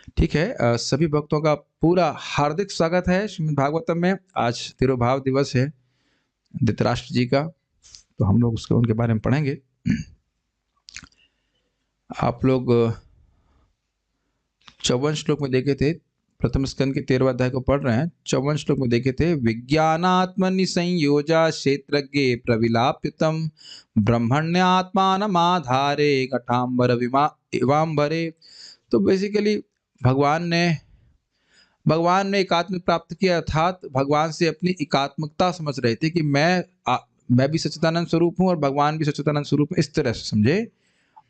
ठीक है, सभी भक्तों का पूरा हार्दिक स्वागत है श्रीमद् भागवतम में। आज तिरुभाव दिवस है धृतराष्ट्र जी का, तो हम लोग उसके उनके बारे में पढ़ेंगे। आप लोग 54 श्लोक में देखे थे, प्रथम स्कंद के 13वें अध्याय को पढ़ रहे हैं। 54 श्लोक में देखे थे, विज्ञानात्मनि संयोजा क्षेत्रज्ञे प्रविलाप्युतम ब्रह्मण्यात्मानमाधारे घटांबर इवांबरे। तो बेसिकली भगवान ने एकात्म प्राप्त किया, अर्थात भगवान से अपनी एकात्मकता समझ रहे थे कि मैं भी सच्चिदानंद स्वरूप हूँ और भगवान भी सच्चिदानंद स्वरूप है, इस तरह से समझे।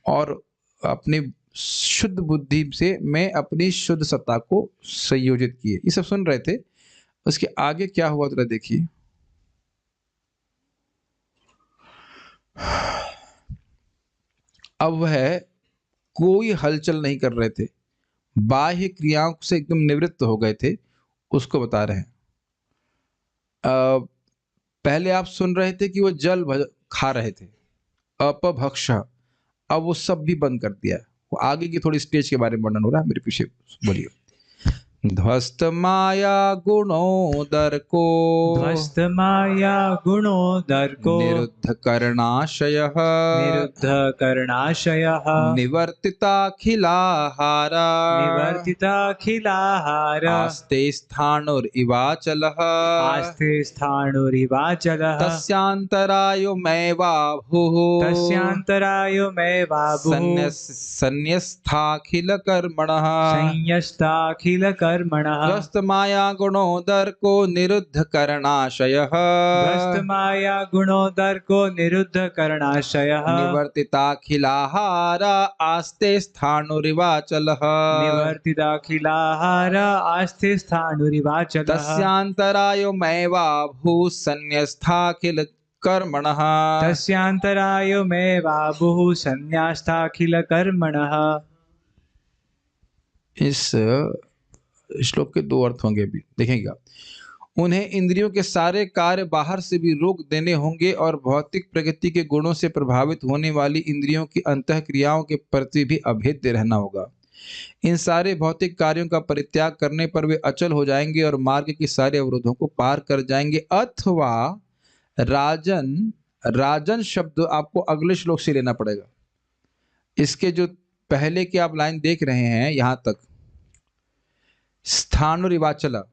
और अपनी शुद्ध बुद्धि से मैं अपनी शुद्ध सत्ता को संयोजित किए, ये सब सुन रहे थे। उसके आगे क्या हुआ जरा देखिए। अब वह कोई हलचल नहीं कर रहे थे, बाह्य क्रियाओं से एकदम निवृत्त हो गए थे, उसको बता रहे हैं। पहले आप सुन रहे थे कि वो खा रहे थे, अपभक्ष, अब वो सब भी बंद कर दिया है। वो आगे की थोड़ी स्टेज के बारे में वर्णन हो रहा है, मेरे पीछे बोलिए। ध्वस्त माया गुणोदर को, ध्वस्त माया गुणोदर को, निरुद्ध करणाशयः, निरुद्ध करणाशयः, निवर्तिताखिलाहारा, निवर्तिताखिलाहार, आस्ते स्थाणुरिवाचलः, आस्ते स्थाणुरिवाचलः, तस्यान्तरायो मैवाभुः, तस्यान्तरायो मैवाभुः, संन्यस्ताखिलकर्मणः, संन्यस्ताखिलकर्मणः, ध्वस्त माया गुणोदर्को निरुद्ध करणाशयः, ध्वस्त माया गुणोदर को, निरुद्ध करणाशयः, निवर्तिताखिलाहार, आस्ते स्थाणुरिवाचलः, निवर्तिताखिलाहार, आस्ते स्थाणुरिवाचलः, तस्यान्तरायो मैवाभूः संन्यस्ताखिल कर्मणः, तस्यान्तरायो मैवाभुः संन्यस्ताखिलकर्मणः। इस श्लोक के दो अर्थ होंगे, भी देखेंगे आप। उन्हें इंद्रियों के सारे कार्य बाहर से भी रोक देने होंगे और भौतिक प्रकृति के गुणों से प्रभावित होने वाली इंद्रियों की अंतः क्रियाओं के प्रति भी अभेद्य रहना होगा। इन सारे भौतिक कार्यों का परित्याग करने पर वे अचल हो जाएंगे और मार्ग के सारे अवरोधों को पार कर जाएंगे। अथवा राजन शब्द आपको अगले श्लोक से लेना पड़ेगा। इसके जो पहले की आप लाइन देख रहे हैं यहां तक, स्थाणुरिवाचल,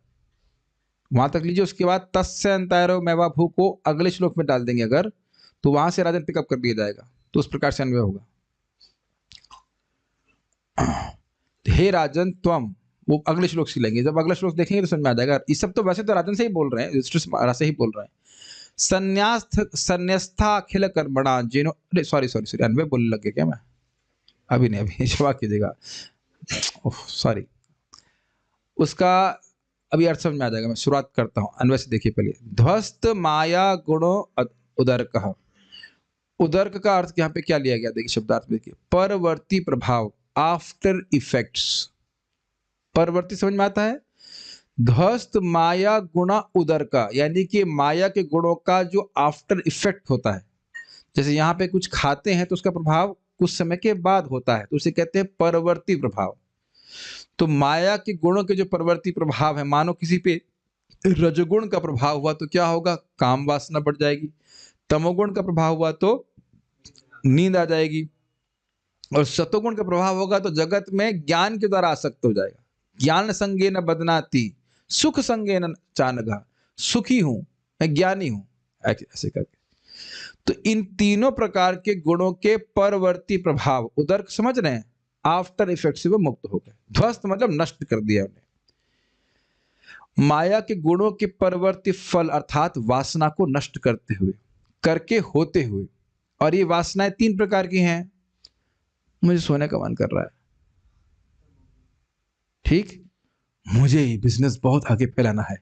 वहां तक लीजिए। उसके बाद तस्य अंतरो मैवा भू को अगले श्लोक में डाल देंगे अगर, तो वहां से राजन पिकअप कर दिया जाएगा, तो उस प्रकार से अन्वय होगा। हे राजन त्वम, वो अगले श्लोक से लेंगे। जब अगला श्लोक देखेंगे तो समझ में आ जाएगा। ये सब तो वैसे तो राजन से ही बोल रहे हैं, युधिष्ठिर से ही बोल रहे हैं। संन्यस्ता अखिल कर्मणा जिन्हों, सॉरी अन्वय बोलने लगे क्या मैं? अभी नहीं, अभी क्षमा कीजिएगा, सॉरी। उसका अभी अर्थ समझ में आ जाएगा। मैं शुरुआत करता हूं, अन्वय से देखिए पहले। ध्वस्त माया गुणो उदर्क, उदर्क का अर्थ यहाँ पे क्या लिया गया देखिए, शब्दार्थ में देखिए, परवर्ती प्रभाव, आफ्टर इफेक्ट्स। परवर्ती समझ में आता है। ध्वस्त माया गुणा उदर्क, यानी कि माया के गुणों का जो आफ्टर इफेक्ट होता है। जैसे यहाँ पे कुछ खाते हैं तो उसका प्रभाव कुछ समय के बाद होता है, तो उसे कहते हैं परवर्ती प्रभाव। तो माया के गुणों के जो परवर्ती प्रभाव है, मानो किसी पे रजोगुण का प्रभाव हुआ तो क्या होगा, काम वासना बढ़ जाएगी। तमोगुण का प्रभाव हुआ तो नींद आ जाएगी, और सतोगुण का प्रभाव होगा तो जगत में ज्ञान के द्वारा आसक्त हो जाएगा। ज्ञान संगे न बदनाती, सुख संगे न चानगा, सुखी हूं मैं, ज्ञानी हूं, ऐसे करके। तो इन तीनों प्रकार के गुणों के परवर्ती प्रभाव, उदर्क समझ रहे हैं, आफ्टर इफेक्ट से वो मुक्त हो गए। ध्वस्त मतलब नष्ट कर दिया उन्हें। माया के गुणों के परवर्ती फल अर्थात वासना को नष्ट करते हुए, करके होते हुए। और ये वासनाएं तीन प्रकार की हैं। मुझे सोने का मन कर रहा है, ठीक, मुझे ये बिजनेस बहुत आगे फैलाना है,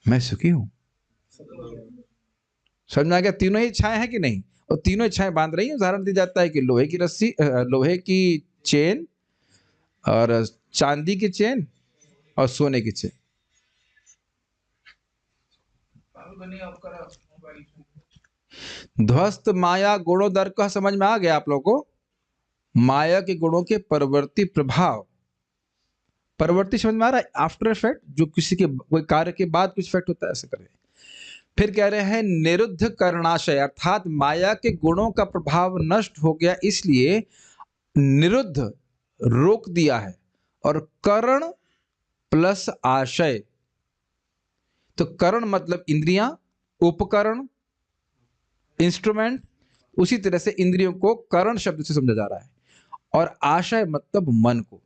मैं सुखी हूं। समझ में आ गया? तीनों ही इच्छाएं हैं कि नहीं? और तीनों इच्छाएं बांध रही हैं। उदाहरण दिया जाता है कि लोहे की रस्सी, लोहे की चेन, और चांदी की चेन, और सोने की चेन। ध्वस्त माया गुणोदर का समझ में आ गया आप लोगों को? माया के गुणों के परवर्ती प्रभाव। परवर्ती समझ में आ रहा है? आफ्टर इफेक्ट, जो किसी के कोई कार्य के बाद कुछ इफेक्ट होता है, ऐसे करें। फिर कह रहे हैं निरुद्ध करणाशय, अर्थात माया के गुणों का प्रभाव नष्ट हो गया, इसलिए निरुद्ध, रोक दिया है। और करण प्लस आशय, तो करण मतलब इंद्रियां, उपकरण, इंस्ट्रूमेंट, उसी तरह से इंद्रियों को करण शब्द से समझा जा रहा है। और आशय मतलब मन को,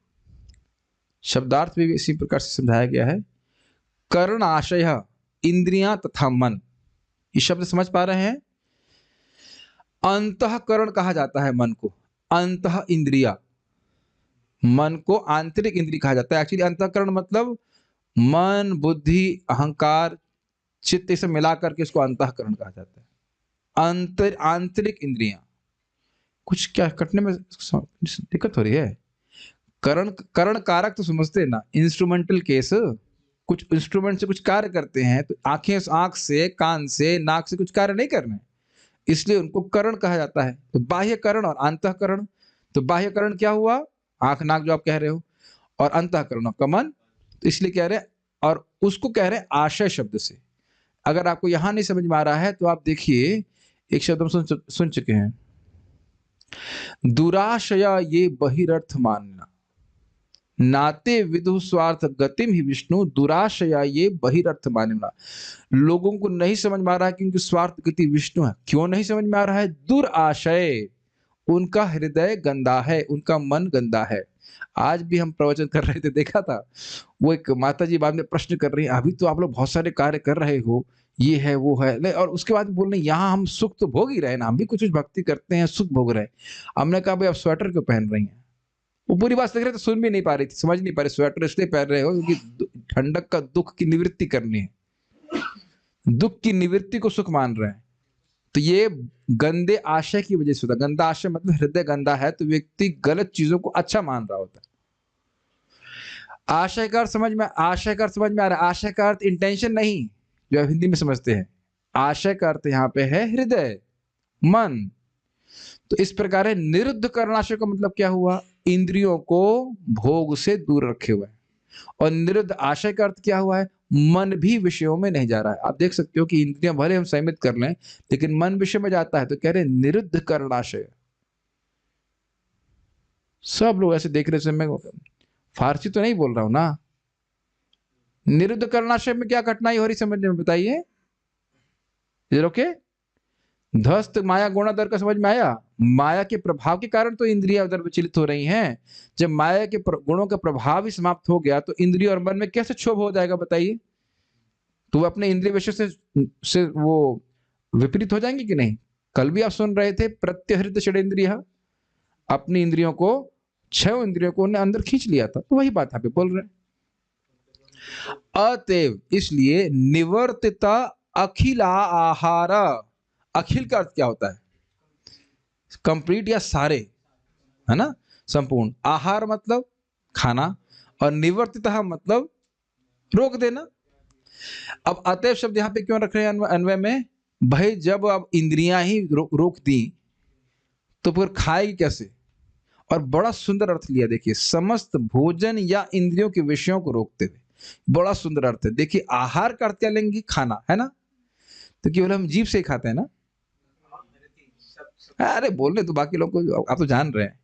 शब्दार्थ भी इसी प्रकार से समझाया गया है। करण आशय, इंद्रियां तथा मन, ये शब्द समझ पा रहे हैं? अंतःकरण कहा जाता है मन को, अंतः इंद्रिया, मन को आंतरिक इंद्रिय कहा जाता है। एक्चुअली अंतःकरण मतलब मन, बुद्धि, अहंकार, चित्त, इसे मिलाकर के इसको अंतःकरण कहा जाता है। आंतरिक इंद्रियां, कुछ क्या कटने में दिक्कत हो रही है? करण, करण कारक तो समझते हैं ना, इंस्ट्रूमेंटल केस, कुछ इंस्ट्रूमेंट से कुछ कार्य करते हैं, तो आंख से, कान से, नाक से कुछ कार्य नहीं करने, इसलिए उनको करण कहा जाता है। तो बाह्य करण और अंतःकरण, तो बाह्य करण क्या हुआ? आंख नाक जो आप कह रहे हो, और अंतःकरण आपका मन, तो इसलिए कह रहे हैं, और उसको कह रहे हैं आशय शब्द से। अगर आपको यहां नहीं समझ में आ रहा है तो आप देखिए, एक शब्द हम सुन चुके हैं, दुराशया ये बहिरर्थ मानना, नाते विदु स्वार्थ गतिम ही विष्णु, दुराशया ये बहिरर्थ मानना। लोगों को नहीं समझ में आ रहा है क्योंकि स्वार्थ गति विष्णु है। क्यों नहीं समझ में आ रहा है? दुराशय, उनका हृदय गंदा है, उनका मन गंदा है। आज भी हम प्रवचन कर रहे थे, देखा था, वो एक माता जी बाद में प्रश्न कर रही है, अभी तो आप लोग बहुत सारे कार्य कर रहे हो, ये है वो है, नहीं, और उसके बाद बोल रहे यहाँ हम सुख तो भोग ही रहे ना, हम भी कुछ भक्ति करते हैं, सुख भोग रहे हैं। हमने कहा भाई आप स्वेटर क्यों पहन रही हैं? वो पूरी बात देख रहे थे, सुन भी नहीं पा रही थी, समझ नहीं पा रही, स्वेटर इसलिए पहन रहे हो क्योंकि ठंडक का दुख की निवृत्ति करनी है, दुख की निवृत्ति को सुख मान रहे हैं। तो ये गंदे आशय की वजह से होता है। गंदा आशय मतलब हृदय गंदा है, तो व्यक्ति गलत चीजों को अच्छा मान रहा होता है। आशय का अर्थ समझ में आ रहा है? आशय का अर्थ इंटेंशन नहीं, जो आप हिंदी में समझते हैं। आशय का अर्थ यहाँ पे है हृदय, मन। तो इस प्रकार है निरुद्ध करणाशय का मतलब क्या हुआ? इंद्रियों को भोग से दूर रखे हुए। और निरुद्ध आशय का अर्थ क्या हुआ है? मन भी विषयों में नहीं जा रहा है। आप देख सकते हो कि इंद्रियां भले हम संयमित कर लें, लेकिन मन विषय में जाता है, तो कह रहे निरुद्ध करणाशय। सब लोग ऐसे देख रहे हैं, मैं फारसी तो नहीं बोल रहा हूं ना। निरुद्ध करणाशय में क्या कठिनाई हो रही समझने में, बताइए? ओके, ध्वस्त माया गुणाधर का समझ में आया? माया के प्रभाव के कारण तो इंद्रियां उधर विचलित हो रही हैं। जब माया के गुणों का प्रभाव ही समाप्त हो गया, तो इंद्रिय और मन में कैसे क्षोभ हो जाएगा, बताइए? तो वो अपने इंद्रिय विषय से वो विपरीत हो जाएंगे कि नहीं? कल भी आप सुन रहे थे, प्रत्यहृत षडेंद्रिय, अपनी इंद्रियों को, 6 इंद्रियों को उन्हें अंदर खींच लिया था। तो वही बात यहाँ पे बोल रहे हैं। अतएव इसलिए निवर्तिता अखिला आहार, अखिल का अर्थ क्या होता है? कंप्लीट या सारे, है ना, संपूर्ण। आहार मतलब खाना, और निवर्तिता मतलब रोक देना। अब अतएव शब्द यहाँ पे क्यों रख रहे हैं अन्वय में? भाई जब अब इंद्रियां ही रोक दी, तो फिर खाएगी कैसे? और बड़ा सुंदर अर्थ लिया, देखिए, समस्त भोजन या इंद्रियों के विषयों को रोकते हुए। बड़ा सुंदर अर्थ है। देखिए, आहार का अर्थ क्या लेंगे? खाना, है ना? तो केवल हम जीभ से ही खाते हैं ना? अरे बोल रहे तो बाकी लोग को आप तो जान रहे हैं।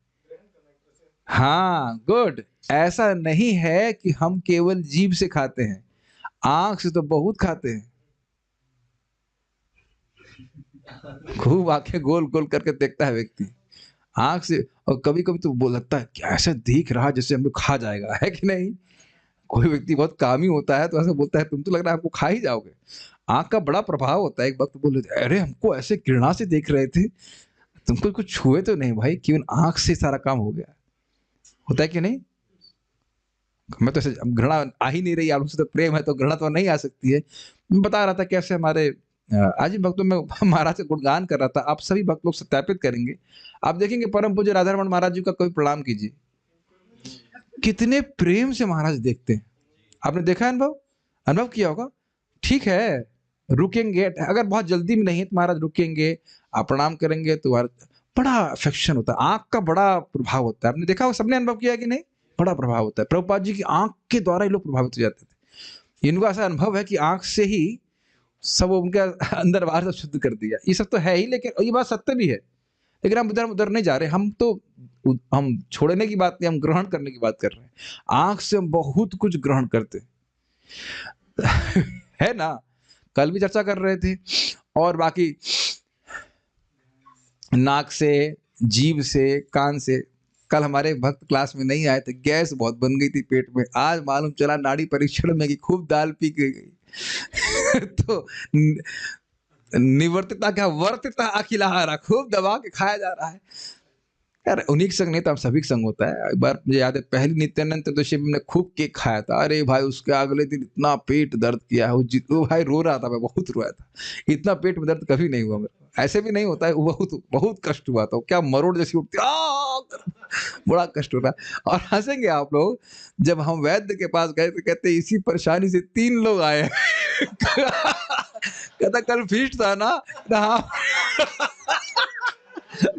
हाँ, गुड। ऐसा नहीं है कि हम केवल जीभ से खाते हैं, आंख से तो बहुत खाते हैं। खूब आंखें गोल गोल करके देखता है व्यक्ति आंख से, और कभी कभी तो बोल लगता है कि ऐसा दिख रहा जैसे हमको खा जाएगा, है कि नहीं? कोई व्यक्ति बहुत कामी होता है तो ऐसा बोलता है, तुम तो लग रहा है हमको खा ही जाओगे। आंख का बड़ा प्रभाव होता है। एक वक्त बोले, अरे हमको ऐसे घृणा से देख रहे थे, तुमको कुछ छुए तो नहीं भाई, केवल आंख से सारा काम हो गया। होता है कि नहीं? मैं तो ऐसे, घृणा आ ही नहीं रही, आपसे तो प्रेम है तो घृणा तो नहीं आ सकती है। मैं बता रहा था कैसे हमारे आज ही भक्तों में महाराज का गुणगान कर रहा था। आप सभी भक्त लोग सत्यापित करेंगे, आप देखेंगे परम पूज्य राधारमण महाराज जी का कभी प्रणाम कीजिए, कितने प्रेम से महाराज देखते हैं। आपने देखा है, अनुभव किया होगा। ठीक है, रुकेंगे, अगर बहुत जल्दी में नहीं है तो महाराज रुकेंगे, आप प्रणाम करेंगे तो बड़ा अफेक्शन होता है, आंख का बड़ा प्रभाव होता है। आपने देखा हो, सबने अनुभव किया कि नहीं? बड़ा प्रभाव होता है। प्रभुपाद जी की आंख के द्वारा ही लोग प्रभावित हो जाते थे। इनको ऐसा अनुभव है कि आंख से ही सब उनका अंदर बाहर सब शुद्ध कर दिया। ये सब तो है ही, लेकिन ये बात सत्य भी है। लेकिन हम उधर उधर नहीं जा रहे, हम छोड़ने की बात नहीं, हम ग्रहण करने की बात कर रहे हैं। आंख से हम बहुत कुछ ग्रहण करते है ना? कल भी चर्चा कर रहे थे। और बाकी नाक से, जीभ से, कान से। कल हमारे भक्त क्लास में नहीं आए थे, गैस बहुत बन गई थी पेट में। आज मालूम चला नाड़ी परीक्षण में कि खूब दाल पी के गई। तो निवर्तिता क्या, वर्तिता अखिलाहारा, खूब दबा के खाया जा रहा है। यार उन्हीं के संग नहीं तो हम सभी के संग होता है। एक बार मुझे याद है, पहली नित्यानंद चतुर्दशी में हमने खूब केक खाया था। अरे भाई, उसके अगले दिन इतना पेट दर्द किया है। वो भाई रो रहा था, मैं बहुत रोया था। इतना पेट में दर्द कभी नहीं हुआ मेरे को। ऐसे भी नहीं होता है, बहुत बहुत कष्ट हुआ था। क्या मरोड़ जैसी उठती, बड़ा कष्ट हो रहा है। और हंसेंगे आप लोग, जब हम वैद्य के पास गए तो कहते इसी परेशानी से 3 लोग आए। कहता कल फीस्ट था ना? हाँ।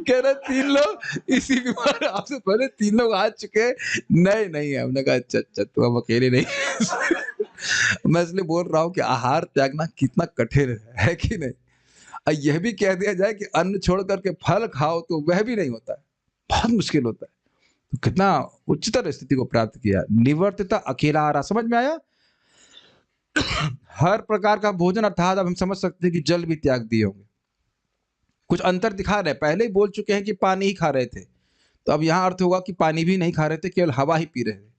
कह रहे 3 लोग इसी बीमार, आपसे पहले 3 लोग आ चुके। नहीं नहीं, हमने कहा अच्छा अच्छा, तो हम अकेले नहीं। मैं इसलिए बोल रहा हूँ कि आहार त्यागना कितना कठिन है कि नहीं। यह भी कह दिया जाए कि अन्न छोड़ करके फल खाओ, तो वह भी नहीं होता है, बहुत मुश्किल होता है। तो कितना उच्चतर स्थिति को प्राप्त किया। निवर्तिता अकेला आ रहा, समझ में आया? हर प्रकार का भोजन, अर्थात अब हम समझ सकते हैं कि जल भी त्याग दिए होंगे। कुछ अंतर दिखा रहे, पहले ही बोल चुके हैं कि पानी ही खा रहे थे, तो अब यहां अर्थ होगा कि पानी भी नहीं खा रहे थे, केवल हवा ही पी रहे थे।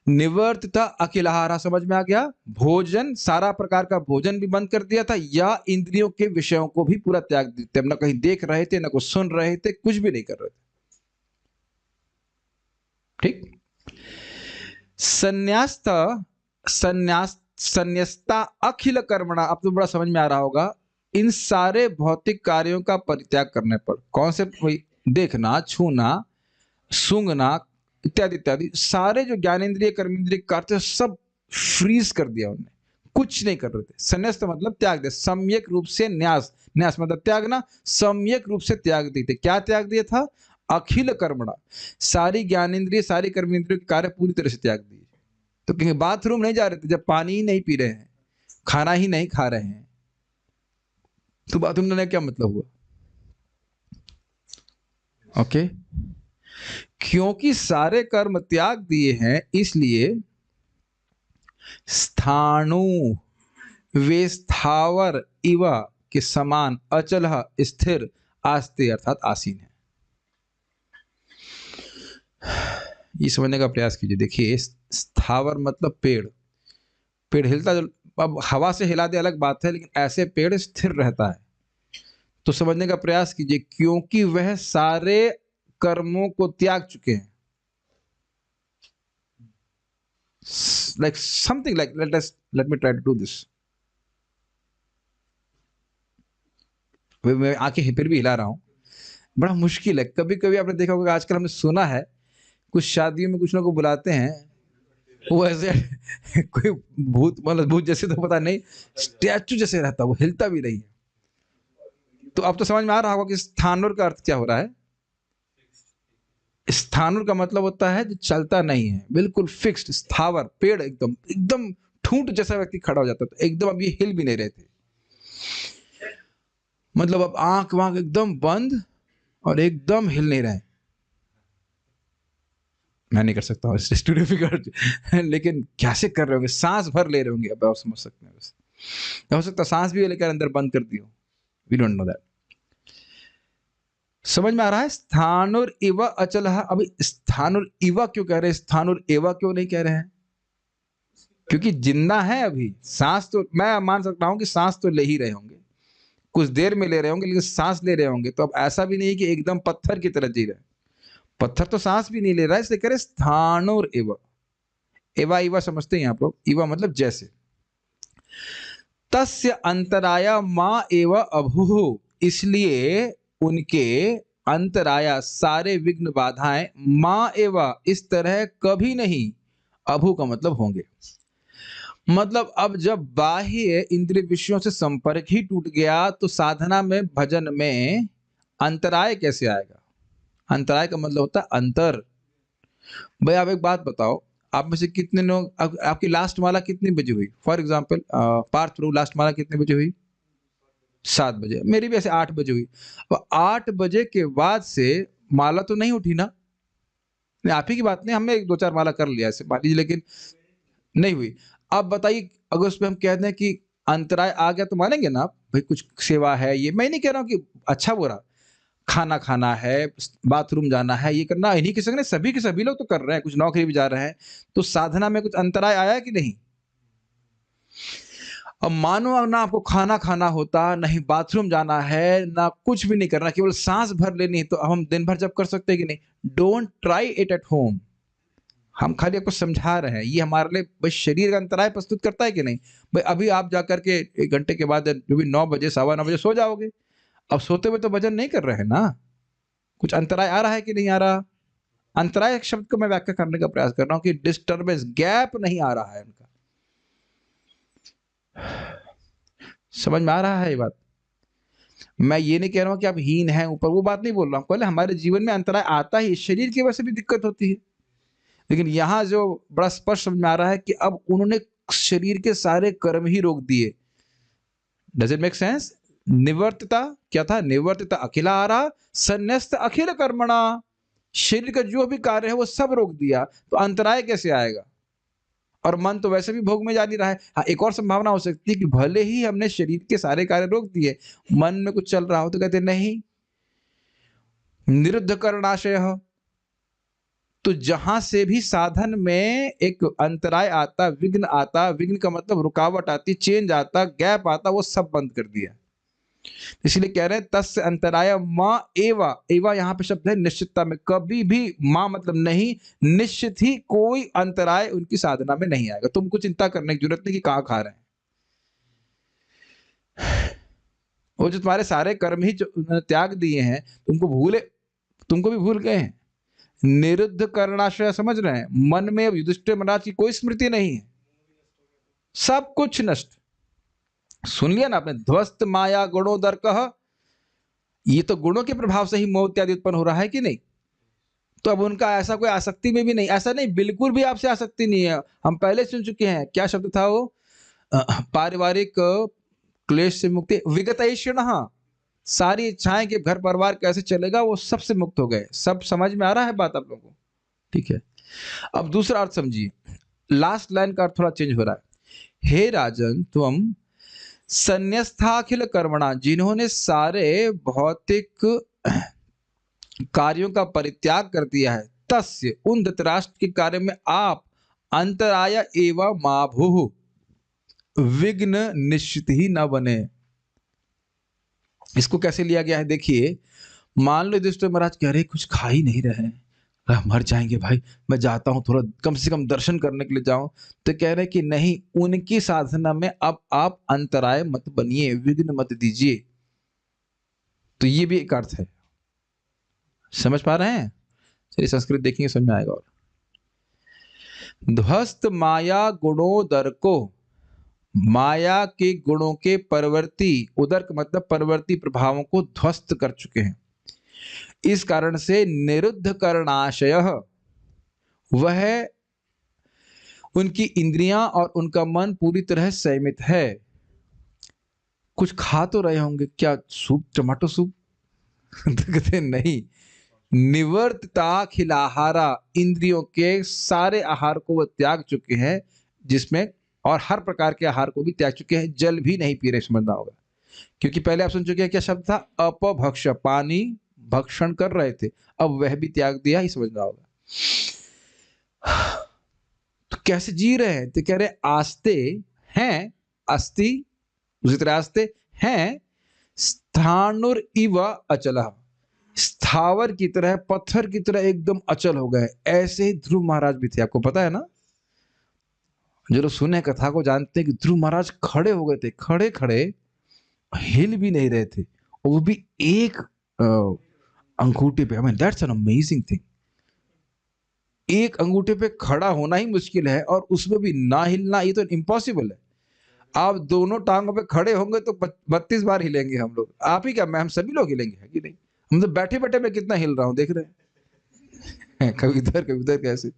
निवर्तिता अखिलाहारा, समझ में आ गया? भोजन, सारा प्रकार का भोजन भी बंद कर दिया था, या इंद्रियों के विषयों को भी पूरा त्याग देते। न कहीं देख रहे थे, न कुछ सुन रहे थे, कुछ भी नहीं कर रहे थे। ठीक। संन्यास्ता अखिल कर्मणा, अब तो बड़ा समझ में आ रहा होगा। इन सारे भौतिक कार्यों का परित्याग करने पर, कौन से? देखना, छूना, सूंघना इत्यादि इत्यादि, सारे जो ज्ञानेन्द्रिय कर्मेंद्रिय कार्य सब फ्रीज कर दिया उन्होंने, कुछ नहीं कर रहे थे। संन्यास्त मतलब त्याग दे, सम्यक रूप से न्यास, न्यास मतलब त्यागना, सम्यक रूप से त्याग दिए थे। क्या त्याग दिया था? अखिल कर्मणा, सारी ज्ञानेन्द्रिय, सारी कर्मेंद्रिय के कार्य पूरी तरह से त्याग दिए। तो कहीं बाथरूम नहीं जा रहे थे, जब पानी ही नहीं पी रहे हैं, खाना ही नहीं खा रहे हैं, तो बाथरूम जाने का क्या मतलब हुआ? ओके। क्योंकि सारे कर्म त्याग दिए हैं, इसलिए स्थाणु वे स्थावर इव के समान अचल स्थिर आस्ते अर्थात आसीन है। ये समझने का प्रयास कीजिए। देखिए, स्थावर मतलब पेड़, पेड़ हिलता, अब हवा से हिला दे अलग बात है, लेकिन ऐसे पेड़ स्थिर रहता है। तो समझने का प्रयास कीजिए, क्योंकि वह सारे कर्मों को त्याग चुके हैं। Like something like, let me try to do this. मैं आंखें फिर भी हिला रहा हूं, बड़ा मुश्किल है। कभी कभी आपने देखा होगा, आजकल हमने सुना है कुछ शादियों में कुछ लोगों को बुलाते हैं, वो ऐसे कोई भूत, मतलब भूत जैसे तो पता नहीं, स्टैचू जैसे रहता, वो हिलता भी नहीं है। तो अब तो समझ में आ रहा होगा कि स्थानुर का अर्थ क्या हो रहा है। स्थानुर का मतलब होता है जो चलता नहीं है, बिल्कुल फिक्स्ड, स्थावर, पेड़ एकदम एकदम ठूंठ जैसा व्यक्ति खड़ा हो जाता था, एकदम। अब ये हिल भी नहीं रहे थे, मतलब अब आंख वांख एकदम बंद और एकदम हिल नहीं रहे। मैं नहीं कर सकता हूँ, स्टूडियो फिगर, लेकिन कैसे कर रहे होंगे, सांस भर ले रहे होंगे, अब आप समझ सकते हैं। बस हो सकता सांस भी लेकर अंदर बंद कर दियो, वी डोंट नो दैट। समझ में आ रहा है? स्थानुर इव अचल। अभी स्थानुर इवा क्यों कह रहे हैं, स्थानुर एवा क्यों नहीं कह रहे हैं? क्योंकि जिंदा है अभी, सांस तो मैं मान सकता हूं कि सांस तो ले ही रहे होंगे, कुछ देर में ले रहे होंगे, लेकिन सांस ले रहे होंगे। तो अब ऐसा भी नहीं है कि एकदम पत्थर की तरह जी रहे, पत्थर तो सांस भी नहीं ले रहा है, इसलिए कह रहे स्थानुर एवा। एवा इवा समझते हैं आप लोग? इवा मतलब जैसे। तस्य अंतराया मां एव अभु, इसलिए उनके अंतराया, सारे विघ्न बाधाएं, मां एवा इस तरह कभी नहीं, अभु का मतलब होंगे। मतलब अब जब बाह्य इंद्रिय विषयों से संपर्क ही टूट गया, तो साधना में, भजन में अंतराय कैसे आएगा? अंतराय का मतलब होता है अंतर। भाई आप एक बात बताओ, आप में से कितने लोग, आपकी लास्ट माला कितनी बजे हुई? For example Parth Prabhu, last माला कितने बजे हुई? 7 बजे। मेरी भी ऐसे 8 बजे हुई। अब 8 बजे के बाद से माला तो नहीं उठी ना? नहीं, आप ही की बात नहीं, हमने एक दो चार माला कर लिया ऐसे मान लीजिए, लेकिन नहीं हुई। अब बताइए, अगर उसमें हम कह दें कि अंतराय आ गया तो मानेंगे ना आप? भाई कुछ सेवा है, ये मैं नहीं कह रहा हूँ कि अच्छा बुरा, खाना खाना है, बाथरूम जाना है, ये करना, इन्हीं के संग नहीं, सभी के सभी लोग तो कर रहे हैं, कुछ नौकरी भी जा रहे हैं, तो साधना में कुछ अंतराय आया कि नहीं? अब मानो ना आपको खाना खाना होता, नहीं बाथरूम जाना है, ना कुछ भी नहीं करना, केवल सांस भर लेनी है, तो अब हम दिन भर जब कर सकते हैं कि नहीं? Don't try it at home. हम खाली आपको समझा रहे हैं, ये हमारे लिए भाई शरीर का अंतराय प्रस्तुत करता है कि नहीं? भाई अभी आप जाकर के 1 घंटे के बाद जो भी 9 बजे, सवा 9 बजे सो जाओगे। अब सोते हुए तो भजन नहीं कर रहे हैं ना, कुछ अंतराय आ रहा है कि नहीं आ रहा? अंतराय शब्द को मैं व्याख्या करने का प्रयास कर रहा हूं कि डिस्टर्बेंस, गैप नहीं आ रहा है उनका। समझ में आ रहा है ये बात? मैं ये नहीं कह रहा हूं कि आप हीन हैं ऊपर, वो बात नहीं बोल रहा हूं। पहले हमारे जीवन में अंतराय आता ही, शरीर की वजह से भी दिक्कत होती है, लेकिन यहां जो बड़ा स्पष्ट समझ में आ रहा है कि अब उन्होंने शरीर के सारे कर्म ही रोक दिए। Does it make sense? निवर्तता क्या था? निवर्तता अखिलाहारा संन्यस्त अखिल कर्मणा। शरीर का जो भी कार्य है वो सब रोक दिया, तो अंतराय कैसे आएगा? और मन तो वैसे भी भोग में जा नहीं रहा है। हाँ, एक और संभावना हो सकती है कि भले ही हमने शरीर के सारे कार्य रोक दिए, मन में कुछ चल रहा हो, तो कहते नहीं, निरुद्ध करणाशय। तो जहां से भी साधन में एक अंतराय आता, विघ्न आता, विघ्न का मतलब रुकावट आती, चेंज आता, गैप आता, वो सब बंद कर दिया। इसलिए कह रहे हैं तस्य अंतराय मां एवा। एवा यहाँ पे शब्द है निश्चितता में, कभी भी मां मतलब नहीं, निश्चित ही कोई अंतराय उनकी साधना में नहीं आएगा। तुमको चिंता करने की जरूरत नहीं कि कहां खा रहे हैं, वो जो तुम्हारे सारे कर्म ही जो उन्होंने त्याग दिए हैं, तुमको भी भूल गए हैं। निरुद्ध करणाशय, समझ रहे हैं? मन में अब युधिष्ठिर महाराज की कोई स्मृति नहीं है, सब कुछ नष्ट। सुन लिया ना आपने, ध्वस्त माया गुणोदर कह। ये तो गुणों के प्रभाव से ही मोह इत्यादि उत्पन्न हो रहा है कि नहीं? तो अब उनका ऐसा कोई आसक्ति में भी नहीं, ऐसा नहीं, बिल्कुल भी आपसे आसक्ति नहीं है। हम पहले सुन चुके हैं, क्या शब्द था वो? पारिवारिक क्लेश से मुक्ति, विगतैषिण। सारी इच्छाएं कि घर परिवार कैसे चलेगा, वो सबसे मुक्त हो गए। सब समझ में आ रहा है बात आप लोगों को? ठीक है। अब दूसरा अर्थ समझिए, लास्ट लाइन का अर्थ थोड़ा चेंज हो रहा है। हे राजन, तुम संन्यस्थाखिल कर्मणा, जिन्होंने सारे भौतिक कार्यों का परित्याग कर दिया है, तस्य, उन धृतराष्ट्र के कार्य में आप अंतराय एवं माभुः, विघ्न निश्चित ही न बने। इसको कैसे लिया गया है देखिए, मान लो युधिष्ठिर महाराज कह रहे कुछ खा ही नहीं रहे हैं, मर जाएंगे भाई, मैं जाता हूं, थोड़ा कम से कम दर्शन करने के लिए जाऊं। तो कह रहे कि नहीं, उनकी साधना में अब आप अंतराय मत बनिए, विघ्न मत दीजिए। तो ये भी एक अर्थ है, समझ पा रहे हैं? चलिए संस्कृत देखेंगे, समझ में आएगा। और ध्वस्त माया गुणोदर को, माया के गुणों के परवर्ती, उदर का मतलब परवर्ती प्रभावों को ध्वस्त कर चुके हैं। इस कारण से निरुद्ध करणाशय, वह उनकी इंद्रियां और उनका मन पूरी तरह संयमित है। कुछ खा तो रहे होंगे, क्या सूप, टमाटो सूप? तो कहते नहीं, निवर्तता खिलाहारा, इंद्रियों के सारे आहार को वह त्याग चुके हैं, जिसमें और हर प्रकार के आहार को भी त्याग चुके हैं। जल भी नहीं पी रहे, समझना होगा, क्योंकि पहले आप सुन चुके हैं क्या शब्द था? अपभक्ष, पानी भक्षण कर रहे थे, अब वह भी त्याग दिया, ही समझना होगा। तो कैसे जी रहे हैं? तो कह रहे आस्ते हैं, अस्ति, उसी तरह आस्ते हैं, स्थाणुर इव अचल, स्थावर की तरह, पत्थर की तरह एकदम अचल हो गए। ऐसे ही ध्रुव महाराज भी थे, आपको पता है ना? जो लोग सुने कथा को जानते हैं कि ध्रुव महाराज खड़े हो गए थे, खड़े खड़े हिल भी नहीं रहे थे, और वो भी एक अंगूठे पे। I mean that's an amazing thing. एक अंगूठे पे खड़ा होना ही मुश्किल है, और उसमें भी ना हिलना, ये तो इम्पॉसिबल है। आप दोनों टांगों पे खड़े होंगे तो 32 बार हिलेंगे हम लोग। आप ही क्या, मैं, हम सभी लोग हिलेंगे, है कि नहीं? हम तो बैठे बैठे मैं कितना हिल रहा हूं, देख रहे हैं कभी इधर कैसे।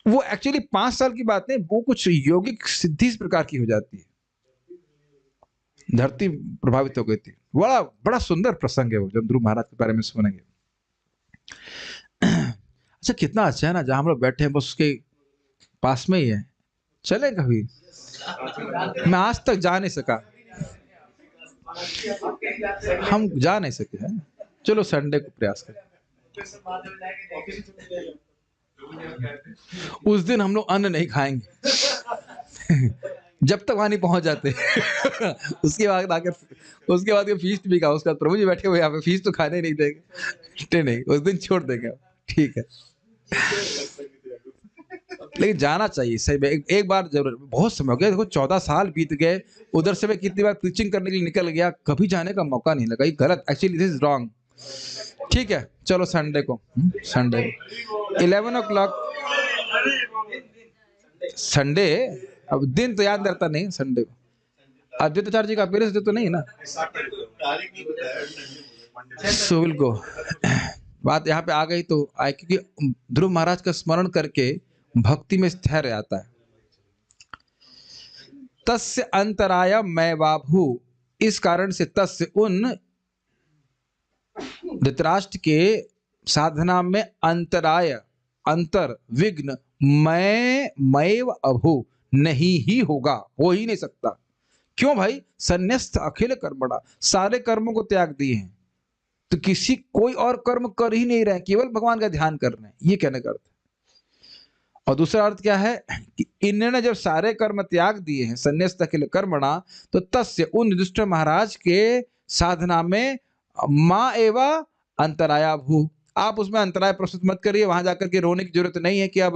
वो एक्चुअली 5 साल की बात नहीं, वो कुछ योगिक सिद्धि इस प्रकार की हो जाती है, धरती प्रभावित हो गई थी। बड़ा बड़ा सुंदर प्रसंग है वो, जब ध्रुव महाराज के बारे में सुनेंगे। अच्छा कितना अच्छा है ना, जहां हम लोग बैठे हैं बस उसके पास में ही है। चले कभी, मैं आज तक जा नहीं सका, हम जा नहीं सके हैं। चलो संडे को प्रयास करें। उस दिन हम लोग अन्न नहीं खाएंगे जब तक वहां नहीं पहुंच जाते उसके बाद ये फीस्ट भी खाओ। उसके बाद प्रभु जी बैठे हुए यहाँ पे, फीस्ट तो खाने नहीं देंगे, नहीं उस दिन छोड़ देंगे। ठीक है, लेकिन जाना चाहिए सही में, एक बार जरूर। बहुत समय हो गया, देखो 14 साल बीत गए, उधर से मैं कितनी बार प्रीचिंग करने के लिए निकल गया, कभी जाने का मौका नहीं लगा। ये गलत, एक्चुअली दिस इज रॉन्ग। ठीक है, चलो संडे को 11 o'clock संडे। अब दिन तो याद रहता नहीं संडे को। अद्वैताचार्य जी का पेरेंट्स डे तो नहीं ना, सो विल गो। बात यहाँ पे आ गई तो आए, क्योंकि ध्रुव महाराज का स्मरण करके भक्ति में स्थैर्य आता है। तस्य अंतराय मैं बाभू, इस कारण से तस्य उन धृतराष्ट्र के साधना में अंतराय, अंतर, विघ्न, मैव अभू, नहीं ही होगा, हो ही नहीं सकता। क्यों भाई? संन्यस्त अखिल कर्मणा, सारे कर्मों को त्याग दिए हैं, तो किसी कोई और कर्म कर ही नहीं रहे, केवल भगवान का ध्यान कर रहे हैं, ये कहने का अर्थ। और दूसरा अर्थ क्या है कि इन्होंने जब सारे कर्म त्याग दिए हैं, संन्यस्त अखिल कर्मणा, तो तस्य उन युधिष्ठिर महाराज के साधना में माँ एवं अंतराया भू, आप उसमें अंतराय प्रस्तुत मत करिए। वहां जाकर के रोने की जरूरत नहीं है कि अब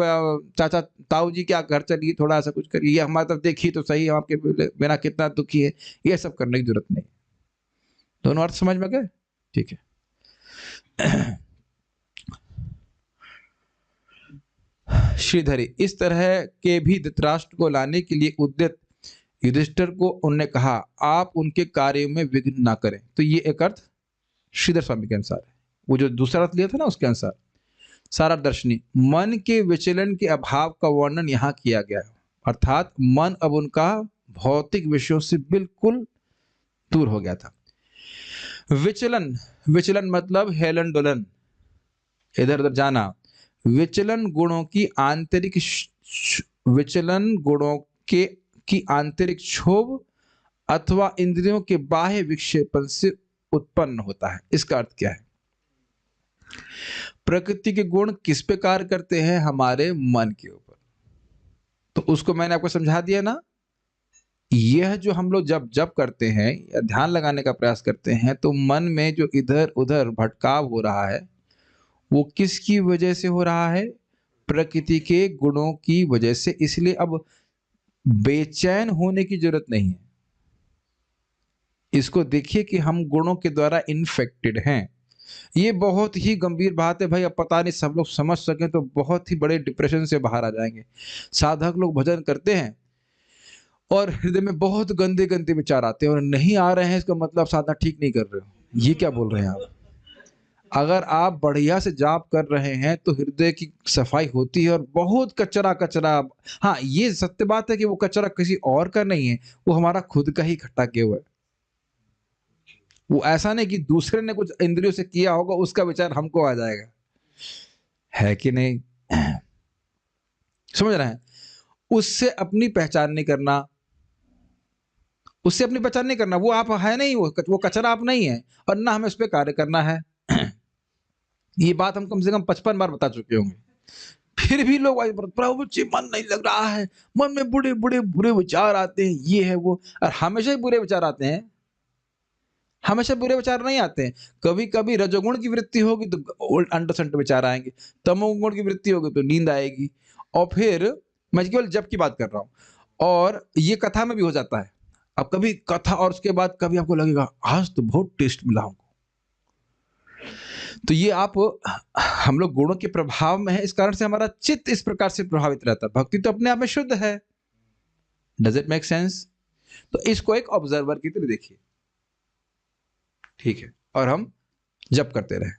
चाचा ताऊ जी क्या घर चलिए, थोड़ा सा कुछ करिए, हमारी तरफ देखिए तो सही, आपके बिना कितना दुखी है, ये सब करने की जरूरत नहीं। दोनों अर्थ समझ में गए? ठीक है। श्रीधरी, इस तरह के भी धृतराष्ट्र को लाने के लिए उद्यत युधिष्ठिर को उन्होंने कहा, आप उनके कार्य में विघ्न ना करें। तो ये एक अर्थ श्रीधर स्वामी के अनुसार है। वो जो दूसरा अर्थ लिया था ना, उसके अनुसार सारा दर्शनी मन के विचलन के अभाव का वर्णन यहाँ किया गया है, अर्थात मन अब उनका भौतिक विषयों से बिल्कुल दूर हो गया था। विचलन, विचलन मतलब हेलन डोलन, इधर उधर जाना। विचलन गुणों की आंतरिक विचलन गुणों के की आंतरिक क्षोभ अथवा इंद्रियों के बाह्य विक्षेपण से उत्पन्न होता है। इसका अर्थ क्या है? प्रकृति के गुण किस पे कार्य करते हैं? हमारे मन के ऊपर। तो उसको मैंने आपको समझा दिया ना। यह जो हम लोग जब जब करते हैं या ध्यान लगाने का प्रयास करते हैं, तो मन में जो इधर उधर भटकाव हो रहा है, वो किसकी वजह से हो रहा है? प्रकृति के गुणों की वजह से। इसलिए अब बेचैन होने की जरूरत नहीं है। इसको देखिए कि हम गुणों के द्वारा इन्फेक्टेड हैं। ये बहुत ही गंभीर बात है भाई। अब पता नहीं सब लोग समझ सकें तो बहुत ही बड़े डिप्रेशन से बाहर आ जाएंगे। साधक लोग भजन करते हैं और हृदय में बहुत गंदे गंदे विचार आते हैं और नहीं आ रहे हैं, इसका मतलब साधना ठीक नहीं कर रहे हो। ये क्या बोल रहे हैं आप? अगर आप बढ़िया से जाप कर रहे हैं तो हृदय की सफाई होती है और बहुत कचरा कचरा। हाँ, ये सत्य बात है कि वो कचरा किसी और का नहीं है, वो हमारा खुद का ही इकट्ठा किया हुआ है। वो ऐसा नहीं कि दूसरे ने कुछ इंद्रियों से किया होगा, उसका विचार हमको आ जाएगा, है कि नहीं? समझ रहे हैं? उससे अपनी पहचान नहीं करना, उससे अपनी पहचान नहीं करना। वो आप है नहीं, वो कचरा आप नहीं है, और ना हमें उस पर कार्य करना है। ये बात हम कम से कम 55 बार बता चुके होंगे। फिर भी लोग प्रभु जी मन नहीं लग रहा है, मन में बुरे बुरे बुरे विचार आते हैं, ये है वो। और हमेशा ही बुरे विचार आते हैं? हमेशा बुरे विचार नहीं आते हैं। कभी कभी रजोगुण की वृत्ति होगी तो अंडरसंट विचार आएंगे, तमोगुण की वृत्ति होगी तो नींद आएगी। और फिर मैं केवल जब की बात कर रहा हूं, और ये कथा में भी हो जाता है। अब कभी कथा और उसके बाद कभी आपको लगेगा आज तो बहुत टेस्ट मिला हमको। तो ये आप हम लोग गुणों के प्रभाव में है, इस कारण से हमारा चित्त इस प्रकार से प्रभावित रहता है। भक्ति तो अपने आप में शुद्ध है। Does it make sense? तो इसको एक ऑब्जर्वर की तरह देखिए, ठीक है? और हम जप करते रहें।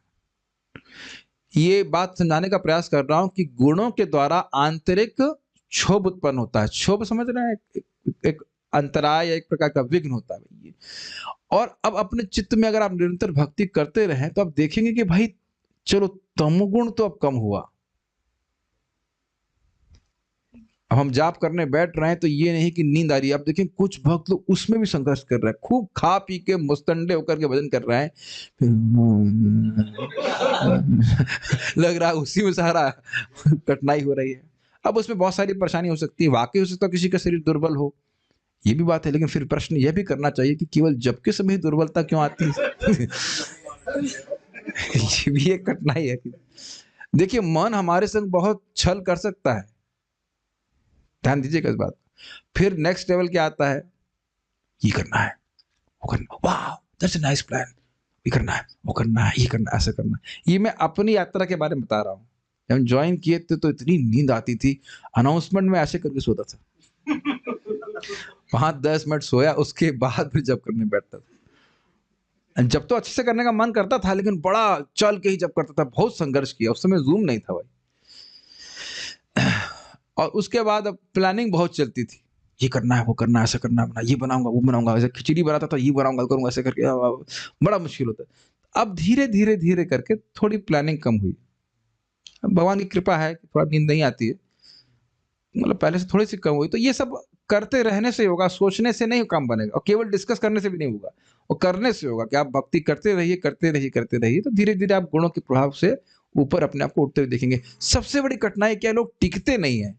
ये बात समझाने का प्रयास कर रहा हूं कि गुणों के द्वारा आंतरिक क्षोभ उत्पन्न होता है। क्षोभ समझ रहे हैं, एक अंतराय, एक प्रकार का विघ्न होता है ये। और अब अपने चित्त में अगर आप निरंतर भक्ति करते रहें तो आप देखेंगे कि भाई चलो तमोगुण तो अब कम हुआ। अब हम जाप करने बैठ रहे हैं तो ये नहीं कि नींद आ रही है। अब देखिए कुछ भक्त लोग उसमें भी संघर्ष कर रहे हैं, खूब खा पी के मुस्तंडे होकर के भजन कर रहे हैं। लग रहा है उसी में सारा कठिनाई हो रही है। अब उसमें बहुत सारी परेशानी हो सकती है, वाकई हो सकता है किसी का शरीर दुर्बल हो, ये भी बात है। लेकिन फिर प्रश्न यह भी करना चाहिए कि केवल जब के समय दुर्बलता क्यों आती है? ये भी एक कठिनाई है। देखिए मन हमारे संग बहुत छल कर सकता है, ध्यान दीजिएगा इस बात। फिर नेक्स्ट लेवल क्या आता है, ये करना है, वो करना, वाह दैट्स अ नाइस प्लान, ये करना है, वो करना है, ये करना है, ऐसा करना है। ये मैं अपनी यात्रा के बारे में बता रहा हूँ। जब हम ज्वाइन किए थे तो इतनी नींद आती थी, अनाउंसमेंट में ऐसे करके सोता था। 5-10 मिनट सोया, उसके बाद फिर जब करने बैठता था। जब तो अच्छे से करने का मन करता था, लेकिन बड़ा चल के ही जब करता था। बहुत संघर्ष किया, उस समय जूम नहीं था भाई। और उसके बाद अब प्लानिंग बहुत चलती थी, ये करना है, वो करना है, ऐसा करना है, ये बनाऊंगा, वो बनाऊंगा, ऐसे खिचड़ी बनाता था, ये बनाऊंगा, करूंगा, ऐसे करके बड़ा मुश्किल होता है। अब धीरे धीरे धीरे करके थोड़ी प्लानिंग कम हुई। भगवान की कृपा है कि थोड़ा नींद नहीं आती है, मतलब पहले से थोड़ी सी कम हुई। तो ये सब करते रहने से होगा, सोचने से नहीं काम बनेगा, और केवल डिस्कस करने से भी नहीं होगा, और करने से होगा कि आप भक्ति करते रहिए, करते रहिए, करते रहिए। तो धीरे धीरे आप गुणों के प्रभाव से ऊपर अपने आप को उठते हुए देखेंगे। सबसे बड़ी कठिनाई क्या है, लोग टिकते नहीं है।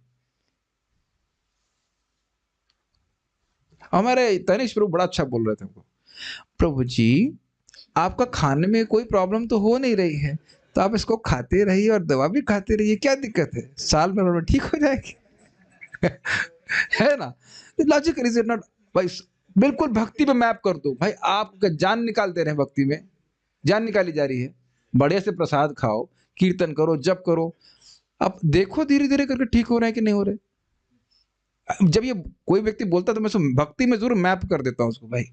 हमारे तनिष प्रभु बड़ा अच्छा बोल रहे थे हमको, प्रभु जी आपका खाने में कोई प्रॉब्लम तो हो नहीं रही है, तो आप इसको खाते रहिए और दवा भी खाते रहिए, क्या दिक्कत है, साल में ठीक हो जाएगी। है ना, लॉजिकल इज इट नॉट भाई? बिल्कुल भक्ति पे मैप कर दो भाई, आप जान निकाल दे रहे हैं भक्ति में, जान निकाली जा रही है। बढ़िया से प्रसाद खाओ, कीर्तन करो, जप करो, आप देखो धीरे धीरे करके ठीक हो रहे हैं कि नहीं हो रहे। जब ये कोई व्यक्ति बोलता है तो मैं भक्ति में जरूर मैप कर देता हूँ उसको, भाई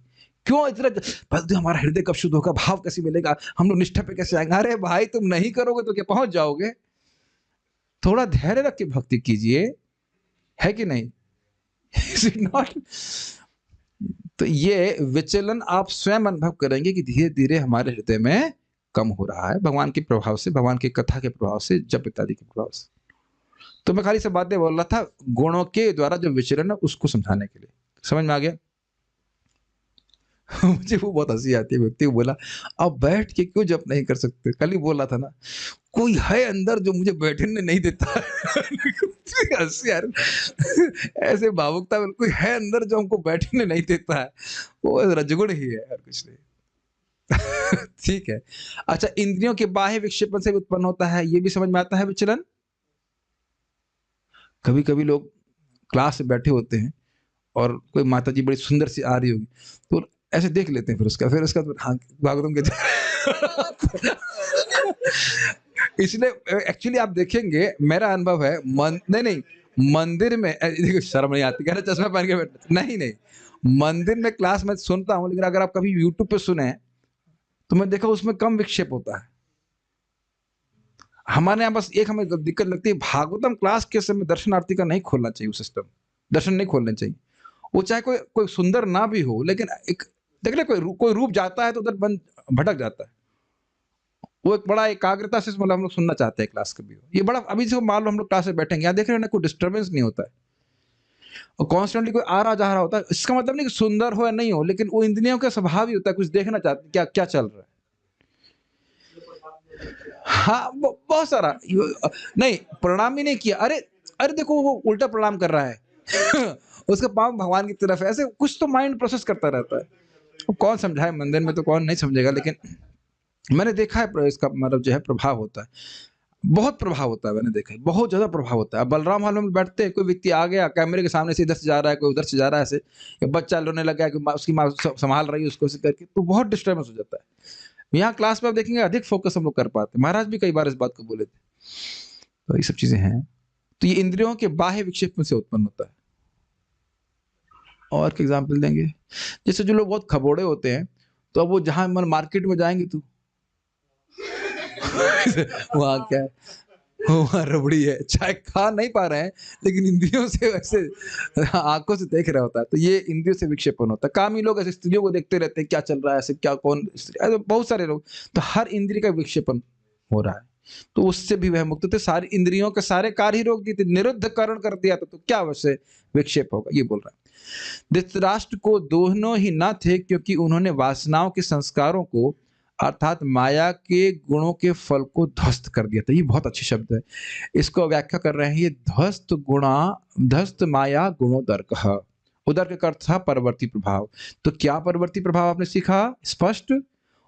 क्यों इतना बस हमारा हृदय कब शुद्ध होगा, भाव कैसे मिलेगा, हम लोग निष्ठा पे कैसे आएंगे। अरे भाई तुम नहीं करोगे तो क्या पहुंच जाओगे? थोड़ा धैर्य रख के भक्ति कीजिए, है कि नहीं? Is it not? तो ये विचलन आप स्वयं अनुभव करेंगे कि धीरे धीरे हमारे हृदय में कम हो रहा है, भगवान के प्रभाव से, भगवान की कथा के प्रभाव से, जप इत्यादि के प्रभाव से। तो मैं खाली सब बातें बोल रहा था गुणों के द्वारा जो विचलन है उसको समझाने के लिए। समझ में आ गया? मुझे वो बहुत हंसी आती है, व्यक्ति को बोला अब बैठ के क्यों जप नहीं कर सकते? कल ही बोला था ना, कोई है अंदर जो मुझे बैठने नहीं देता। हंसी यार, ऐसे भावुकता में कोई है अंदर जो हमको बैठने नहीं देता है, वो रजगुण ही है यार, कुछ नहीं। ठीक है। अच्छा, इंद्रियों के बाह्य विक्षेपण से उत्पन्न होता है, ये भी समझ में आता है विचलन। कभी कभी लोग क्लास में बैठे होते हैं और कोई माता जी बड़ी सुंदर सी आ रही होगी तो ऐसे देख लेते हैं, फिर उसका हाँ भागवतम के इसलिए एक्चुअली आप देखेंगे, मेरा अनुभव है, नहीं मंदिर में देखो शर्म नहीं आती, कह रहे चश्मा पहन के बैठे, नहीं मंदिर में क्लास में सुनता हूँ, लेकिन अगर आप कभी यूट्यूब पे सुने तो मैं देखा उसमें कम विक्षेप होता है। हमारे यहाँ बस एक हमें दिक्कत लगती है, भागवतम क्लास के समय दर्शनार्थी का नहीं खोलना चाहिए, वो सिस्टम दर्शन नहीं खोलने चाहिए। वो चाहे कोई सुंदर ना भी हो, लेकिन एक देख ले कोई रूप जाता है तो उधर बंद भटक जाता है। वो एक बड़ा एकाग्रता से मतलब हम लोग सुनना चाहते हैं क्लास कभी। ये बड़ा अभी से मान लो हम लोग क्लास में बैठेंगे, यहाँ देख रहे हैं ना, कोई डिस्टर्बेंस नहीं होता है, और कॉन्स्टेंटली कोई आ रहा जा रहा होता है। इसका मतलब नहीं कि सुंदर हो या नहीं हो, लेकिन वो इंद्रियों का स्वभाव ही होता है, कुछ देखना चाहते क्या क्या चल रहा है। हाँ बहुत सारा नहीं, प्रणाम ही नहीं किया, अरे अरे देखो वो उल्टा प्रणाम कर रहा है। उसका पाँव भगवान की तरफ है, ऐसे कुछ तो माइंड प्रोसेस करता रहता है। वो कौन समझाए, मंदिर में तो कौन नहीं समझेगा, लेकिन मैंने देखा है इसका मतलब जो है प्रभाव होता है, बहुत प्रभाव होता है। मैंने देखा है बहुत ज्यादा प्रभाव होता है। बलराम हॉल में बैठते हैं, कोई व्यक्ति आ गया कैमरे के सामने से इधर से जा रहा है, कोई उधर से जा रहा है, ऐसे या बच्चा रोने लगा कि उसकी माँ संभाल रही है उसको, ऐसे करके तो बहुत डिस्टर्बेंस हो जाता है। यहाँ क्लास में आप देखेंगे अधिक फोकस हम लोग कर पाते हैं। महाराज भी कई बार इस बात को बोले थे। तो ये सब चीजें हैं। तो ये इंद्रियों के बाह्य विक्षेपण से उत्पन्न होता है। और एग्जाम्पल देंगे, जैसे जो लोग बहुत खबोड़े होते हैं तो अब वो जहां मन मार्केट में जाएंगे तो वहां क्या है, वहां रबड़ी है, चाहे खा नहीं पा रहे हैं लेकिन इंद्रियों से वैसे आंखों से देख रहा होता है। तो ये इंद्रियों से विक्षेपण होता है। कामी लोग ऐसे स्त्रियों को देखते रहते हैं, क्या चल रहा है, ऐसे क्या, कौन ऐसे बहुत सारे लोग, तो हर इंद्रिय का विक्षेपण हो रहा है। तो उससे भी वह मुक्त थे, सारी इंद्रियों के सारे कार्य ही रोक दिए थे, निरुद्ध करण कर दिया था, तो क्या वैसे विक्षेप होगा, ये बोल रहा है। धृतराष्ट्र को दोनों ही न थे, क्योंकि उन्होंने वासनाओं के संस्कारों को अर्थात माया के गुणों के फल को ध्वस्त कर दिया था। ये बहुत अच्छी शब्द है, इसको व्याख्या कर रहे हैं ये, ध्वस्त गुणा ध्वस्त माया गुणोदर्कः। उदर्क का अर्थ था परवर्ती प्रभाव। तो क्या परवर्ती प्रभाव आपने सीखा स्पष्ट,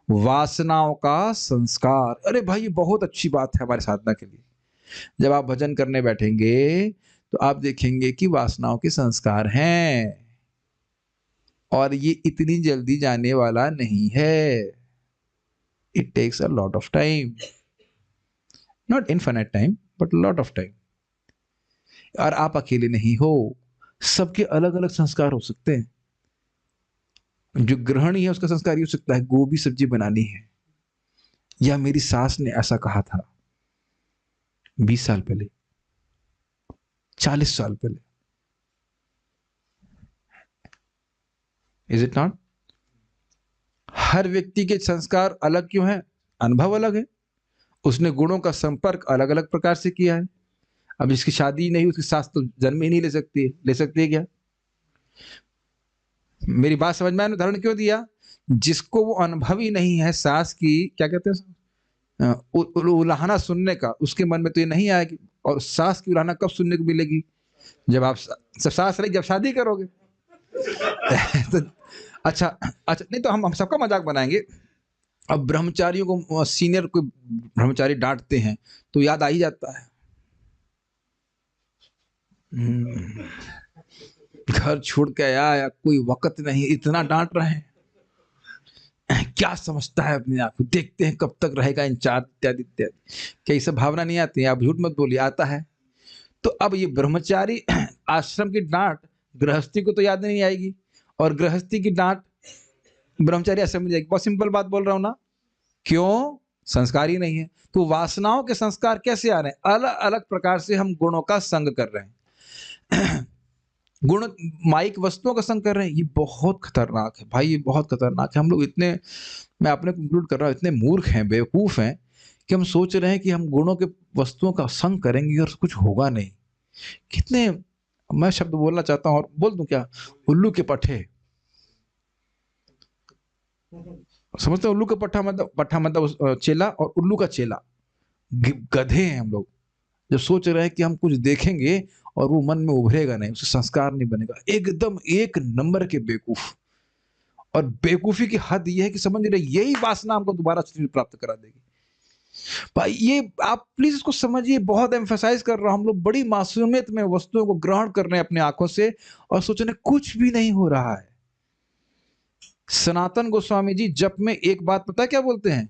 वासनाओं का संस्कार। अरे भाई ये बहुत अच्छी बात है हमारी साधना के लिए। जब आप भजन करने बैठेंगे तो आप देखेंगे कि वासनाओं के संस्कार हैं, और ये इतनी जल्दी जाने वाला नहीं है। It takes a lot of time, not infinite time, but a lot of time. और आप अकेले नहीं हो, सबके अलग अलग संस्कार हो सकते हैं। जो गृहिणी है उसका संस्कार ये हो सकता है गोभी सब्जी बनानी है, या मेरी सास ने ऐसा कहा था 20 साल पहले, 40 साल पहले। Is it not? हर व्यक्ति के संस्कार अलग क्यों है? अनुभव अलग है, उसने गुणों का संपर्क अलग अलग प्रकार से किया है। अब जिसकी शादी नहीं, उसकी सास तो जन्म ही नहीं ले सकती है, ले सकती है क्या? मेरी बात समझ में आया? उदाहरण क्यों दिया? जिसको वो अनुभव ही नहीं है सास की, क्या कहते हैं, उलाहना सुनने का, उसके मन में तो ये नहीं आएगी। और सास की उलाहना कब सुनने को मिलेगी? जब आप सास रही, जब शादी करोगे। तो अच्छा अच्छा, नहीं तो हम सबका मजाक बनाएंगे। अब ब्रह्मचारियों को सीनियर कोई ब्रह्मचारी डांटते हैं तो याद आ ही जाता है, घर छोड़ के आया, कोई वक्त नहीं, इतना डांट रहे हैं, क्या समझता है अपने आप को, देखते हैं कब तक रहेगा इंचार्ज, इत्यादि इत्यादि। क्या ये सब भावना नहीं आती है? आप झूठ मत बोलिए, आता है। तो अब ये ब्रह्मचारी आश्रम की डांट गृहस्थी को तो याद नहीं आएगी, और गृहस्थी की डांट ब्रह्मचारी आश्रम में जाएगी। बहुत सिंपल बात बोल रहा हूं ना, क्यों? संस्कार ही नहीं है। तो वासनाओं के संस्कार कैसे आ रहे हैं? अलग अलग प्रकार से हम गुणों का संग कर रहे हैं। गुण माइक वस्तुओं का संग कर रहे हैं। ये बहुत खतरनाक है भाई, ये बहुत खतरनाक है। हम लोग इतने, मैं अपने को इंक्लूड कर रहा हूं, इतने मूर्ख हैं, बेवकूफ हैं कि हम सोच रहे हैं कि हम गुणों के वस्तुओं का संग करेंगे और कुछ होगा नहीं। कितने, मैं शब्द बोलना चाहता हूं और बोल दूं क्या, उल्लू के पट्टे। समझते हैं? उल्लू का पट्टा मतलब चेला, और उल्लू का चेला गधे हैं हम लोग। जब सोच रहे हैं कि हम कुछ देखेंगे और वो मन में उभरेगा नहीं, उससे संस्कार नहीं बनेगा, एकदम एक नंबर के बेवकूफ। और बेवकूफी की हद यह है कि समझ रहे यही वासना हमको दोबारा शरीर प्राप्त करा देगी। भाई ये आप प्लीज इसको समझिए, बहुत एम्फेसाइज कर रहा हूं। हम लोग बड़ी मासूमियत में वस्तुओं को ग्रहण कर रहे हैं अपनी आंखों से, और सोच रहे कुछ भी नहीं हो रहा है। सनातन गोस्वामी जी जप में एक बात पता है क्या बोलते हैं?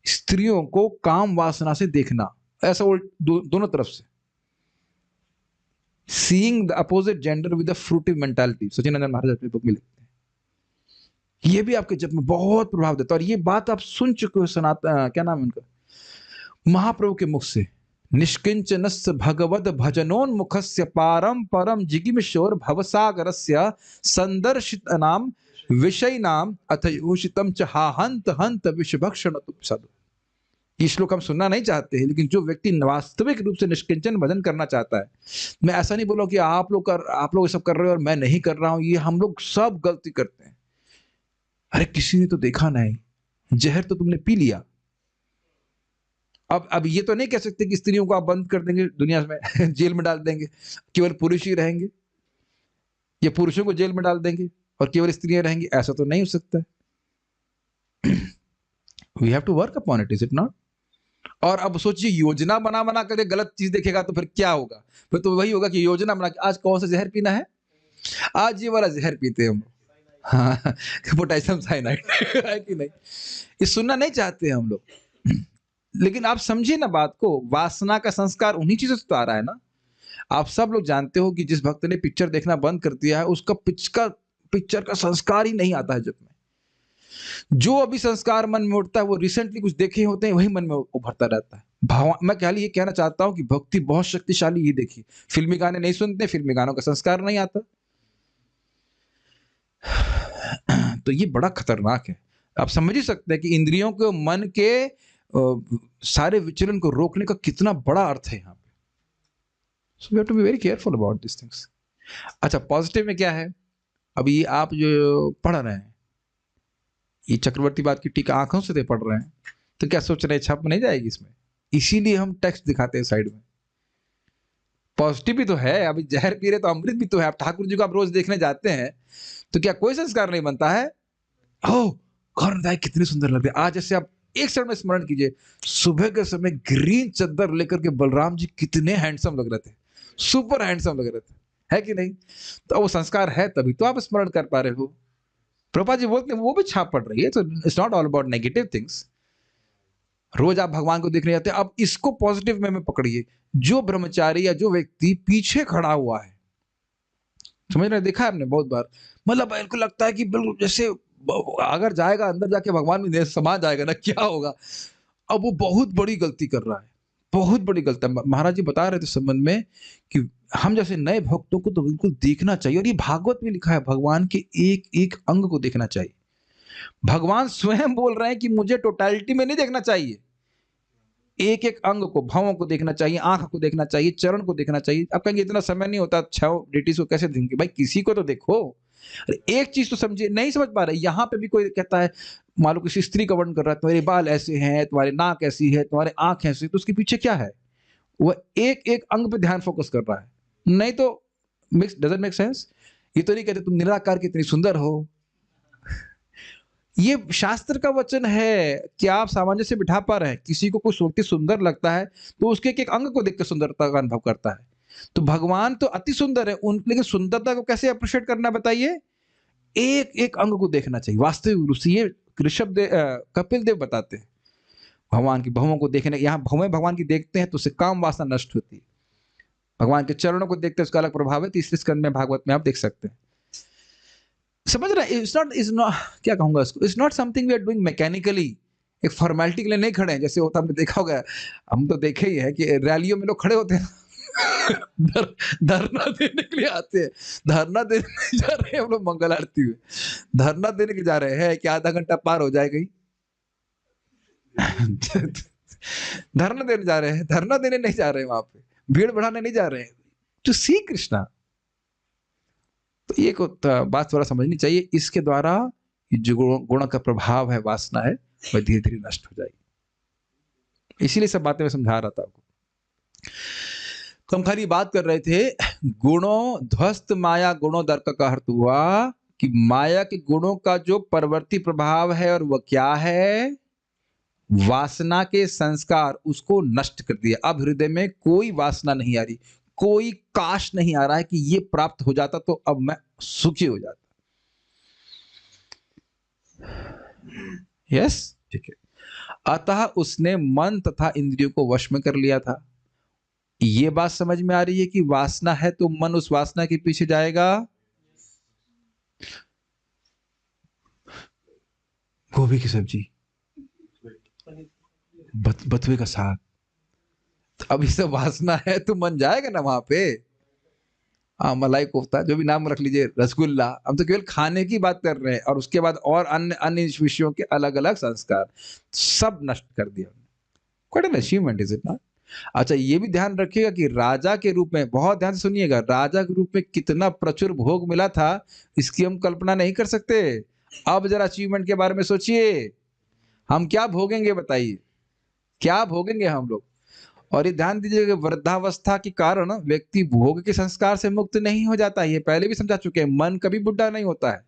स्त्रियों को काम वासना से देखना, ऐसा दोनों तरफ से, seeing the opposite gender with a fruitive mentality. Sachinanand Maharaj अपनी बुक में लिखते हैं। ये भी आपके जप में बहुत प्रभाव देता है। और ये बात आप सुन चुके हो सनातन, क्या नाम है उनका, महाप्रभु के मुख से। निष्किंचनस्य भगवद भजनोन्मुखस्य पारम परम जिगिमिशोर भवसागरस्य संदर्शित नाम विषय नाम अथयोषितम च हंत हंत विषभक्षण साधु। ये श्लोक हम सुनना नहीं चाहते हैं, लेकिन जो व्यक्ति वास्तविक रूप से निष्किंचन भजन करना चाहता है, मैं ऐसा नहीं बोला कि आप लोग ये सब कर रहे हो और मैं नहीं कर रहा हूं, ये हम लोग सब गलती करते हैं। अरे किसी ने तो देखा नहीं, जहर तो तुमने पी लिया। अब ये तो नहीं कह सकते कि स्त्रियों को आप बंद कर देंगे दुनिया में, जेल में डाल देंगे, केवल पुरुष ही रहेंगे, या पुरुषों को जेल में डाल देंगे और केवल स्त्रियां रहेंगी, ऐसा तो नहीं हो सकता। We have to work upon it, is it not? और अब सोचिए, योजना बना बना कर गलत चीज देखेगा तो फिर क्या होगा? फिर तो वही होगा कि योजना बना के आज कौन सा जहर पीना है, आज ये वाला जहर पीते हैं हम। हाँ, पोटेशियम साइनाइड है कि नहीं? ये सुनना नहीं चाहते हम लोग। लेकिन आप समझिए ना बात को, वासना का संस्कार उन्हीं चीजों से तो आ रहा है ना। आप सब लोग जानते हो कि जिस भक्त ने पिक्चर देखना बंद कर दिया है, उसका पिक्चर का संस्कार ही नहीं आता है जब में। जो अभी संस्कार मन में उठता है वो रिसेंटली कुछ देखे होते हैं, वही मन में उभरता रहता है। मैं क्या ये कहना चाहता हूँ कि भक्ति बहुत शक्तिशाली। ये देखिए, फिल्मी गाने नहीं सुनते, फिल्मी गानों का संस्कार नहीं आता। तो ये बड़ा खतरनाक है। आप समझ ही सकते हैं कि इंद्रियों को, मन के सारे विचलन को रोकने का कितना बड़ा अर्थ है यहाँ पे। So we have to be very careful about this things. अच्छा, पॉजिटिव में क्या है? अभी आप जो पढ़ रहे हैं, ये चक्रवर्ती बात की टीका आंखों से पढ़ रहे हैं, तो क्या सोच रहे हैं छप नहीं जाएगी इसमें? इसीलिए हम टेक्स्ट दिखाते हैं साइड में। पॉजिटिव भी तो है। अभी जहर पी रहे तो अमृत भी तो है। आप ठाकुर जी को आप रोज देखने जाते हैं तो क्या कोई संस्कार नहीं बनता है? ओह, गौरदाई कितने सुंदर लगते हैं। आज जैसे आप एक क्षण में स्मरण कीजिए, सुबह के समय ग्रीन चद्दर लेकर के बलराम जी कितने हैंडसम लग रहे थे, सुपर हैंडसम लग रहे थे, है कि नहीं? तो वो संस्कार है, तभी तो आप स्मरण कर पा रहे हो। प्रभुपाद जी बोलते हैं वो भी छाप पड़ रही है। तो it's not all about negative things. रोज आप भगवान को देखने जाते हैं, अब इसको पॉजिटिव में पकड़िए। जो ब्रह्मचारी या जो व्यक्ति पीछे खड़ा हुआ है, समझ रहे, देखा है आपने बहुत बार, मतलब बिल्कुल लगता है कि बिल्कुल जैसे अगर जाएगा अंदर जाके भगवान में समा जाएगा ना, क्या होगा। अब वो बहुत बड़ी गलती कर रहा है, बहुत बड़ी गलती। महाराज जी बता रहे थे संबंध में कि हम जैसे नए भक्तों को तो बिल्कुल देखना चाहिए, और ये भागवत में लिखा है, भगवान के एक एक अंग को देखना चाहिए। भगवान स्वयं बोल रहे हैं कि मुझे टोटलिटी में नहीं देखना चाहिए, एक एक अंग को, भावों को देखना चाहिए, आंख को देखना चाहिए, चरण को देखना चाहिए। आप कहेंगे इतना समय नहीं होता, 6 डिटीज को कैसे देंगे? भाई किसी को तो देखो, एक चीज तो समझिए, नहीं समझ पा रहे। यहाँ पे भी कोई कहता है, मान लो किसी स्त्री का वर्णन कर रहा है, तुम्हारे बाल ऐसे हैं, तुम्हारे नाक ऐसी है, तुम्हारे आंख ऐसी, तो उसके पीछे क्या है? वह एक एक अंग पे ध्यान फोकस कर रहा है, नहीं तो डजंट मेक सेंस। ये तो नहीं कहते तुम निराकार कितनी सुंदर हो। ये शास्त्र का वचन है। क्या आप सामंजस्य बिठा पा रहे हैं? किसी को कुछ व्यक्ति सुंदर लगता है तो उसके एक एक अंग को देखकर सुंदरता का अनुभव करता है। तो भगवान तो अति सुंदर है, लेकिन सुंदरता को कैसे अप्रिशिएट करना बताइए? एक एक अंग को देखना चाहिए। वास्तविक रूप से ये कपिल देव बताते हैं, भगवान की भवों को देखने, यहाँ भवें भगवान की देखते हैं तो उससे काम वासना नष्ट होती है। भगवान के चरणों को देखते हैं, उसका अलग प्रभाव है। तीसरे स्कंद में भागवत में आप देख सकते हैं। समझ रहे हैं? इट्स नॉट क्या कहूंगा इसको, it's not something we are doing mechanically. एक फॉर्मेलिटी के लिए नहीं खड़े हैं, जैसे होता हमने देखा होगा, हम तो देखे ही है कि रैलियों में लोग खड़े होते हैं धरना देने के लिए आते हैं। धरना देने नहीं जा रहे हैं हम लोग मंगल आरती में, धरना देने के जा रहे हैं कि आधा घंटा पार हो जाएगा ही। धरना देने जा रहे हैं, धरना देने नहीं जा रहे हैं, वहां पे भीड़ बढ़ाने नहीं जा रहे हैं, टू सी कृष्णा। तो ये बात थोड़ा समझनी चाहिए। इसके द्वारा जो गुण का प्रभाव है, वासना है, वह धीरे धीरे नष्ट हो जाएगी। इसीलिए सब बातें मैं समझा रहा था आपको। तो हम खाली बात कर रहे थे, गुणों ध्वस्त माया गुणों दर्क का अर्थ हुआ कि माया के गुणों का जो परवर्ती प्रभाव है, और वह क्या है? वासना के संस्कार, उसको नष्ट कर दिया। अब हृदय में कोई वासना नहीं आ रही, कोई काश नहीं आ रहा है कि ये प्राप्त हो जाता तो अब मैं सुखी हो जाता। यस, ठीक है। अतः उसने मन तथा इंद्रियों को वश में कर लिया था। ये बात समझ में आ रही है कि वासना है तो मन उस वासना के पीछे जाएगा। गोभी की सब्जी, बथुए का साग, अब ये सब वासना है तो मन जाएगा ना वहां पे। मलाई कोफ्ता, जो भी नाम रख लीजिए, रसगुल्ला, हम तो केवल खाने की बात कर रहे हैं, और उसके बाद और अन्य अन्य विषयों के अलग अलग संस्कार सब नष्ट कर दिया। Quite an achievement, is it not? अच्छा, ये भी ध्यान रखिएगा कि राजा के रूप में, बहुत ध्यान से सुनिएगा, राजा के रूप में कितना प्रचुर भोग मिला था, इसकी हम कल्पना नहीं कर सकते। अब जरा अचीवमेंट के बारे में सोचिए, हम क्या भोगेंगे बताइए, क्या भोगेंगे हम लोग। और ये ध्यान दीजिएगा, वृद्धावस्था के कारण व्यक्ति भोग के संस्कार से मुक्त नहीं हो जाता। ये पहले भी समझा चुके हैं, मन कभी बुढ़ा नहीं होता है।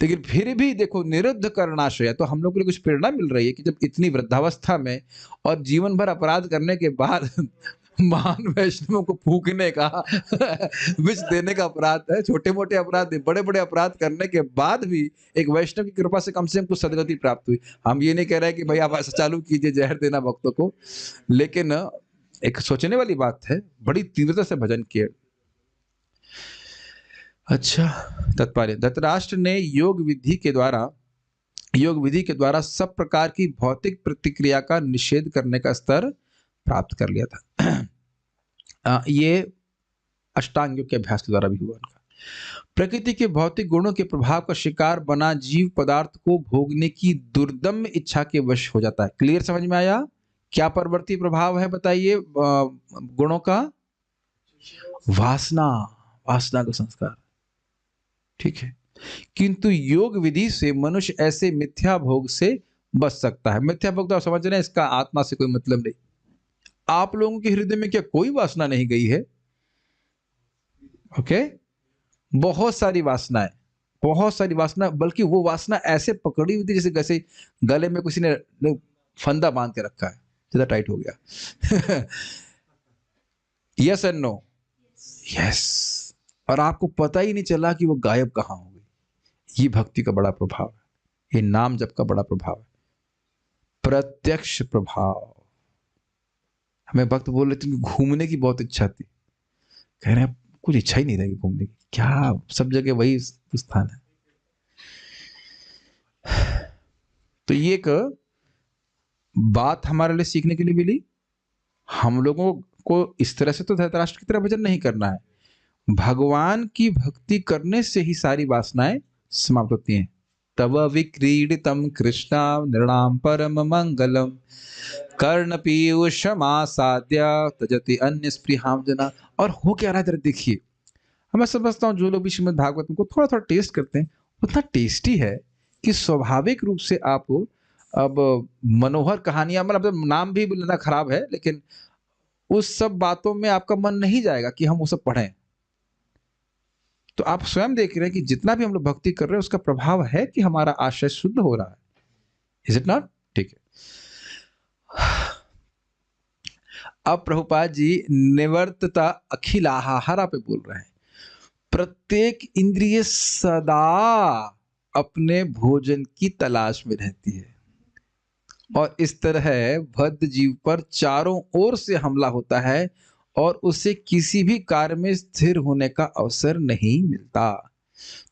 लेकिन फिर भी देखो, निरुद्ध करणाशय, तो हम लोग को कुछ प्रेरणा मिल रही है कि जब इतनी वृद्धावस्था में और जीवन भर अपराध करने के बाद महान वैष्णवों को फूकने का विष देने का अपराध है, छोटे मोटे अपराध, बड़े बड़े अपराध करने के बाद भी एक वैष्णव की कृपा से कम कुछ सदगति प्राप्त हुई। हम ये नहीं कह रहे कि भाई आप ऐसा चालू कीजिए जहर देना भक्तों को, लेकिन एक सोचने वाली बात है, बड़ी तीव्रता से भजन किए। अच्छा, तत्पर्य, धृतराष्ट्र ने योग विधि के द्वारा योग विधि के द्वारा सब प्रकार की भौतिक प्रतिक्रिया का निषेध करने का स्तर प्राप्त कर लिया था। ये अष्टांग योग के अभ्यास के द्वारा भी हुआ उनका। प्रकृति के भौतिक गुणों के प्रभाव का शिकार बना जीव पदार्थ को भोगने की दुर्दम्य इच्छा के वश हो जाता है। क्लियर, समझ में आया? क्या परवर्ती प्रभाव है बताइए गुणों का? वासना, वासना का संस्कार। ठीक है, किंतु योग विधि से मनुष्य ऐसे मिथ्या भोग से बच सकता है। मिथ्या भोग तो आप समझ रहे हैं, इसका आत्मा से कोई मतलब नहीं। आप लोगों के हृदय में क्या कोई वासना नहीं गई है? ओके, बहुत सारी वासनाएं, बहुत सारी वासना, बल्कि वो वासना ऐसे पकड़ी हुई थी जैसे गले में किसी ने फंदा बांध के रखा है, ज्यादा टाइट हो गया। Yes and no? यस। और आपको पता ही नहीं चला कि वो गायब कहां हो गई। ये भक्ति का बड़ा प्रभाव है, ये नाम जप का बड़ा प्रभाव है, प्रत्यक्ष प्रभाव। हमें भक्त बोल रहे थे कि घूमने की बहुत इच्छा थी, कह रहे हैं कुछ इच्छा ही नहीं रहेगी घूमने की, क्या सब जगह वही स्थान है। तो ये एक बात हमारे लिए सीखने के लिए मिली। हम लोगों को इस तरह से तो धृतराष्ट्र की तरह भजन नहीं करना है, भगवान की भक्ति करने से ही सारी वासनाएं समाप्त होती हैं। तव विक्रीडितम कृष्णा नृणाम परम मंगलम कर्ण पीयूषमासाद्य तजति अन्य स्पृहाम जना। और हो क्या रहा है जरा देखिए, मैं समझता हूँ जो लोग भी श्रीमद् भागवत को थोड़ा थोड़ा टेस्ट करते हैं, उतना टेस्टी है कि स्वाभाविक रूप से आप अब मनोहर कहानियां, मतलब नाम भी लेना खराब है, लेकिन उस सब बातों में आपका मन नहीं जाएगा कि हम वो सब पढ़ें। तो आप स्वयं देख रहे हैं कि जितना भी हम लोग भक्ति कर रहे हैं उसका प्रभाव है कि हमारा आशय शुद्ध हो रहा है। Is it not? ठीक है। अब प्रभुपाद जी निवर्तता अखिलाहारा पे बोल रहे हैं। प्रत्येक इंद्रिय सदा अपने भोजन की तलाश में रहती है और इस तरह बद्ध जीव पर चारों ओर से हमला होता है और उसे किसी भी कार्य में स्थिर होने का अवसर नहीं मिलता।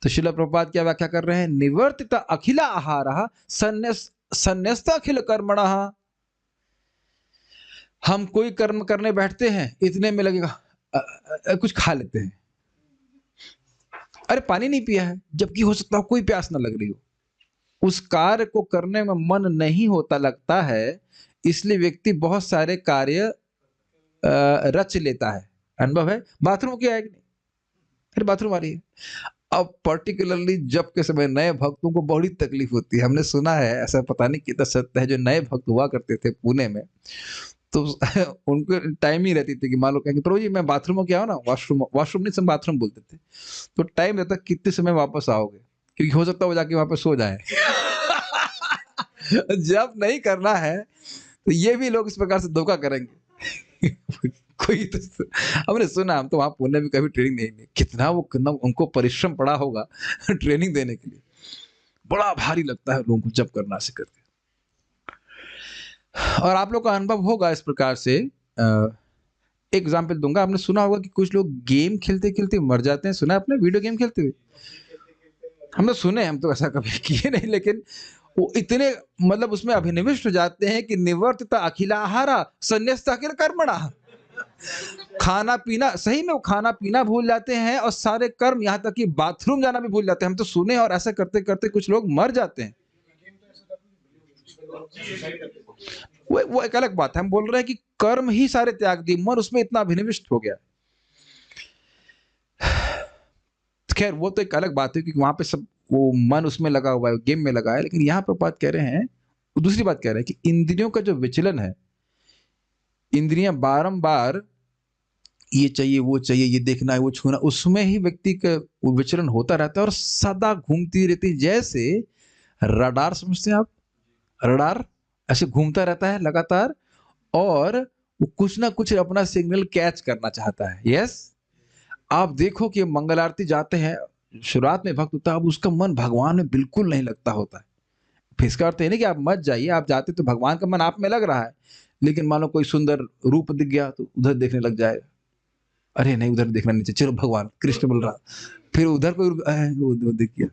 तो श्रील प्रभुपाद क्या व्याख्या कर रहे हैं? निवर्तित अखिला आहारः संन्यस्त अखिल कर्मणः। हम कोई कर्म करने बैठते हैं, इतने में लगेगा कुछ खा लेते हैं, अरे पानी नहीं पिया है, जबकि हो सकता हो कोई प्यास ना लग रही हो। उस कार्य को करने में मन नहीं होता लगता है, इसलिए व्यक्ति बहुत सारे कार्य रच लेता है। अनुभव है? बाथरूम क्या है कि नहीं? फिर बाथरूम आ रही है। अब पर्टिकुलरली जब के समय नए भक्तों को बड़ी तकलीफ होती है। हमने सुना है, ऐसा पता नहीं कितना सत्य है, जो नए भक्त हुआ करते थे पुणे में, तो उनको टाइम ही रहती थी कि मान लो कहेंगे प्रभु जी मैं बाथरूम में क्या हो ना, वॉशरूम नहीं, सब बाथरूम बोलते थे। तो टाइम रहता कितने समय वापस आओगे, क्योंकि हो सकता है वो जाके वहां पे सो जाए। जब नहीं करना है तो ये भी लोग इस प्रकार से धोखा करेंगे। कोई तो हमने सुना, हम तो वहां पुणे में कभी ट्रेनिंग नहीं, कितना उनको परिश्रम पड़ा होगा ट्रेनिंग देने के लिए, बड़ा भारी लगता है लोगों को जब करना से करके। और आप लोग का अनुभव होगा इस प्रकार से। एग्जाम्पल दूंगा, आपने सुना होगा कि कुछ लोग गेम खेलते खेलते मर जाते हैं। सुना आपने? वीडियो गेम खेलते हुए हमने सुने, हम तो ऐसा कभी किए नहीं, लेकिन वो इतने मतलब उसमें अभिनिविष्ट हो जाते हैं कि निवर्तित अखिलाहारा संन्यस्त अखिल कर्मणा। खाना पीना, सही में वो खाना पीना भूल जाते हैं और सारे कर्म, यहाँ तक कि बाथरूम जाना भी भूल जाते हैं। हम तो सुने, और ऐसा करते करते कुछ लोग मर जाते हैं। वो एक अलग बात है, हम बोल रहे हैं कि कर्म ही सारे त्याग दिए, मन उसमें इतना अभिनिविष्ट हो गया। खैर वो तो एक अलग बात है, क्योंकि वहां पे सब वो मन उसमें लगा हुआ है, गेम में लगा है। लेकिन यहाँ पर बात कह रहे हैं, दूसरी बात कह रहे हैं कि इंद्रियों का जो विचलन है, इंद्रियां बारंबार ये चाहिए वो चाहिए, ये देखना है वो छूना, उसमें ही व्यक्ति का विचलन होता रहता है और सदा घूमती रहती, जैसे रडार, समझते हैं आप? रडार ऐसे घूमता रहता है लगातार और वो कुछ ना कुछ अपना सिग्नल कैच करना चाहता है। यस, आप देखो कि मंगल आरती जाते हैं, शुरुआत में भक्त होता है, अब उसका मन भगवान में बिल्कुल नहीं लगता होता है। फिर इसका अर्थ है नहीं कि आप मत जाइए, आप जाते तो भगवान का मन आप में लग रहा है, लेकिन मान लो कोई सुंदर रूप दिख गया तो उधर देखने लग जाएगा, अरे नहीं उधर देखना नहीं चाहिए, चलो भगवान कृष्ण बोल रहा, फिर उधर कोई दिख गया।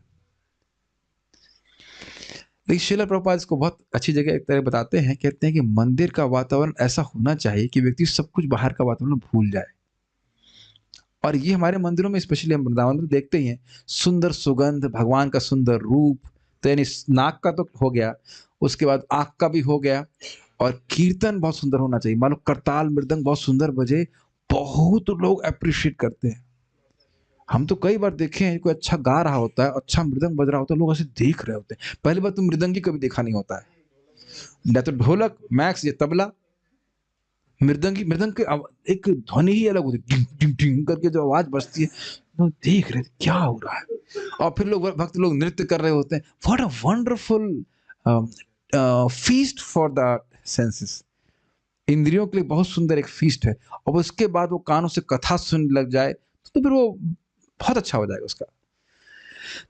लेकिन श्रील प्रभुपाद इसको बहुत अच्छी जगह एक तरह बताते हैं, कहते हैं कि मंदिर का वातावरण ऐसा होना चाहिए कि व्यक्ति सब कुछ बाहर का वातावरण भूल जाए। और ये हमारे मंदिरों में स्पेशली हम वृंदावन में देखते ही हैं, सुंदर सुगंध, भगवान का सुंदर रूप, तो यानी नाक का तो हो गया, उसके बाद आँख का भी हो गया, और कीर्तन बहुत सुंदर होना चाहिए। मान लो करताल मृदंग बहुत सुंदर बजे, बहुत लोग अप्रिशिएट करते हैं। हम तो कई बार देखे हैं, कोई अच्छा गा रहा होता है, अच्छा मृदंग बज रहा होता है, लोग ऐसे देख रहे होते हैं। पहली बार तो मृदंगी कभी देखा नहीं होता है, या तो ढोलक मैक्स ये तबला, मृदंगी मृदंग के एक ध्वनि ही अलग होती है, टिंग टिंग टिंग करके जो आवाज बजती है, लोग देख रहे हैं क्या हो रहा है। और फिर लोग भक्त लोग नृत्य कर रहे होते हैं। What a wonderful feast for the senses. इंद्रियों के लिए बहुत सुंदर एक फीस्ट है। और उसके बाद वो कानों से कथा सुन लग जाए तो फिर वो बहुत अच्छा हो जाएगा उसका।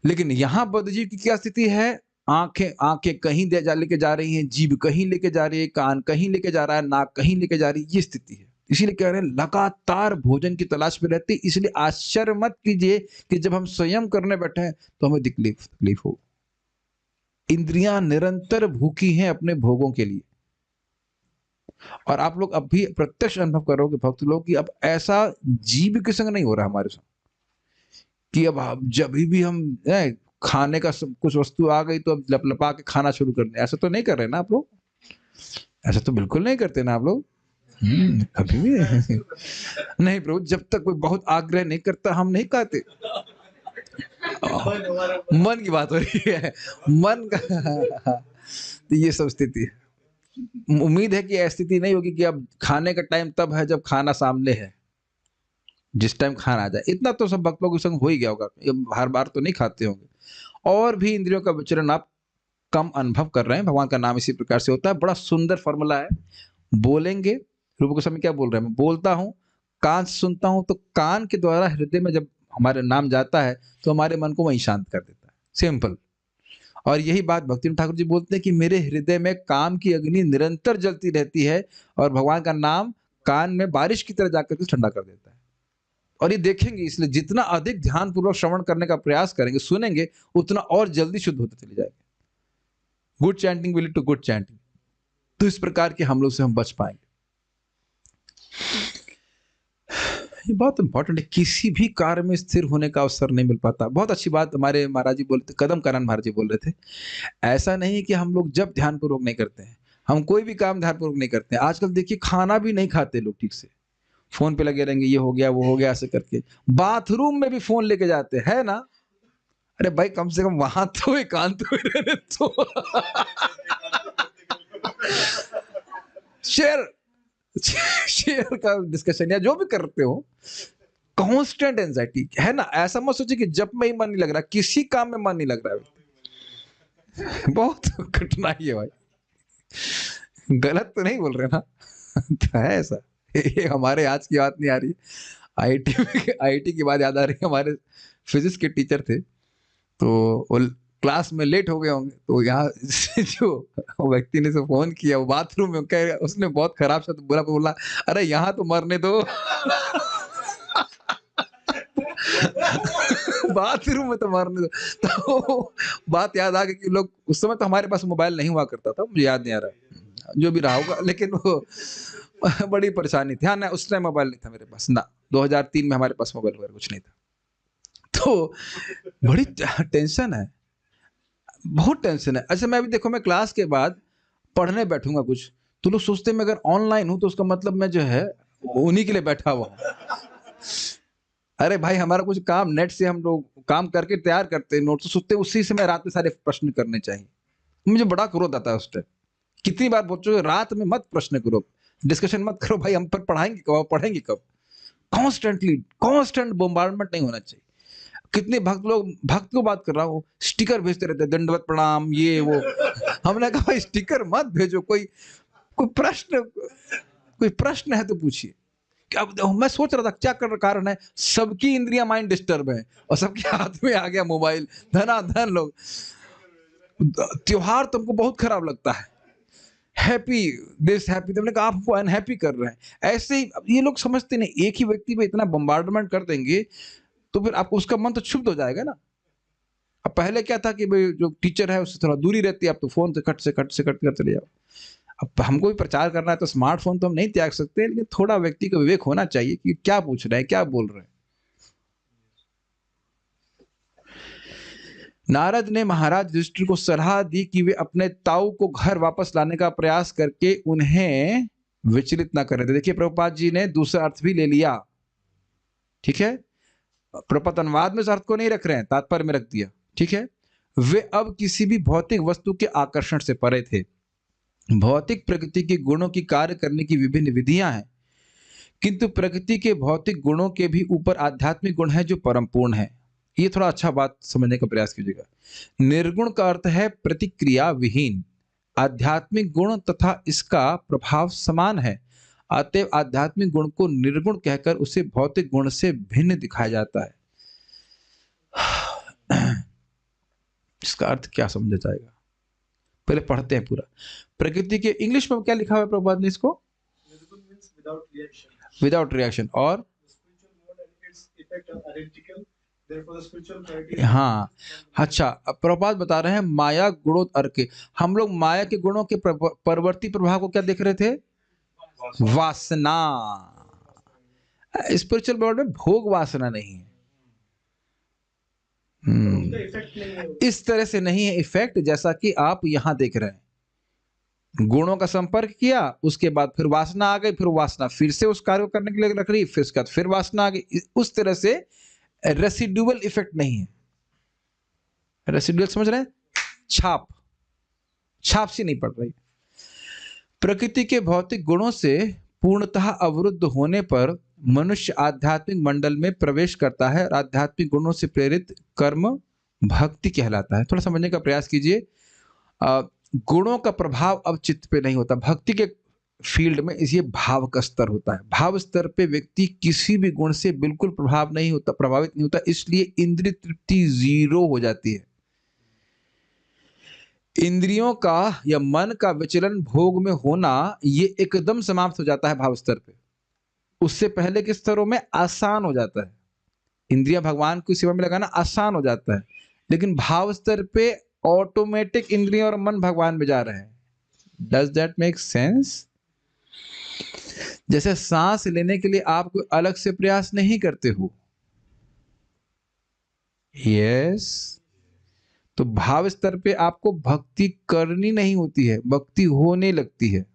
लेकिन यहाँ बुद्ध जी की क्या स्थिति है? आंखें आंखें कहीं लेके जा रही हैं, जीभ कहीं लेके जा रही है, कान कहीं लेके जा रहा है, नाक कहीं लेके जा रही है, ये स्थिति है। इसीलिए कह रहे हैं लगातार भोजन की तलाश में रहती। इसलिए आश्चर्य मत कीजिए कि जब हम संयम करने बैठे हैं तो हमें तकलीफ हो। इंद्रियां निरंतर भूखी हैं अपने भोगों के लिए। और आप लोग अब भी प्रत्यक्ष अनुभव करोगे भक्त लोग कि अब ऐसा जीव के संग नहीं हो रहा हमारे संग, कि अब जब भी हम खाने का कुछ वस्तु आ गई तो अब लपलपा के खाना शुरू कर दें। ऐसा तो नहीं कर रहे ना आप लोग? ऐसा तो बिल्कुल नहीं करते ना आप लोग। कभी भी नहीं प्रभु, जब तक कोई बहुत आग्रह नहीं करता हम नहीं खाते। मन की बात हो रही है, मन का तो ये सब स्थिति है। उम्मीद है कि ऐसी स्थिति नहीं होगी कि अब खाने का टाइम तब है जब खाना सामने है, जिस टाइम खाना आ जाए। इतना तो सब भक्त लोगों के संग हो ही गया होगा, हर बार तो नहीं खाते होंगे। और भी इंद्रियों का विचरण आप कम अनुभव कर रहे हैं। भगवान का नाम इसी प्रकार से होता है। बड़ा सुंदर फॉर्मूला है। बोलेंगे, रूप गोस्वामी क्या बोल रहे हैं? मैं बोलता हूँ, कान से सुनता हूँ, तो कान के द्वारा हृदय में जब हमारे नाम जाता है तो हमारे मन को वहीं शांत कर देता है। सिंपल। और यही बात भक्ति ठाकुर जी बोलते हैं कि मेरे हृदय में काम की अग्नि निरंतर जलती रहती है और भगवान का नाम कान में बारिश की तरह जाकर के ठंडा कर देता है। और ये देखेंगे, इसलिए जितना अधिक ध्यान पूर्वक श्रवण करने का प्रयास करेंगे, सुनेंगे, उतना और जल्दी शुद्ध होते चले जाएंगे। Good chanting will lead to good chanting. तो इस प्रकार के हम लोग से हम बच पाएंगे। ये बहुत इंपॉर्टेंट है। किसी भी कार्य में स्थिर होने का अवसर नहीं मिल पाता। बहुत अच्छी बात हमारे महाराज जी बोलते, कदम कानन महाराज जी बोल रहे थे, ऐसा नहीं कि हम लोग जब ध्यान पूर्वक नहीं करते हैं, हम कोई भी काम ध्यान पूर्वक नहीं करते हैं। आजकल देखिए खाना भी नहीं खाते लोग ठीक से, फोन पे लगे रहेंगे, ये हो गया वो हो गया ऐसे करके। बाथरूम में भी फोन लेके जाते हैं ना। अरे भाई कम से कम वहां तो एकांत में रहने तो शेयर शेयर का डिस्कशन या जो भी करते हो, कांस्टेंट एंजाइटी है ना। ऐसा मत सोचिए कि जब में ही मन नहीं लग रहा, किसी काम में मन नहीं लग रहा है। बहुत कठिनाई है भाई। गलत तो नहीं बोल रहे ना? तो है ऐसा। ये हमारे आज की बात नहीं आ रही, आईटी की बात याद आ रही है। हमारे फिजिक्स के टीचर थे, तो वो क्लास में लेट हो गए होंगे, तो यहाँ जो व्यक्ति ने से फोन किया, वो बाथरूम में कह, उसने बहुत खराब शब्द बुरा बोला, अरे यहाँ तो मरने दो। बाथरूम में तो मरने दो। तो बात याद आ गई कि लोग उस समय, तो हमारे पास मोबाइल नहीं हुआ करता था, मुझे याद नहीं आ रहा जो भी रहा होगा, लेकिन वो बड़ी परेशानी थी। हाँ ना, उस टाइम मोबाइल नहीं था मेरे पास ना, 2003 में हमारे पास मोबाइल वगैरह कुछ नहीं था। तो बड़ी टेंशन है, बहुत टेंशन है। अच्छा मैं भी देखो, मैं क्लास के बाद पढ़ने बैठूंगा कुछ, तो लोग सोचते हैं मैं अगर ऑनलाइन हूं तो उसका मतलब मैं जो है उन्हीं के लिए बैठा हुआ हूं। अरे भाई हमारा कुछ काम नेट से हम लोग काम करके तैयार करते हैं नोट, तो सोचते हैं उसी से मैं रात में सारे प्रश्न करने चाहिए। मुझे बड़ा क्रोध आता है उस टाइम। कितनी बार बोल, रात में मत प्रश्न करो, डिस्कशन मत करो भाई, हम पर पढ़ेंगे कब? कांस्टेंट बोmbardment नहीं होना चाहिए। कितने भक्त को बात कर रहा हूँ, स्टिकर भेजते रहते हैं, दंडवत प्रणाम ये वो। हमने कहा भाई स्टिकर मत भेजो, कोई प्रश्न है तो पूछिए। अब मैं सोच रहा था क्या कारण है, सबकी इंद्रियां माइंड डिस्टर्ब है और सबके हाथ में आ गया मोबाइल, धनाधन लोग। त्योहार तुमको बहुत खराब लगता है, हैप्पी दिस हैप्पी, तुमने कहा आपको अनहैप्पी कर रहे हैं। ऐसे ही ये लोग समझते नहीं, एक ही व्यक्ति पे इतना बम्बार्डमेंट कर देंगे तो फिर आपको उसका मन तो क्षुब्ध हो जाएगा ना। अब पहले क्या था कि भाई जो टीचर है उससे थोड़ा दूरी रहती है, अब तो फोन से कट कर चले जाओ। अब हमको भी प्रचार करना है तो स्मार्टफोन तो हम नहीं त्याग सकते, लेकिन थोड़ा व्यक्ति को विवेक होना चाहिए कि क्या पूछ रहे हैं, क्या बोल रहे हैं। नारद ने महाराज युधिष्ठिर को सलाह दी कि वे अपने ताऊ को घर वापस लाने का प्रयास करके उन्हें विचलित ना करें। देखिए प्रभुपाद जी ने दूसरा अर्थ भी ले लिया, ठीक है। प्रपत अनुवाद में इस अर्थ को नहीं रख रहे हैं, तात्पर्य में रख दिया, ठीक है। वे अब किसी भी भौतिक वस्तु के आकर्षण से परे थे। भौतिक प्रकृति के गुणों की कार्य करने की विभिन्न विधियां हैं, किंतु प्रकृति के भौतिक गुणों के भी ऊपर आध्यात्मिक गुण है जो परम पूर्ण है। ये थोड़ा अच्छा बात समझने का प्रयास कीजिएगा। निर्गुण का अर्थ है प्रतिक्रिया विहीन। आध्यात्मिक गुण तथा इसका प्रभाव समान है, अतएव आध्यात्मिक गुण को निर्गुण कहकर उसे भौतिक गुण से भिन्न दिखाया जाता है। इसका अर्थ क्या समझा जाएगा, पहले पढ़ते हैं पूरा। प्रकृति के इंग्लिश में क्या लिखा हुआ है प्रभुपाद ने इसको? Without reaction. और हाँ, अच्छा, प्रभुपाद बता रहे हैं माया गुणोत्तर। हम लोग माया के गुणों के परवर्ती प्रभाव को क्या देख रहे थे? वासना। स्पिरिचुअल वर्ल्ड में भोग वासना नहीं है। इस तरह से नहीं है इफेक्ट, जैसा कि आप यहां देख रहे हैं। गुणों का संपर्क किया, उसके बाद फिर वासना आ गई, फिर वासना फिर से उस कार्य को करने के लिए रख रही, फिर उसके बाद फिर वासना आ गई। उस तरह से रेसिडुअल इफेक्ट नहीं है। रेसिडुअल समझ रहे हैं? छाप सी नहीं पड़ रही। प्रकृति के भौतिक गुणों से पूर्णतः अवरुद्ध होने पर मनुष्य आध्यात्मिक मंडल में प्रवेश करता है और आध्यात्मिक गुणों से प्रेरित कर्म भक्ति कहलाता है। थोड़ा समझने का प्रयास कीजिए। गुणों का प्रभाव अब चित्त पे नहीं होता। भक्ति के फील्ड में ये भाव का स्तर होता है। भाव स्तर पे व्यक्ति किसी भी गुण से बिल्कुल प्रभावित नहीं होता, इसलिए इंद्रिय तृप्ति 0 हो जाती है। इंद्रियों का या मन का विचलन भोग में होना ये एकदम समाप्त हो जाता है भाव स्तर पे। उससे पहले के स्तरों में आसान हो जाता है, इंद्रियां भगवान की सेवा में लगाना आसान हो जाता है, लेकिन भाव स्तर पे ऑटोमेटिक इंद्रियां और मन भगवान में जा रहे हैं। Does that make sense? जैसे सांस लेने के लिए आप कोई अलग से प्रयास नहीं करते हो, यस, तो भाव स्तर पे आपको भक्ति करनी नहीं होती है, भक्ति होने लगती है।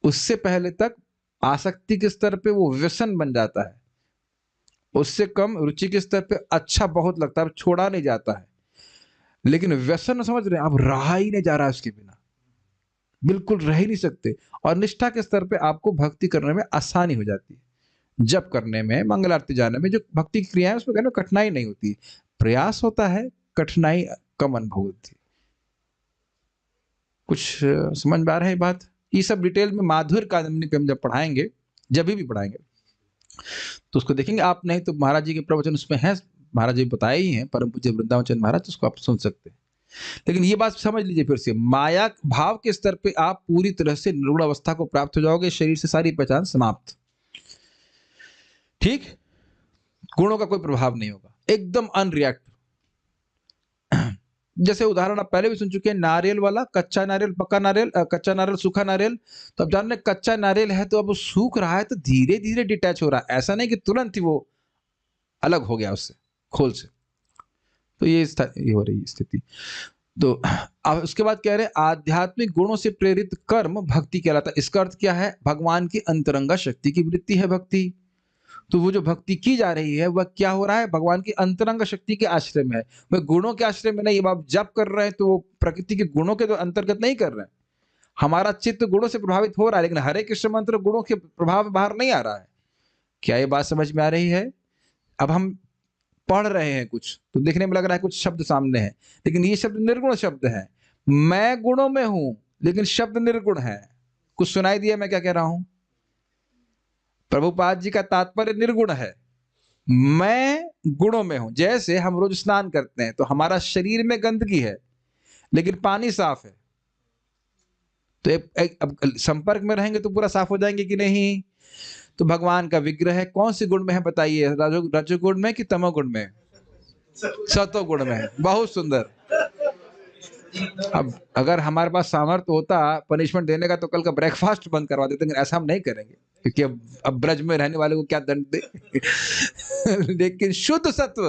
उससे पहले तक आसक्ति के स्तर पे वो व्यसन बन जाता है, उससे कम रुचि के स्तर पे अच्छा बहुत लगता है, छोड़ा नहीं जाता है। लेकिन व्यसन समझ रहे हैं, अब रहा ही नहीं जा रहा है उसके बिना, बिल्कुल रह ही नहीं सकते। और निष्ठा के स्तर पे आपको भक्ति करने में आसानी हो जाती है। जप करने में, मंगल आरती जाने में, जो भक्ति की क्रिया है उसमें कहने में कठिनाई नहीं होती, प्रयास होता है, कठिनाई कम अनुभव होती है। कुछ समझ में आ रहा है बात? ये सब डिटेल में माधुर्य कादम्बिनी पे हम जब पढ़ाएंगे, जब भी पढ़ाएंगे तो उसको देखेंगे आप। नहीं तो महाराज जी के प्रवचन उसमें है, महाराज जी बताए ही हैं, परम पूज्य वृंदावन चंद्र महाराज, तो उसको आप सुन सकते हैं। लेकिन ये बात समझ लीजिए फिर से, माया भाव के स्तर पे आप पूरी तरह से निर्गुण अवस्था को प्राप्त हो जाओगे, शरीर से सारी पहचान समाप्त, ठीक। गुणों का कोई प्रभाव नहीं होगा, एकदम अनरिएक्ट। जैसे उदाहरण आप पहले भी सुन चुके हैं, नारियल वाला, कच्चा नारियल, पक्का नारियल, कच्चा नारियल, सूखा नारियल। तो अब जान रहे कच्चा नारियल है तो अब वो सूख रहा है तो धीरे धीरे डिटैच हो रहा है, ऐसा नहीं कि तुरंत ही वो अलग हो गया उससे, खोल से। तो ये हो रही स्थिति। तो अब उसके बाद कह रहे आध्यात्मिक गुणों से प्रेरित कर्म भक्ति कहलाता है। इसका अर्थ क्या है? भगवान की अंतरंगा शक्ति की वृत्ति है भक्ति। तो वो जो भक्ति की जा रही है वह क्या हो रहा है? भगवान की अंतरंग शक्ति के आश्रय में है, वह गुणों के आश्रय में नहीं। आप जप कर रहे हैं तो वो प्रकृति के गुणों के तो अंतर्गत नहीं कर रहे हैं। हमारा चित्त गुणों से प्रभावित हो रहा है, लेकिन हरे कृष्ण मंत्र गुणों के प्रभाव में बाहर नहीं आ रहा है। क्या ये बात समझ में आ रही है? अब हम पढ़ रहे हैं कुछ तो देखने में लग रहा है कुछ शब्द सामने है, लेकिन ये शब्द निर्गुण शब्द है। मैं गुणों में हूं लेकिन शब्द निर्गुण है। कुछ सुनाई दिया मैं क्या कह रहा हूं? प्रभुपाद जी का तात्पर्य निर्गुण है, मैं गुणों में हूं। जैसे हम रोज स्नान करते हैं तो हमारा शरीर में गंदगी है लेकिन पानी साफ है, तो अब संपर्क में रहेंगे तो पूरा साफ हो जाएंगे कि नहीं? तो भगवान का विग्रह कौन से गुण में है बताइए? रजोगुण में कि तमोगुण में? सतो गुण में है। बहुत सुंदर। अब अगर हमारे पास सामर्थ्य होता पनिशमेंट देने का तो कल का ब्रेकफास्ट बंद करवा देते, लेकिन ऐसा हम नहीं करेंगे क्योंकि अब ब्रज में रहने वाले को क्या दंड दे। लेकिन शुद्ध सत्व,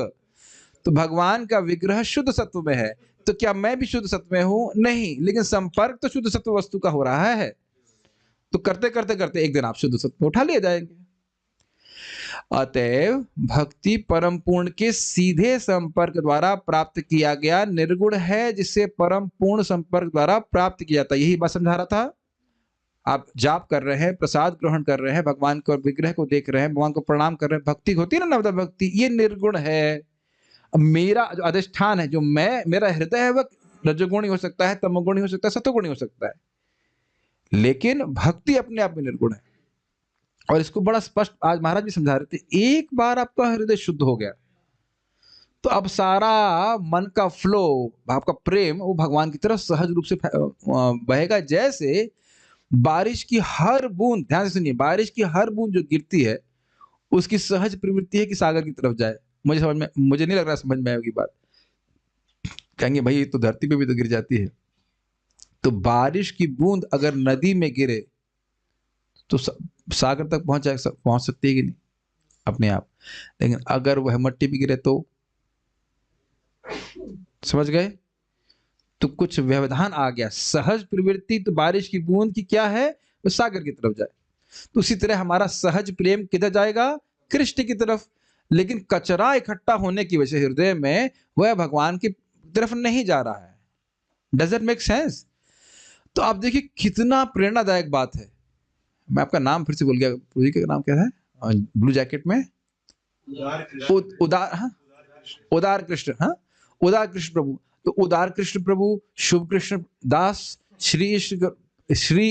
तो भगवान का विग्रह शुद्ध सत्व में है, तो क्या मैं भी शुद्ध सत्व में हूं? नहीं, लेकिन संपर्क तो शुद्ध सत्व वस्तु का हो रहा है। तो करते करते करते एक दिन आप शुद्ध सत्व में उठा लिए जाएंगे। अतएव भक्ति परम पूर्ण के सीधे संपर्क द्वारा प्राप्त किया गया निर्गुण है, जिसे परम पूर्ण संपर्क द्वारा प्राप्त किया जाता है। यही बात समझा रहा था। आप जाप कर रहे हैं, प्रसाद ग्रहण कर रहे हैं, भगवान को विग्रह को देख रहे हैं, भगवान को प्रणाम कर रहे हैं, भक्ति होती है ना, नवदा भक्ति, ये निर्गुण है। अब मेरा जो अधिष्ठान है, जो मैं, मेरा हृदय है, वह रजोगुणी हो सकता है, तमोगुणी हो सकता है, सतोगुणी हो सकता है, लेकिन भक्ति अपने आप में निर्गुण है। और इसको बड़ा स्पष्ट आज महाराज जी समझा रहे थे। एक बार आपका हृदय शुद्ध हो गया तो अब सारा मन का फ्लो, आपका प्रेम, वो भगवान की तरफ सहज रूप से बहेगा। जैसे बारिश की हर बूंद, ध्यान से सुनिए, बारिश की हर बूंद जो गिरती है उसकी सहज प्रवृत्ति है कि सागर की तरफ जाए। मुझे नहीं लग रहा समझ में आएगी बात। कहेंगे भाई तो धरती पे भी तो गिर जाती है। तो बारिश की बूंद अगर नदी में गिरे तो सागर तक पहुंच सकती है कि नहीं? अपने आप। लेकिन अगर वह मट्टी में गिरे तो, समझ गए? तो कुछ व्यवधान आ गया। सहज प्रवृत्ति तो बारिश की बूंद की क्या है? वो सागर की तरफ जाए। तो उसी तरह हमारा सहज प्रेम किधर जाएगा? कृष्ण की तरफ। लेकिन कचरा इकट्ठा होने की वजह से हृदय में वह भगवान की तरफ नहीं जा रहा है। Does it make sense? तो आप देखिए कितना प्रेरणादायक बात है। मैं आपका नाम फिर से भूल गया, जी का नाम क्या है ब्लू जैकेट में? उदार, हाँ, उदार कृष्ण, हाँ, उदार कृष्ण प्रभु। तो उदार कृष्ण प्रभु, शुभ कृष्ण दास, श्री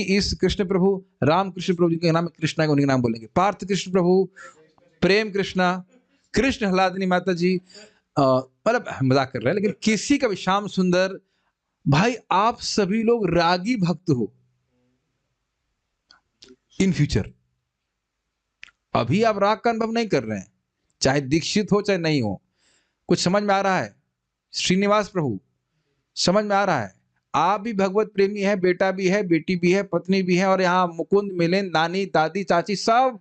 ईश कृष्ण प्रभु, राम कृष्ण प्रभु, जिनके नाम कृष्णा है उनके नाम बोलेंगे, पार्थ कृष्ण प्रभु, प्रेम कृष्णा, कृष्ण हलादिनी माता जी, मतलब मजाक कर रहे हैं, लेकिन किसी का भी, श्याम सुंदर। भाई आप सभी लोग रागी भक्त हो इन फ्यूचर। अभी आप राग का अनुभव नहीं कर रहे हैं, चाहे दीक्षित हो चाहे नहीं हो। कुछ समझ में आ रहा है? श्रीनिवास प्रभु, समझ में आ रहा है? आप भी भगवत प्रेमी है, बेटा भी है, बेटी भी है, पत्नी भी है, और यहाँ मुकुंद मिलिंद, नानी, दादी, चाची, सब,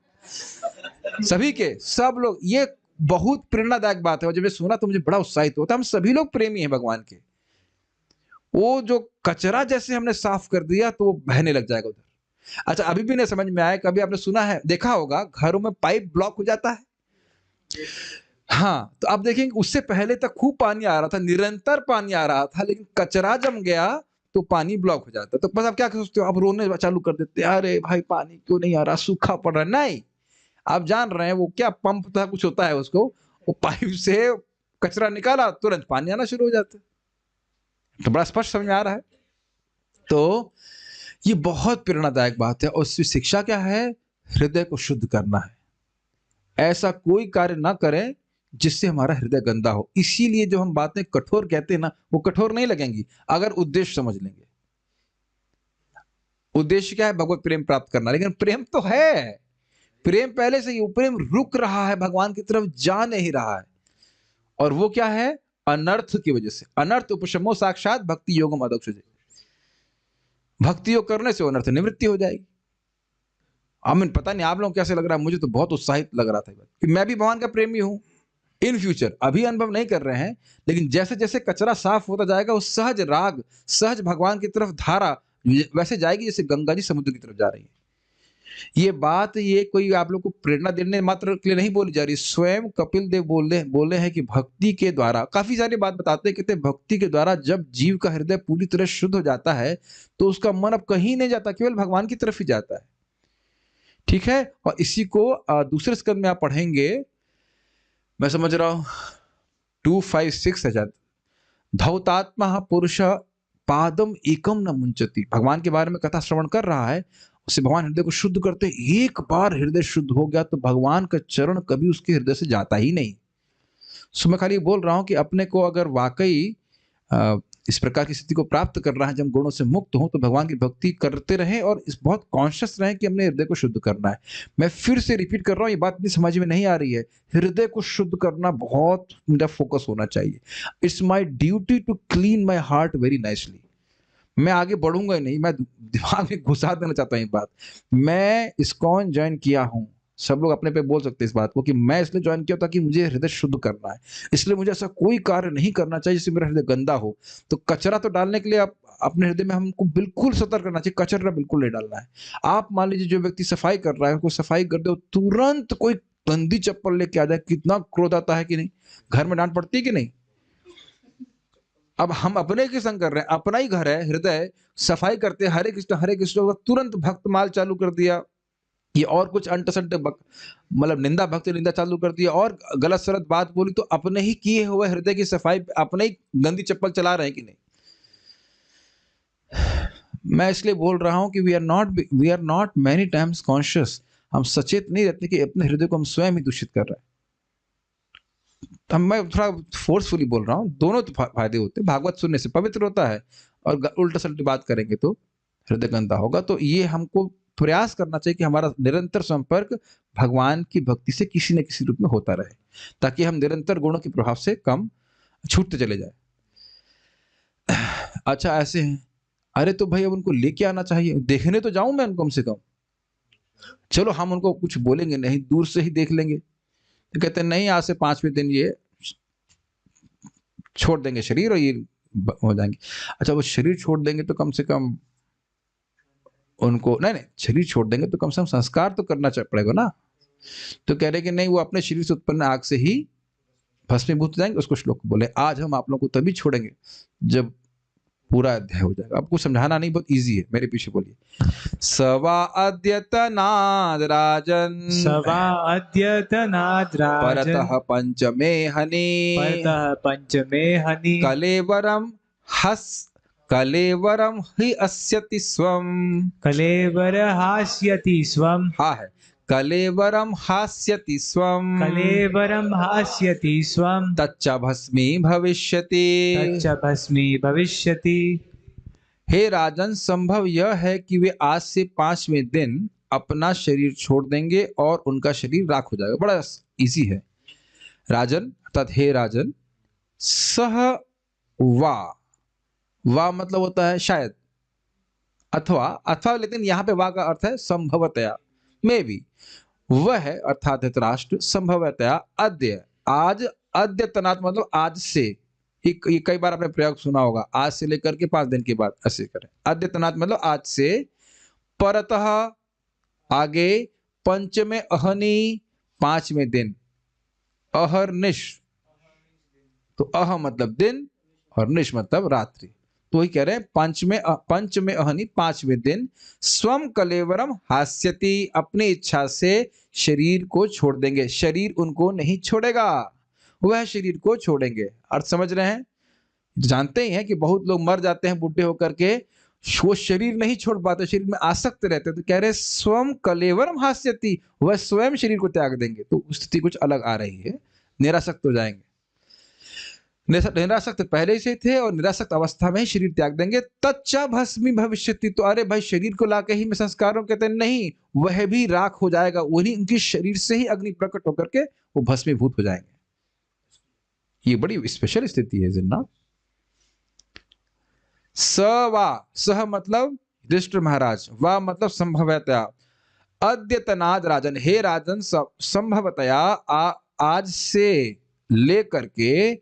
सभी के सब लोग। ये बहुत प्रेरणादायक बात है। और जब मैं सुना तो मुझे बड़ा उत्साहित होता। हम सभी लोग प्रेमी हैं भगवान के। वो जो कचरा जैसे हमने साफ कर दिया तो वो बहने लग जाएगा उधर। अच्छा, अभी भी नहीं समझ में आया? कभी आपने सुना है, देखा होगा घरों में पाइप ब्लॉक हो जाता है, हाँ, तो आप देखेंगे उससे पहले तक खूब पानी आ रहा था, निरंतर पानी आ रहा था, लेकिन कचरा जम गया तो पानी ब्लॉक हो जाता। तो बस आप क्या सोचते हो? आप रोने चालू कर देते, अरे भाई पानी क्यों नहीं आ रहा, सूखा पड़ रहा है। नहीं, आप जान रहे हैं वो क्या पंप था, कुछ होता है उसको, वो पाइप से कचरा निकाला तुरंत पानी आना शुरू हो जाता है। तो बड़ा स्पष्ट समझ में आ रहा है। तो ये बहुत प्रेरणादायक बात है। और उसकी शिक्षा क्या है? हृदय को शुद्ध करना है। ऐसा कोई कार्य ना करें जिससे हमारा हृदय गंदा हो। इसीलिए जो हम बातें कठोर कहते हैं ना, वो कठोर नहीं लगेंगी अगर उद्देश्य समझ लेंगे। उद्देश्य क्या है? भगवत प्रेम प्राप्त करना। लेकिन प्रेम तो है, प्रेम पहले से ही, प्रेम रुक रहा है, भगवान की तरफ जा नहीं रहा है। और वो क्या है? अनर्थ की वजह से। अनर्थ उपशमो साक्षात भक्ति योगम अदक्षजे। भक्ति योग करने से अनर्थ निवृत्ति हो जाएगी। आमीन। पता नहीं आप लोगों को कैसे लग रहा है, मुझे तो बहुत उत्साहित लग रहा था कि मैं भी भगवान का प्रेमी हूं। इन फ्यूचर अभी अनुभव नहीं कर रहे हैं, लेकिन जैसे जैसे कचरा साफ होता जाएगा, वो सहज राग, सहज भगवान की तरफ धारा वैसे जाएगी जैसे गंगा जी समुद्र की तरफ जा रही है। ये बात, ये कोई आप लोग को प्रेरणा देने मात्र के लिए नहीं बोली जा रही। स्वयं कपिल देव बोले हैं कि भक्ति के द्वारा, काफी सारी बात बताते हैं, कहते भक्ति के द्वारा जब जीव का हृदय पूरी तरह शुद्ध हो जाता है तो उसका मन अब कहीं नहीं जाता, केवल भगवान की तरफ ही जाता है। ठीक है। और इसी को दूसरे स्कंद में आप पढ़ेंगे, मैं समझ रहा हूं 256 है शायद, धौतात्मा पुरुष पादम एकम न मुंचती। भगवान के बारे में कथा श्रवण कर रहा है, उससे भगवान हृदय को शुद्ध करते। एक बार हृदय शुद्ध हो गया तो भगवान का चरण कभी उसके हृदय से जाता ही नहीं। सो मैं खाली बोल रहा हूं कि अपने को अगर वाकई इस प्रकार की स्थिति को प्राप्त करना है, जब गुणों से मुक्त हो तो भगवान की भक्ति करते रहें और इस बहुत कॉन्शियस रहें कि हमने हृदय को शुद्ध करना है। मैं फिर से रिपीट कर रहा हूँ, ये बात इतनी समझ में नहीं आ रही है। हृदय को शुद्ध करना बहुत मेरा फोकस होना चाहिए। It's my duty to clean my heart very nicely. मैं आगे बढ़ूंगा ही नहीं, मैं दिमाग में घुसा देना चाहता हूँ ये बात। मैं इस्कॉन ज्वाइन किया हूँ, सब लोग अपने पे बोल सकते हैं इस बात को, कि मैं इसलिए ज्वाइन किया ताकि मुझे हृदय शुद्ध करना है। इसलिए मुझे ऐसा कोई कार्य नहीं करना चाहिए जिससे मेरा हृदय गंदा हो। तो कचरा तो डालने के लिए आप अपने हृदय में हमको बिल्कुल सतर्क करना चाहिए, कचरा बिल्कुल नहीं डालना है। आप मान लीजिए जो व्यक्ति सफाई कर रहा है, कोई सफाई कर दे, तुरंत कोई गंदी चप्पल लेके आ जाए, कितना क्रोध आता है कि नहीं? घर में डांट पड़ती है कि नहीं? अब हम अपने के संग कर रहे हैं, अपना ही घर है, हृदय सफाई करते हैं, हरे कृष्ण तुरंत भक्त माल चालू कर दिया, ये और कुछ अंटसंट मतलब निंदा भक्ति निंदा चालू कर दिया और गलत सलत बात बोली, तो अपने ही किए हुए हृदय की सफाई अपने ही गंदी चप्पल चला रहे हैं कि नहीं? मैं इसलिए बोल रहा हूं कि we are not many times conscious. हम सचेत नहीं रहते कि अपने हृदय को हम स्वयं ही दूषित कर रहे हैं। तो मैं थोड़ा फोर्सफुली बोल रहा हूँ, दोनों तो फायदे होते हैं। भागवत सुनने से पवित्र होता है और उल्टा सल्टी बात करेंगे तो हृदय गंदा होगा। तो ये हमको प्रयास करना चाहिए कि हमारा निरंतर संपर्क भगवान की भक्ति से किसी न किसी रूप में होता रहे, ताकि हम निरंतर गुणों के प्रभाव से कम छूटते चले जाए। अच्छा ऐसे हैं, अरे तो भाई अब उनको लेके आना चाहिए, देखने तो जाऊं मैं उनको कम से कम। चलो हम उनको कुछ बोलेंगे नहीं, दूर से ही देख लेंगे। तो कहते हैं नहीं, आज से 5वें दिन ये छोड़ देंगे शरीर और ये हो जाएंगे। अच्छा वो शरीर छोड़ देंगे तो कम से कम उनको नहीं शरीर छोड़ देंगे तो कम से कम संस्कार तो करना पड़ेगा ना। तो कह रहे कि नहीं, वो अपने शरीर से उत्पन्न आग से ही भस्मीभूत हो जाएंगे। उसको श्लोक बोले, आज हम आप लोगों को तभी छोड़ेंगे जब पूरा अध्याय हो जाएगा। आपको समझाना नहीं, बहुत इजी है, मेरे पीछे बोलिए। सवा अद्यतनाद राजन, सवा अद्यतनाद् राजन् परतः पंचमे हनि, परतः पंचमे हनि कलेवरम हि अस्यति स्वम। कलेवर हास्यति स्वम् हाँ है, कलेवरम हास्यति स्वम, कलेवरं हास्यति स्वम् तच्च भस्मी भविष्यति। तच्च भस्मी भविष्यति। हे राजन, संभव यह है कि वे आज से 5वें दिन अपना शरीर छोड़ देंगे और उनका शरीर राख हो जाएगा। बड़ा इजी है। राजन अर्थात हे राजन, सह वा मतलब होता है शायद, अथवा लेकिन यहाँ पे वा का अर्थ है संभवतया, मे भी। वह है अर्थात धृतराष्ट्र, संभवतया अद्य, आज, अद्यतनात् मतलब आज से। ये कई बार आपने प्रयोग सुना होगा, आज से लेकर के 5 दिन के बाद ऐसे करें। अद्यतनात् मतलब आज से, परतः आगे, पंचमे अहनि 5वें दिन, अहर्निश तो अह मतलब दिन और निश मतलब रात्रि। तो ही कह रहे हैं पंचमे अहनि 5वें दिन, स्वम कलेवरम हास्यति, अपनी इच्छा से शरीर को छोड़ देंगे। शरीर उनको नहीं छोड़ेगा, वह शरीर को छोड़ेंगे। अर्थ समझ रहे हैं? जानते ही हैं कि बहुत लोग मर जाते हैं बूढ़े होकर के, वो शरीर नहीं छोड़ पाते, शरीर में आसक्त रहते। तो कह रहे स्वम कलेवरम हास्यति, वह स्वयं शरीर को त्याग देंगे। तो स्थिति कुछ अलग आ रही है, निरासक्त हो जाएंगे। निरासक्त पहले से थे और निरासक्त अवस्था में ही शरीर त्याग देंगे। तच्चा भस्मी भविष्यति, तो अरे भाई शरीर को लाके ही मैं संस्कारों कहते नहीं, वह भी राख हो जाएगा, वही उनकी शरीर से ही अग्नि प्रकट होकर के वो भस्मीभूत हो जाएंगे। ये बड़ी स्पेशल स्थिति है जिन्ना। सह मतलब युधिष्ठिर महाराज, वा मतलब संभवतया, अद्यतनाद राजन, हे राजन संभवतया आज से लेकर के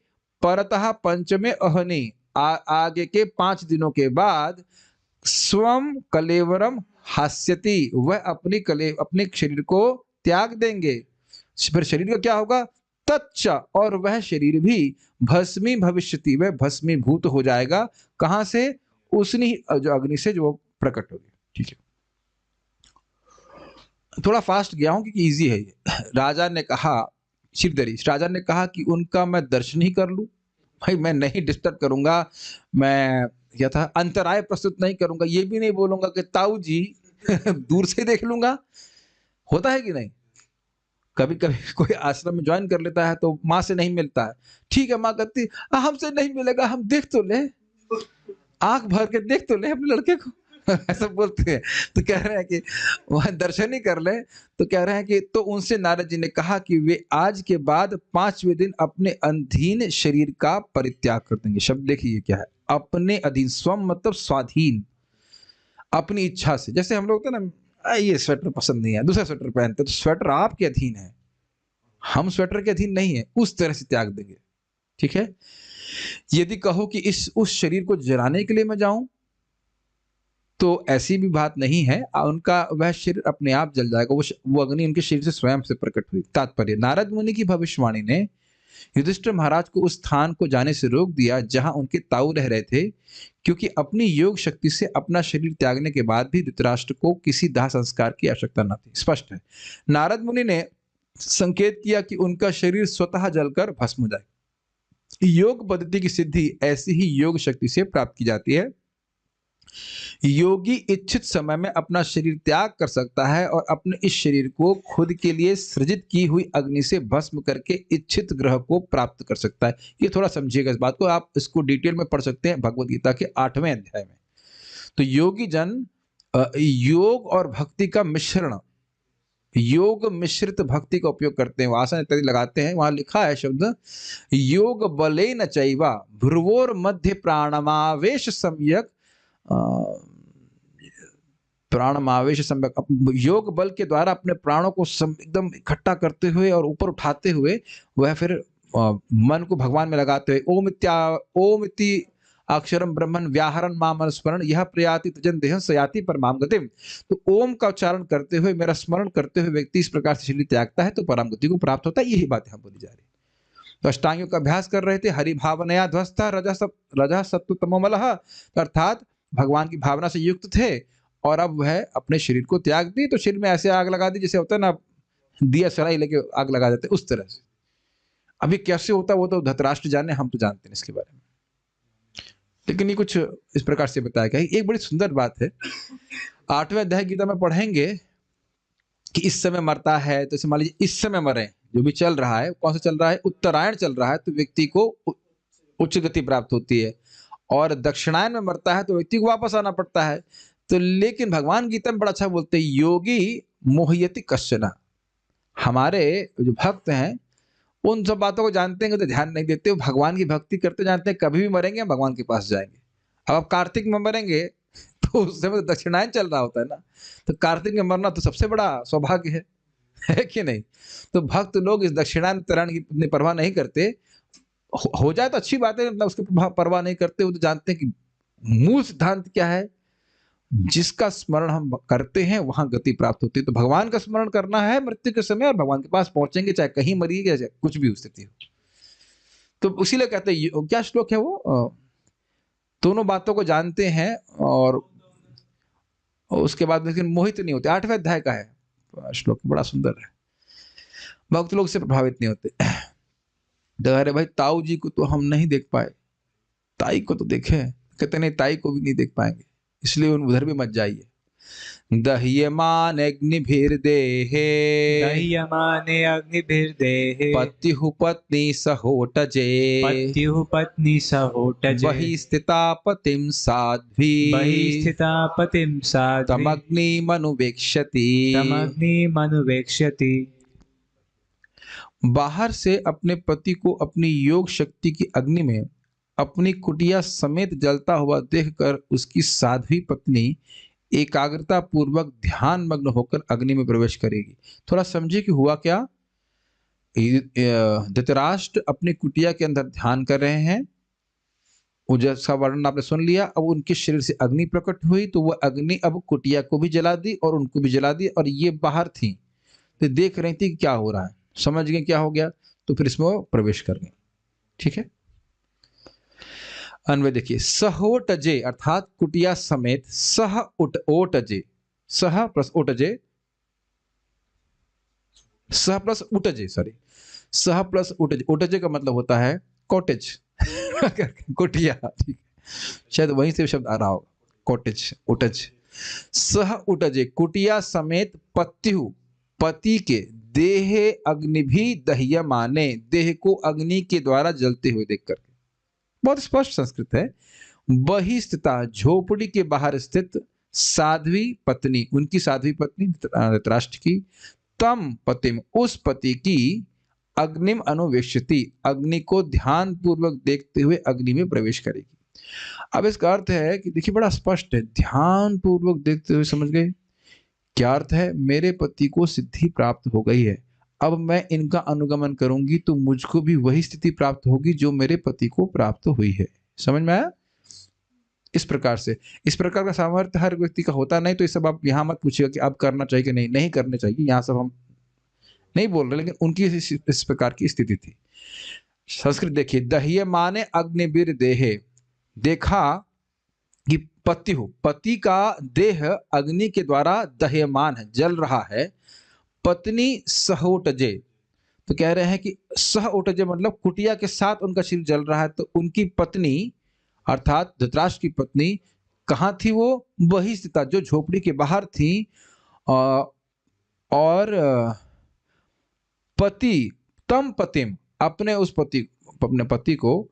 परतः पंचमे अहनि आगे के 5 दिनों के बाद, स्वम कलेवरम हास्यति, वह अपने शरीर को त्याग देंगे। फिर शरीर का क्या होगा? तच्च, और वह शरीर भी भस्मी भविष्यति, वह भस्मीभूत हो जाएगा। कहां से? उसनी जो अग्नि से जो प्रकट होगी। ठीक है, थोड़ा फास्ट गया हूं क्योंकि इजी है ये। राजा ने कहा, शिवदरी राजा ने कहा कि उनका मैं दर्शन ही कर लूं। भाई मैं नहीं डिस्टर्ब करूंगा, मैं क्या था अंतराय प्रस्तुत नहीं करूंगा, ये भी नहीं बोलूंगा कि ताऊ जी दूर से देख लूंगा। होता है कि नहीं? कभी कभी कोई आश्रम में ज्वाइन कर लेता है तो माँ से नहीं मिलता है। ठीक है, माँ कहती हमसे नहीं मिलेगा, हम देख तो ले। आंख भर के देख तो ले अपने लड़के को। ऐसा बोलते हैं। तो कह रहे हैं कि वह दर्शन ही कर ले। तो कह रहे हैं कि तो उनसे नारद जी ने कहा कि वे आज के बाद 5वें दिन अपने अधीन शरीर का परित्याग कर देंगे। शब्द देखिए क्या है, अपने अधीन। स्वम मतलब स्वाधीन, अपनी इच्छा से। जैसे हम लोग होते हैं ना, ये स्वेटर पसंद नहीं है, दूसरा स्वेटर पहनते, तो स्वेटर आपके अधीन है, हम स्वेटर के अधीन नहीं है, उस तरह से त्याग देंगे। ठीक है। यदि कहो कि उस शरीर को जलाने के लिए मैं जाऊं, तो ऐसी भी बात नहीं है। उनका वह शरीर अपने आप जल जाएगा, वो अग्नि उनके शरीर से स्वयं से प्रकट हुई। तात्पर्य, नारद मुनि की भविष्यवाणी ने युधिष्ठिर महाराज को उस स्थान को जाने से रोक दिया जहां उनके ताऊ रह रहे थे, क्योंकि अपनी योग शक्ति से अपना शरीर त्यागने के बाद भी धृतराष्ट्र को किसी दाह संस्कार की आवश्यकता न थी। स्पष्ट है, नारद मुनि ने संकेत किया कि उनका शरीर स्वतः जलकर भस्म हो जाए। योग पद्धति की सिद्धि ऐसी ही योग शक्ति से प्राप्त की जाती है। योगी इच्छित समय में अपना शरीर त्याग कर सकता है और अपने इस शरीर को खुद के लिए सृजित की हुई अग्नि से भस्म करके इच्छित ग्रह को प्राप्त कर सकता है। ये थोड़ा समझिएगा इस बात को, आप इसको डिटेल में पढ़ सकते हैं भगवद गीता के 8वें अध्याय में। तो योगी जन योग और भक्ति का मिश्रण, योग मिश्रित भक्ति का उपयोग करते हैं, आसन इत्यादि लगाते हैं। वहां लिखा है शब्द, योग बले न चैवा भ्रुवोर मध्य प्राणमावेश सम्यक, प्राणमावेश सम्यक। योग बल के द्वारा अपने प्राणों को एकदम इकट्ठा करते हुए और ऊपर उठाते हुए वह फिर मन को भगवान में लगाते हुए ओम इति अक्षरम ब्रह्मन व्याहरण माम स्मरण यह प्रयाति तजन देह सयाति परमाम गतिम। तो ओम का उच्चारण करते हुए, मेरा स्मरण करते हुए व्यक्ति इस प्रकार से शरीर त्यागता है तो परम गति को प्राप्त होता है। यही बात यहाँ बोली जा रही है। तो अष्टांगियों का अभ्यास कर रहे थे, हरि भावनया ध्वस्त रजः सत्व तमोमलः, अर्थात भगवान की भावना से युक्त थे और अब वह अपने शरीर को त्याग दी। तो शरीर में ऐसे आग लगा दी जैसे होता है ना, दिया सराई लेके आग लगा देते, उस तरह से। अभी कैसे होता वो तो धृतराष्ट्र जाने, हम तो जानते हैं इसके बारे में, लेकिन ये कुछ इस प्रकार से बताया गया। एक बड़ी सुंदर बात है, 8वें अध्याय गीता में पढ़ेंगे कि इस समय मरता है, तो मान लीजिए इस समय मरे, जो भी चल रहा है, कौन सा चल रहा है, उत्तरायण चल रहा है, तो व्यक्ति को उच्च गति प्राप्त होती है। और दक्षिणायन में मरता है तो व्यक्ति को वापस आना पड़ता है। तो लेकिन भगवान गीता में बड़ा अच्छा बोलते हैं, योगी मोहयति कश्चन। हमारे जो भक्त हैं उन सब बातों को जानते हैं तो ध्यान नहीं देते, भगवान की भक्ति करते, जानते हैं कभी भी मरेंगे भगवान के पास जाएंगे। अब आप कार्तिक में मरेंगे तो उस समय दक्षिणायन चल रहा होता है ना, तो कार्तिक में मरना तो सबसे बड़ा सौभाग्य है कि नहीं। तो भक्त लोग इस दक्षिणायन तरण की परवाह नहीं करते, हो जाए तो अच्छी बात है, मतलब उसकी परवाह नहीं करते। वो तो जानते हैं कि मूल सिद्धांत क्या है, जिसका स्मरण हम करते हैं वहां गति प्राप्त होती है। तो भगवान का स्मरण करना है मृत्यु के समय और भगवान के पास पहुंचेंगे, चाहे कहीं मरिए चाहे कुछ भी स्थिति हो। तो उसीलिए कहते हैं, क्या श्लोक है वो, दोनों बातों को जानते हैं और उसके बाद लेकिन मोहित नहीं होते। 8वें अध्याय का है श्लोक, बड़ा सुंदर है। भक्त लोग से प्रभावित नहीं होते। अरे भाई ताऊ जी को तो हम नहीं देख पाए, ताई को तो देखे, कहते नहीं ताई को भी नहीं देख पाएंगे, इसलिए उधर भी मत जाइए। दह्यमान अग्निभिर्देहे, दह्यमाने अग्निभिर्देहे, पत्युः पत्नी सहोटजे, पत्युः पत्नी सहोटजे, बहि स्थिता पतिं साध्वी, बहि स्थिता पतिं साध्वी, तमग्निमनुवेक्ष्यति, तमग्निमनुवेक्ष्यति। बाहर से अपने पति को अपनी योग शक्ति की अग्नि में अपनी कुटिया समेत जलता हुआ देखकर उसकी साध्वी पत्नी एकाग्रता पूर्वक ध्यान मग्न होकर अग्नि में प्रवेश करेगी। थोड़ा समझिए कि हुआ क्या। धृतराष्ट्र अपनी कुटिया के अंदर ध्यान कर रहे हैं, जिसका वर्णन आपने सुन लिया। अब उनके शरीर से अग्नि प्रकट हुई, तो वह अग्नि अब कुटिया को भी जला दी और उनको भी जला दी, और ये बाहर थी तो देख रही थी कि क्या हो रहा है, समझ गए क्या हो गया, तो फिर इसमें वो प्रवेश कर गए। ठीक है। अन्वय देखिए, सहोटजे अर्थात कुटिया समेत, सह ओटजे, सह प्लस ओटजे, सह प्लस उटजे, सॉरी, सह प्लस उटजे। उटजे का मतलब होता है कॉटेज, कुटिया। ठीक, शायद वहीं से शब्द आ रहा होगा, कॉटेज, उटज। सह उटजे कुटिया समेत पत्यु, पति के, देह अग्नि भी दह्यमाने, देह को अग्नि के द्वारा जलते हुए देखकर। बहुत स्पष्ट संस्कृत है। वही स्थिता झोपड़ी के बाहर स्थित साध्वी पत्नी, उनकी साध्वी पत्नी धृतराष्ट्र की, तम पतिम, उस पति की, अग्निम अनुवेश्यति, अग्नि को ध्यान पूर्वक देखते हुए अग्नि में प्रवेश करेगी। अब इसका अर्थ है कि देखिए बड़ा स्पष्ट है, ध्यान पूर्वक देखते हुए, समझ गए क्या अर्थ है? मेरे पति को सिद्धि प्राप्त हो गई है, अब मैं इनका अनुगमन करूंगी तो मुझको भी वही स्थिति प्राप्त होगी जो मेरे पति को प्राप्त हुई है। समझ में आया? इस प्रकार से, इस प्रकार का सामर्थ्य हर व्यक्ति का होता नहीं, तो ये सब आप यहाँ मत पूछिएगा कि अब करना चाहिए कि नहीं, नहीं करने चाहिए, यहाँ सब हम नहीं बोल रहे, लेकिन उनकी इस प्रकार की स्थिति थी। संस्कृत देखिए, दह्य माने अग्निवीर देहे, देखा कि पति हो, पति का देह अग्नि के द्वारा दह्यमान है, जल रहा है। पत्नी सहोटजे, तो कह रहे हैं कि सहोटजे मतलब कुटिया के साथ उनका शरीर जल रहा है, तो उनकी पत्नी अर्थात धृतराष्ट्र की पत्नी कहाँ थी? वो वही स्थिता जो झोपड़ी के बाहर थी, और पति तम पतिम, अपने उस पति, अपने पति को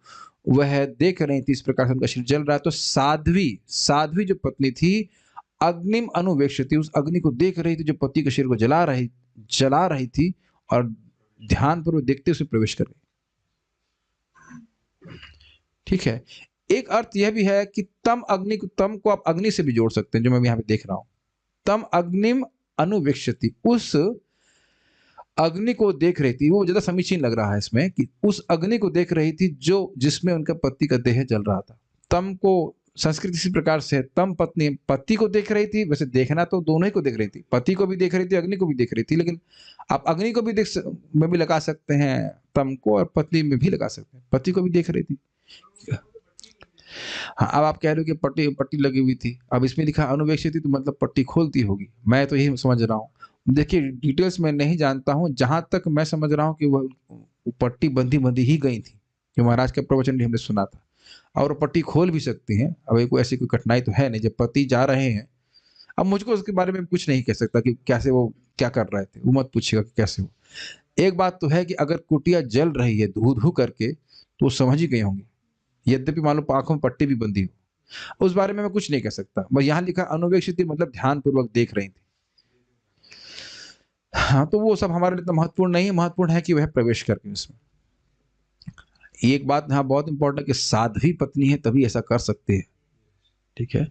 वह देख रही थी, इस प्रकार से उनका शरीर जल रहा है। तो साध्वी जो पत्नी थी, अग्निम अनुवेक्ष्यति, उस अग्नि को देख रही थी जो पति के शरीर को जला रही थी, और ध्यान पूर्वक देखते उसे प्रवेश कर गई। ठीक है, एक अर्थ यह भी है कि तम को आप अग्नि से भी जोड़ सकते हैं, जो मैं यहाँ पे देख रहा हूं। तम अग्निम अनुवेक्ष्यति, उस अग्नि को देख रही थी, वो ज्यादा समीचीन लग रहा है इसमें, कि उस अग्नि को देख रही थी जो जिसमें उनका पति का देह जल रहा था। तम को संस्कृत इसी प्रकार से है, तम पत्नी पति को देख रही थी, वैसे देखना तो दोनों ही को देख रही थी, पति को भी देख रही थी, अग्नि को भी देख रही थी, लेकिन आप अग्नि को भी में भी लगा सकते हैं तम को, और पत्नी में भी लगा सकते हैं, पति को भी देख रही थी। हाँ, अब आप कह रहे हो कि पट्टी लगी हुई थी, अब इसमें लिखा अनुवेक्षित थी, तो मतलब पट्टी खोलती होगी, मैं तो यही समझ रहा हूँ। देखिए डिटेल्स में नहीं जानता हूँ, जहां तक मैं समझ रहा हूँ कि वह पट्टी बंधी ही गई थी, जो महाराज का प्रवचन भी हमने सुना था, और पट्टी खोल भी सकती हैं। अब कोई ऐसी कोई कठिनाई तो है नहीं, जब पति जा रहे हैं। अब मुझको उसके बारे में कुछ नहीं कह सकता कि कैसे वो क्या कर रहे थे, वो मत पूछिएगा कि कैसे हो। एक बात तो है कि अगर कुटिया जल रही है धू धू करके, तो समझ ही गए होंगे, यद्यपि मालूम आंखों में पट्टी भी बंधी हो, उस बारे में मैं कुछ नहीं कह सकता। बस यहाँ लिखा अनुवेक्षित मतलब ध्यान पूर्वक देख रही थी। हाँ, तो वो सब हमारे लिए तो महत्वपूर्ण नहीं है, महत्वपूर्ण है कि वह प्रवेश करके उसमें। एक बात यहाँ बहुत इंपॉर्टेंट है कि साध्वी पत्नी है तभी ऐसा कर सकते हैं। ठीक है,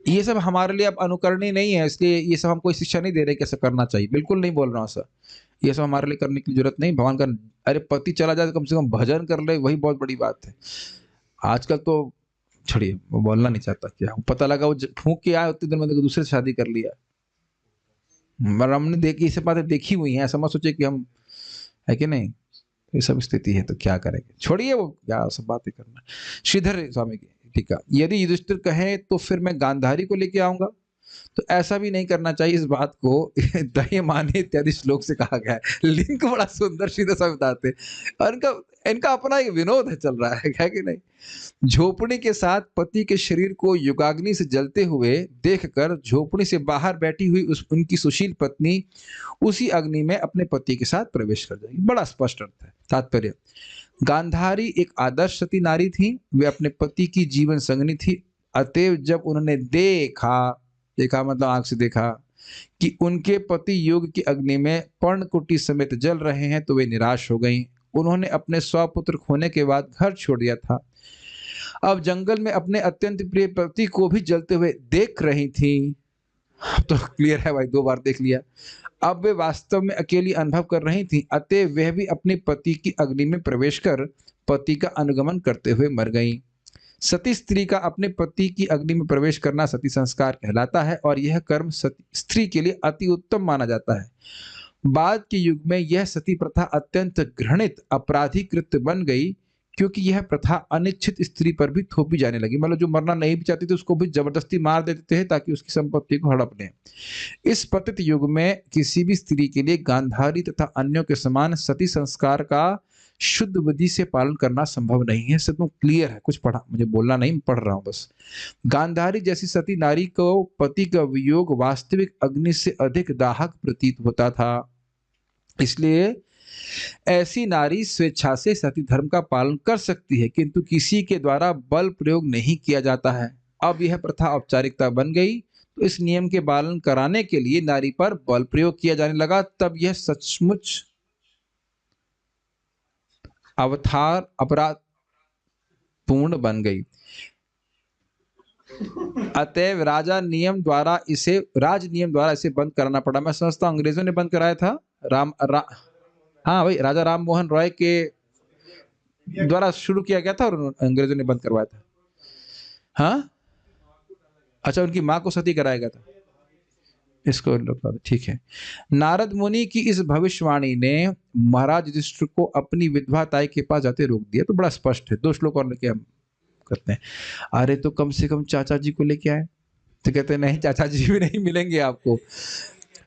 ये सब हमारे लिए अब अनुकरणीय नहीं है, इसलिए ये सब हम कोई शिक्षा नहीं दे रहे कैसे करना चाहिए, बिल्कुल नहीं बोल रहा हूँ सर, ये सब हमारे लिए करने की जरूरत नहीं। भगवान का, अरे पति चला जाए तो कम से कम भजन कर ले, वही बहुत बड़ी बात है। आजकल तो छोड़िए, वो बोलना नहीं चाहता, क्या पता लगा वो फूंक के आए उतने दिन में दूसरे से शादी कर लिया। हमने देखी, ये सब बातें देखी हुई हैं, ऐसा मत सोचे कि हम, है कि नहीं, ये सब स्थिति है तो क्या करेंगे, छोड़िए वो क्या सब बातें करना। श्रीधर स्वामी की टीका, यदि युधिष्ठिर कहे तो फिर मैं गांधारी को लेके आऊंगा, तो ऐसा भी नहीं करना चाहिए। इस बात को दह्यमाने इत्यादि श्लोक से कहा गया है। लिंक बड़ा सुंदर सीधा सा बताते, और इनका अपना एक विनोद है चल रहा है कि नहीं। झोपड़ी के साथ पति के शरीर को युगाग्नि से जलते हुए देखकर झोपड़ी से बाहर बैठी हुई उनकी सुशील पत्नी उसी अग्नि में अपने पति के साथ प्रवेश कर जाएगी। बड़ा स्पष्ट अर्थ है। तात्पर्य, गांधारी एक आदर्श सती नारी थी, वे अपने पति की जीवन संगनी थी। अतएव जब उन्होंने देखा मतलब आंख से देखा कि उनके पति योग की अग्नि में पर्णकुटी समेत जल रहे हैं, तो वे निराश हो गईं। उन्होंने अपने स्वपुत्र खोने के बाद घर छोड़ दिया था, अब जंगल में अपने अत्यंत प्रिय पति को भी जलते हुए देख रही थी। तो क्लियर है भाई, 2 बार देख लिया। अब वे वास्तव में अकेली अनुभव कर रही थी, अतः वह भी अपने पति की अग्नि में प्रवेश कर पति का अनुगमन करते हुए मर गई। सती स्त्री का अपने पति की अग्नि में प्रवेश करना सती संस्कार कहलाता है, और यह कर्म स्त्री के लिए अति उत्तम माना जाता है। बाद के युग में यह सती प्रथा अत्यंत घृणित अपराधीकृत बन गई, क्योंकि यह प्रथा अनिच्छित स्त्री पर भी थोपी जाने लगी। मतलब जो मरना नहीं भी चाहती थी उसको भी जबरदस्ती मार देते थे ताकि उसकी संपत्ति को हड़प लें। इस पतित युग में किसी भी स्त्री के लिए गांधारी तथा अन्यों के समान सती संस्कार का शुद्ध विधि से पालन करना संभव नहीं है। सब क्लियर है, कुछ पढ़ा, मुझे बोलना नहीं, पढ़ रहा हूं बस। गांधारी जैसी सती नारी को पति का वियोग वास्तविक अग्नि से अधिक दाहक प्रतीत होता था, इसलिए ऐसी नारी स्वेच्छा से सती धर्म का पालन कर सकती है, किंतु किसी के द्वारा बल प्रयोग नहीं किया जाता है। अब यह प्रथा औपचारिकता बन गई, तो इस नियम के पालन कराने के लिए नारी पर बल प्रयोग किया जाने लगा। तब यह सचमुच अवतार अपराध पूर्ण बन गई। अतएव राज नियम द्वारा इसे बंद कराना पड़ा। मैं समझता हूं अंग्रेजों ने बंद कराया था। हाँ भाई, राजा राम मोहन रॉय के द्वारा शुरू किया गया था और अंग्रेजों ने बंद करवाया था। हाँ, अच्छा, उनकी माँ को सती कराया गया था। इसको ठीक है। नारद मुनि की इस भविष्यवाणी ने महाराज युधिष्ठिर को अपनी विधवा ताई के पास जाते रोक दिया। तो बड़ा स्पष्ट है। 2 श्लोक और लेके हम करते हैं। अरे तो कम से कम चाचा जी को लेके आए। तो कहते हैं नहीं, चाचा जी भी नहीं मिलेंगे आपको।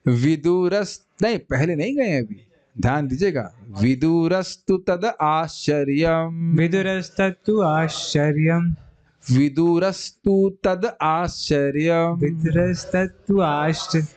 विदुरस नहीं, पहले नहीं गए अभी, ध्यान दीजिएगा। विदुरस्तु तद आश्चर्यम, विदुरस्तत्तु आश्चर्यम, विदुरस्तु तद आश्चर्यम, विदुरस्तत्तु आश्चर्यम।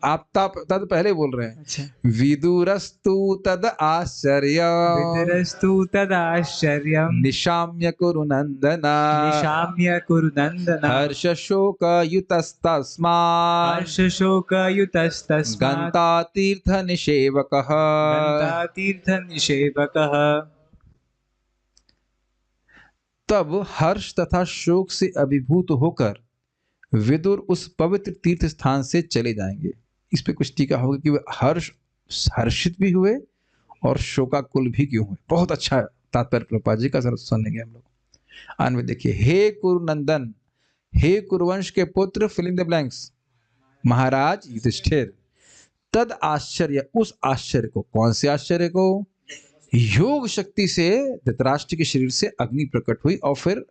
आप तद पहले बोल रहे हैं। अच्छा, विदुरस्तु तद आश्चर्यम, विदुरस्तु तद आश्चर्यम, निशाम्य कुरु नंदना, निशाम्य कुरु नंदन, हर्ष शोक युतस्तस्मात्, हर्ष शोक युतस्तस्मात्, गन्ता तीर्थ निषेवकः, गन्ता तीर्थ निषेवकः। तब हर्ष तथा शोक से अभिभूत होकर विदुर उस पवित्र तीर्थ स्थान से चले जाएंगे। इस पे कुछ टीका होगा कि वे हर्षित भी हुए और शोकाकुल भी क्यों हुए। बहुत अच्छा तात्पर्य प्रभुपाद जी का, जरा सुनेंगे हम लोग। आनवे देखिए। हे कुरुनंदन, हे कुरुवंश के पुत्र, फिल इन द ब्लैंक्स, महाराज युधिष्ठिर, तद आश्चर्य, उस आश्चर्य को, कौन से आश्चर्य को? योग शक्ति से धृतराष्ट्र के शरीर से अग्नि प्रकट हुई और फिर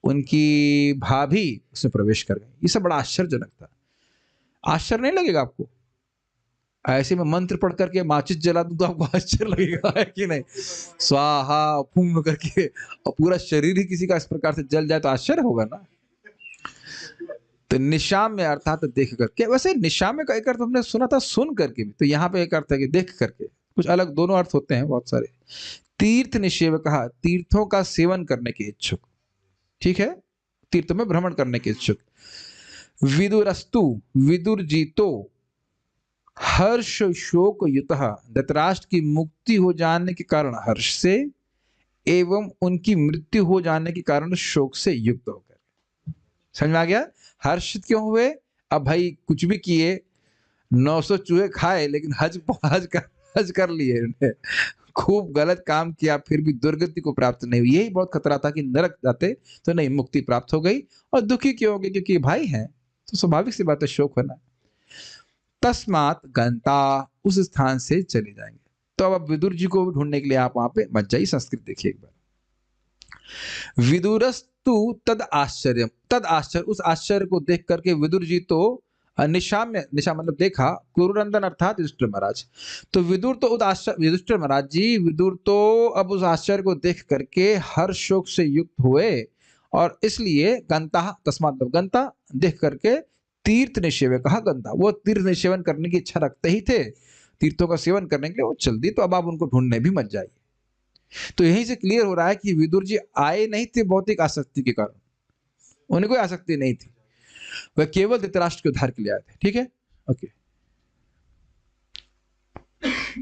उनकी भाभी उसमें प्रवेश कर गई। ये सब बड़ा आश्चर्यजनक था। आश्चर्य नहीं लगेगा आपको? ऐसे में मंत्र पढ़ करके माचिस जला दूं तो आपको आश्चर्य लगेगा, है कि नहीं? स्वाहा पूर्ण करके और पूरा शरीर ही किसी का इस प्रकार से जल जाए तो आश्चर्य होगा ना। तो निशाम में अर्थात देख करके। वैसे निशाम में का एक अर्थ हमने सुना था सुन करके भी, तो यहाँ पे एक अर्थ है कि देख करके। कुछ अलग दोनों अर्थ होते हैं बहुत सारे। तीर्थ निषेवक, तीर्थों का सेवन करने के इच्छुक, ठीक है, तीर्थ में भ्रमण करने के इच्छुक। विदुरस्तु, विदुर जी तो हर्ष शोक युतः, धृतराष्ट्र की मुक्ति हो जाने के कारण हर्ष से एवं उनकी मृत्यु हो जाने के कारण शोक से युक्त होकर। समझ में आ गया? हर्षित क्यों हुए? अब भाई कुछ भी किए, 900 चूहे खाए लेकिन हज कर लिए, खूब गलत काम किया फिर भी दुर्गति को प्राप्त नहीं हुई। यही बहुत खतरा था कि नरक जाते तो नहीं, मुक्ति प्राप्त हो गई। और दुखी क्यों हो गए? क्योंकि भाई हैं, तो स्वाभाविक सी बात है शोक होना। तस्मात् गंता, उस स्थान से चले जाएंगे। तो अब विदुर जी को ढूंढने के लिए आप वहां पे मत जाइए। संस्कृत देखिए एक बार। विदुरस्तु तद आश्चर्य, तद आश्चर्य, उस आश्चर्य को देख करके विदुर जी तो निशाम मतलब देखा, कुरुनंदन अर्थात युधिष्ठिर महाराज। तो विदुर तो उस आश्चर्य, युधिष्ठिर महाराज जी, विदुर तो अब उस आश्चर्य को देख करके हर शोक से युक्त हुए और इसलिए गंता, तस्मात् गंता, देख करके तीर्थ निषेवक, कहा गंता, वो तीर्थ निषेवन करने की इच्छा रखते ही थे, तीर्थों का सेवन करने के लिए वो चल दी। तो अब आप उनको ढूंढने भी मत जाइए। तो यहीं से क्लियर हो रहा है कि विदुर जी आए नहीं थे भौतिक आसक्ति के कारण, उन्हें कोई आसक्ति नहीं थी, वह केवल धृतराष्ट्र के उद्धार के लिए आए थे। ठीक है, ओके।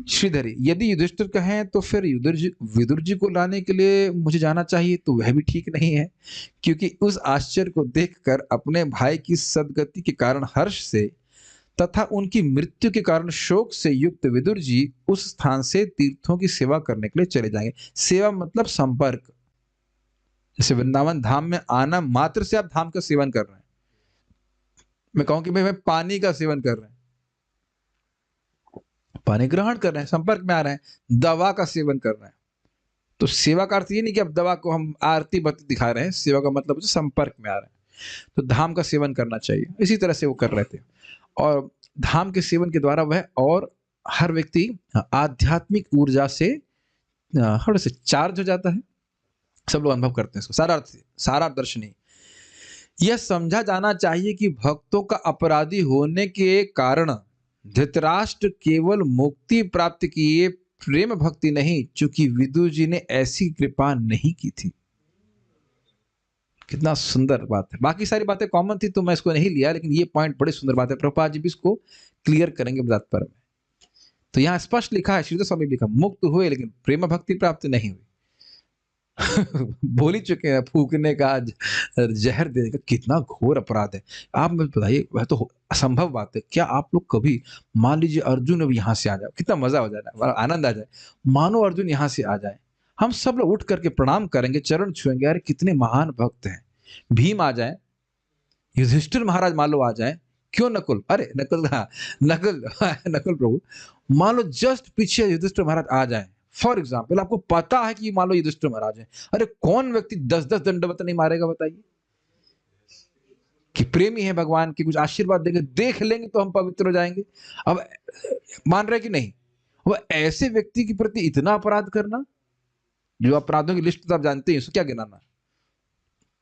श्रीधरी, यदि युधिष्ठिर कहें तो फिर विदुर जी को लाने के लिए मुझे जाना चाहिए, तो वह भी ठीक नहीं है, क्योंकि उस आश्चर्य को देखकर अपने भाई की सदगति के कारण हर्ष से तथा उनकी मृत्यु के कारण शोक से युक्त विदुर जी उस स्थान से तीर्थों की सेवा करने के लिए चले जाएंगे। सेवा मतलब संपर्क। जैसे वृंदावन धाम में आना मात्र से आप धाम का सेवन कर रहे हैं। मैं कहूं कि भाई मैं पानी का सेवन कर रहे हैं, पानी ग्रहण कर रहे हैं, संपर्क में आ रहे हैं। दवा का सेवन कर रहे हैं, तो सेवा का अर्थ ये नहीं कि अब दवा को हम आरती बत्ती दिखा रहे हैं। सेवा का मतलब संपर्क में आ रहे हैं। तो धाम का सेवन करना चाहिए। इसी तरह से वो कर रहे थे और धाम के सेवन के द्वारा वह और हर व्यक्ति आध्यात्मिक ऊर्जा से थोड़े से चार्ज हो जाता है। सब लोग अनुभव करते हैं इसको। सारा दर्शनी यह समझा जाना चाहिए कि भक्तों का अपराधी होने के कारण धृतराष्ट्र केवल मुक्ति प्राप्त किए प्रेम भक्ति नहीं, चूंकि विदुर जी ने ऐसी कृपा नहीं की थी। कितना सुंदर बात है। बाकी सारी बातें कॉमन थी तो मैं इसको नहीं लिया, लेकिन ये पॉइंट बड़ी सुंदर बात है। प्रभुपाद जी भी इसको क्लियर करेंगे तात्पर्य में। तो यहाँ स्पष्ट लिखा है, श्रीधर स्वामी लिखा, मुक्त हुए लेकिन प्रेम भक्ति प्राप्त नहीं हुई। बोल ही चुके हैं, फूकने का, जहर देने का कितना घोर अपराध है। आप मुझे बताइए, वह तो असंभव बात है। क्या आप लोग कभी मान लीजिए अर्जुन अब यहाँ से आ जाए, कितना मजा हो जाए, बड़ा आनंद आ जाए। मानो अर्जुन यहाँ से आ जाए, हम सब लोग उठ करके प्रणाम करेंगे, चरण छुएंगे, अरे कितने महान भक्त हैं। भीम आ जाए, युधिष्ठिर महाराज मान लो आ जाए, क्यों नकुल, अरे नकुल, हाँ नकुल, नकुल प्रभु, मान लो जस्ट पीछे युधिष्ठिर महाराज आ जाए, फॉर एग्जाम्पल, आपको पता है कि मान लो युधिष्ठिर महाराज है, अरे कौन व्यक्ति 10-10 दंडवत नहीं मारेगा बताइए? कि प्रेमी है भगवान की, कुछ आशीर्वाद देंगे, देख लेंगे तो हम पवित्र हो जाएंगे। अब मान रहे कि नहीं? वो ऐसे व्यक्ति के प्रति इतना अपराध करना, जो अपराधों की लिस्ट तो आप जानते हैं, उसको क्या गिनाना।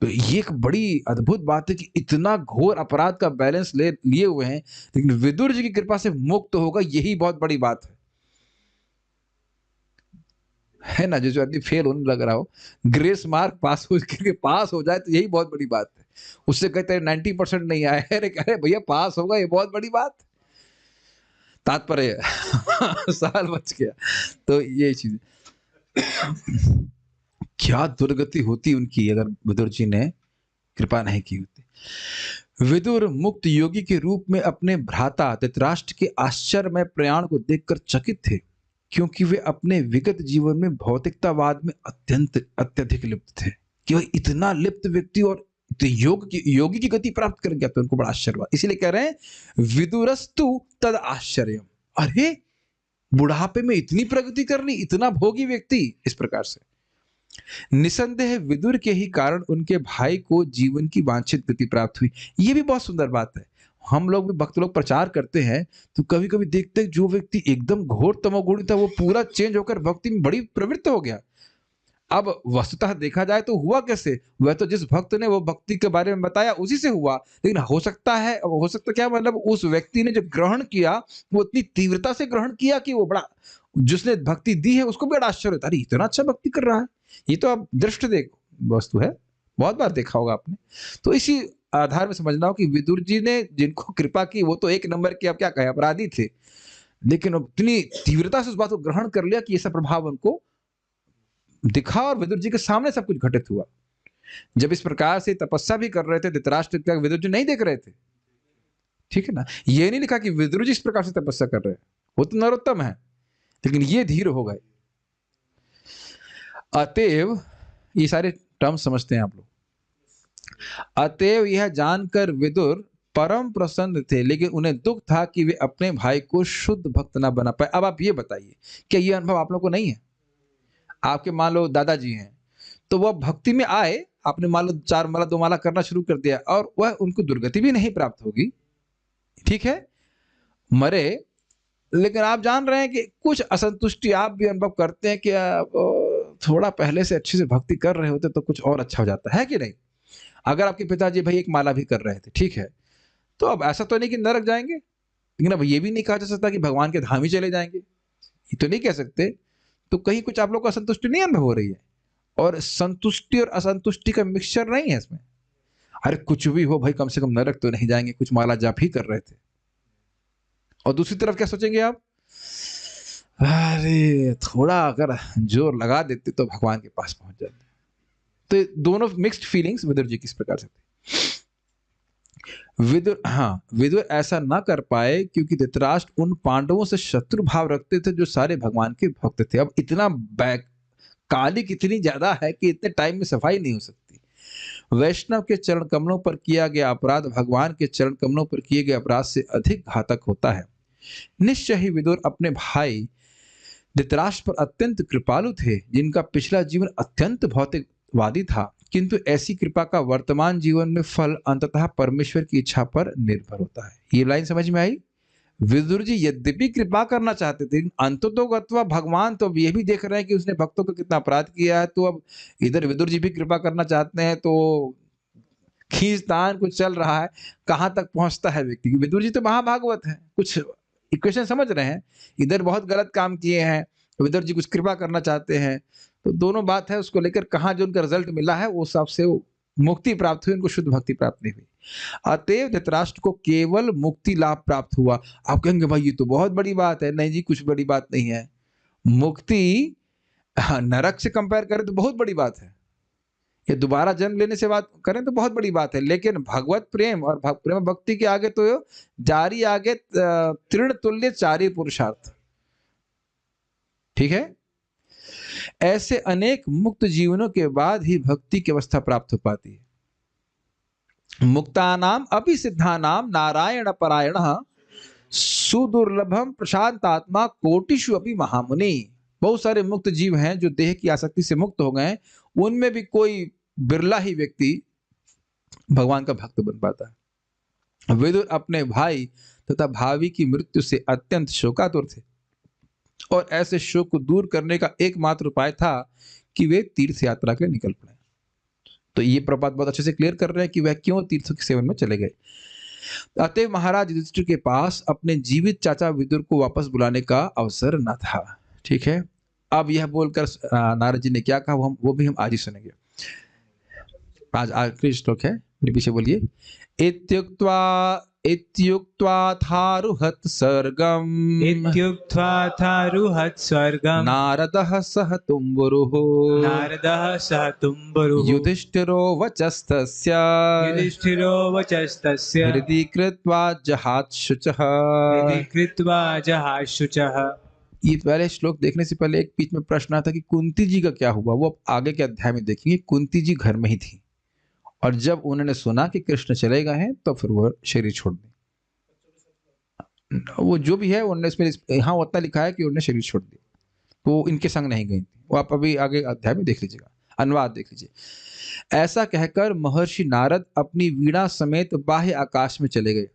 तो ये एक बड़ी अद्भुत बात है कि इतना घोर अपराध का बैलेंस लिए हुए हैं, लेकिन विदुर जी की कृपा से मुक्त होगा, यही बहुत बड़ी बात है ना। जो आदमी फेल होने लग रहा हो, ग्रेस मार्क पास हो जाए तो यही बहुत बड़ी बात है। उससे कहते हैं 90% नहीं आए, अरे भैया पास होगा, ये बहुत बड़ी बात। तात्पर्य साल बच गया। तो ये चीज क्या दुर्गति होती उनकी अगर विदुर जी ने कृपा नहीं की होती। विदुर मुक्त योगी के रूप में अपने भ्राता धृतराष्ट्र के आश्चर्यमय प्रयाण को देखकर चकित थे, क्योंकि वे अपने विगत जीवन में भौतिकतावाद में अत्यधिक लिप्त थे। कि वह इतना लिप्त व्यक्ति और योगी की गति प्राप्त कर गया, तो उनको बड़ा आश्चर्य हुआ। इसीलिए कह रहे हैं विदुरस्तु तद आश्चर्यम। अरे बुढ़ापे में इतनी प्रगति कर ली, इतना भोगी व्यक्ति। इस प्रकार से निसंदेह विदुर के ही कारण उनके भाई को जीवन की वांछित गति प्राप्त हुई। ये भी बहुत सुंदर बात है। हम लोग भी, भक्त लोग प्रचार करते हैं तो कभी कभी देखते हैं जो व्यक्ति एकदम घोर तमोगुणी था, वो पूरा चेंज होकर भक्ति में बड़ी प्रवृत्त हो गया। अब वस्तुतः देखा जाए तो हुआ कैसे, वह तो जिस भक्त ने वो भक्ति के बारे में बताया उसी से हुआ। लेकिन हो सकता क्या, मतलब उस व्यक्ति ने जो ग्रहण किया वो इतनी तीव्रता से ग्रहण किया कि वो बड़ा, जिसने भक्ति दी है उसको भी बड़ा आश्चर्य होता है, अरे इतना अच्छा भक्ति कर रहा है। ये तो आप दृष्ट देख वस्तु है, बहुत बार देखा होगा आपने। तो इसी आधार में समझना हो कि विदुर जी ने जिनको कृपा की वो तो एक नंबर के, अब क्या कहे, अपराधी थे, लेकिन इतनी तीव्रता से उस बात को ग्रहण कर लिया कि ऐसा प्रभाव उनको दिखा और विदुर जी के सामने सब कुछ घटित हुआ। जब इस प्रकार से तपस्या भी कर रहे थे धृतराष्ट्र का, विदुर जी नहीं देख रहे थे, ठीक है ना। ये नहीं लिखा कि विदुर जी इस प्रकार से तपस्या कर रहे हैं, वो तो नरोत्तम है, लेकिन ये धीर हो गए। अतएव ये सारे टर्म समझते हैं आप लोग। अतएव यह जानकर विदुर परम प्रसन्न थे, लेकिन उन्हें दुख था कि वे अपने भाई को शुद्ध भक्त ना बना पाए। अब आप ये बताइए, क्या ये अनुभव आप लोग को नहीं है? आपके मान लो दादाजी हैं, तो वह भक्ति में आए, आपने मान लो 4 माला 2 माला करना शुरू कर दिया और वह उनको दुर्गति भी नहीं प्राप्त होगी, ठीक है, मरे। लेकिन आप जान रहे हैं कि कुछ असंतुष्टि आप भी अनुभव करते हैं कि थोड़ा पहले से अच्छे से भक्ति कर रहे होते तो कुछ और अच्छा हो जाता है कि नहीं। अगर आपके पिताजी भाई एक माला भी कर रहे थे, ठीक है, तो अब ऐसा तो नहीं कि नरक जाएंगे, लेकिन अब ये भी नहीं कहा जा सकता कि भगवान के धाम ही चले जाएंगे, ये तो नहीं कह सकते। तो कहीं कुछ आप लोग को असंतुष्टि नहीं अनुभव हो रही है, और संतुष्टि और असंतुष्टि का मिक्सचर नहीं है इसमें। अरे कुछ भी हो भाई, कम से कम नरक तो नहीं जाएंगे, कुछ माला जाप ही कर रहे थे। और दूसरी तरफ क्या सोचेंगे आप, अरे थोड़ा अगर जोर लगा देते तो भगवान के पास पहुंच जाते। तो दोनों मिक्स्ड फीलिंग्स विदुर जी किस प्रकार से थे। विदुर ऐसा ना कर पाए क्योंकि धृतराष्ट्र उन पांडवों से शत्रु भाव रखते थे जो सारे भगवान के भक्त थे। अब इतना काली कितनी ज्यादा है कि इतने टाइम में सफाई नहीं हो सकती। वैष्णव के चरण कमलों पर किया गया अपराध भगवान के चरण कमलों पर किए गए अपराध से अधिक घातक होता है। निश्चय ही विदुर अपने भाई धृतराष्ट्र पर अत्यंत कृपालु थे, जिनका पिछला जीवन अत्यंत भौतिकवादी था, किंतु ऐसी कृपा का वर्तमान जीवन में फल अंततः परमेश्वर की इच्छा पर निर्भर होता है। ये लाइन समझ में आई। विदुर जी यद्यपि कृपा करना चाहते थे, अंततोगत्वा भगवान तो अब ये भी देख रहे हैं कि उसने भक्तों को कितना अपराध किया है, तो अब इधर विदुर जी भी कृपा करना चाहते हैं, तो खींचतान कुछ चल रहा है, कहां तक पहुंचता है व्यक्ति। विदुर जी तो महाभागवत है, कुछ इक्वेशन समझ रहे हैं, इधर बहुत गलत काम किए हैं, विदुर जी कुछ कृपा करना चाहते हैं, तो दोनों बात है उसको लेकर, कहाँ जो उनका रिजल्ट मिला है वो हिसाब से वो मुक्ति प्राप्त हुई, उनको शुद्ध भक्ति प्राप्त नहीं हुई। अतएव धृतराष्ट्र को केवल मुक्ति लाभ प्राप्त हुआ। आप कहेंगे भाई ये तो बहुत बड़ी बात है। नहीं जी, कुछ बड़ी बात नहीं है। मुक्ति नरक से कंपेयर करें तो बहुत बड़ी बात है, ये दोबारा जन्म लेने से बात करें तो बहुत बड़ी बात है, लेकिन भगवत प्रेम और प्रेम भक्ति के आगे तो जारी आगे तृण तुल्य चारी पुरुषार्थ। ठीक है, ऐसे अनेक मुक्त जीवनों के बाद ही भक्ति की अवस्था प्राप्त हो पाती है। मुक्तानाम अपि सिद्धानाम नारायण परायण सुदुर्लभम प्रशांतात्मा कोटिषु अपि महामुनि। बहुत सारे मुक्त जीव हैं जो देह की आसक्ति से मुक्त हो गए, उनमें भी कोई बिरला ही व्यक्ति भगवान का भक्त बन पाता है। विदुर अपने भाई तथा भावी की मृत्यु से अत्यंत शोकातुर थे और ऐसे शोक को दूर करने का एकमात्र उपाय था कि वे तीर्थ यात्रा के लिए निकल पड़े। तो ये प्रपात बहुत अच्छे से क्लियर कर रहे हैं कि वह क्यों तीर्थ के सेवन में चले गए। अतः महाराज युधिष्ठिर के पास अपने जीवित चाचा विदुर को वापस बुलाने का अवसर न था। ठीक है, अब यह बोलकर नारद जी ने क्या कहा वो भी हम आज ही सुनेंगे। आज आखिरी श्लोक है, मेरे पीछे बोलिए। इत्युक्त्वाथारुहत सर्गम इत्युक्त्वाथारुहत स्वर्गम् नारदः सह तुम्बुरुः नारदः सह तुम्बुरुः युधिष्ठिरो वचस्तस्य युधिष्ठिरो वचस्तस्य हृदि कृत्वा जहात् शुचः। हृदि कृत्वा जहाशुचः। ये पहले श्लोक देखने से पहले एक बीच में प्रश्न आता कि कुंती जी का क्या हुआ, वो आगे के अध्याय में देखेंगे। कुंती जी घर में ही थी और जब उन्होंने सुना कि कृष्ण चले गए हैं तो फिर वो शरीर छोड़ दी। वो जो भी है उन्होंने इसमें यहाँ उतना लिखा है कि उन्होंने शरीर छोड़ दिया, तो वो इनके संग नहीं गई थी। वो आप अभी आगे अध्याय में देख लीजिएगा, अनुवाद देख लीजिए। ऐसा कहकर महर्षि नारद अपनी वीणा समेत बाह्य आकाश में चले गए।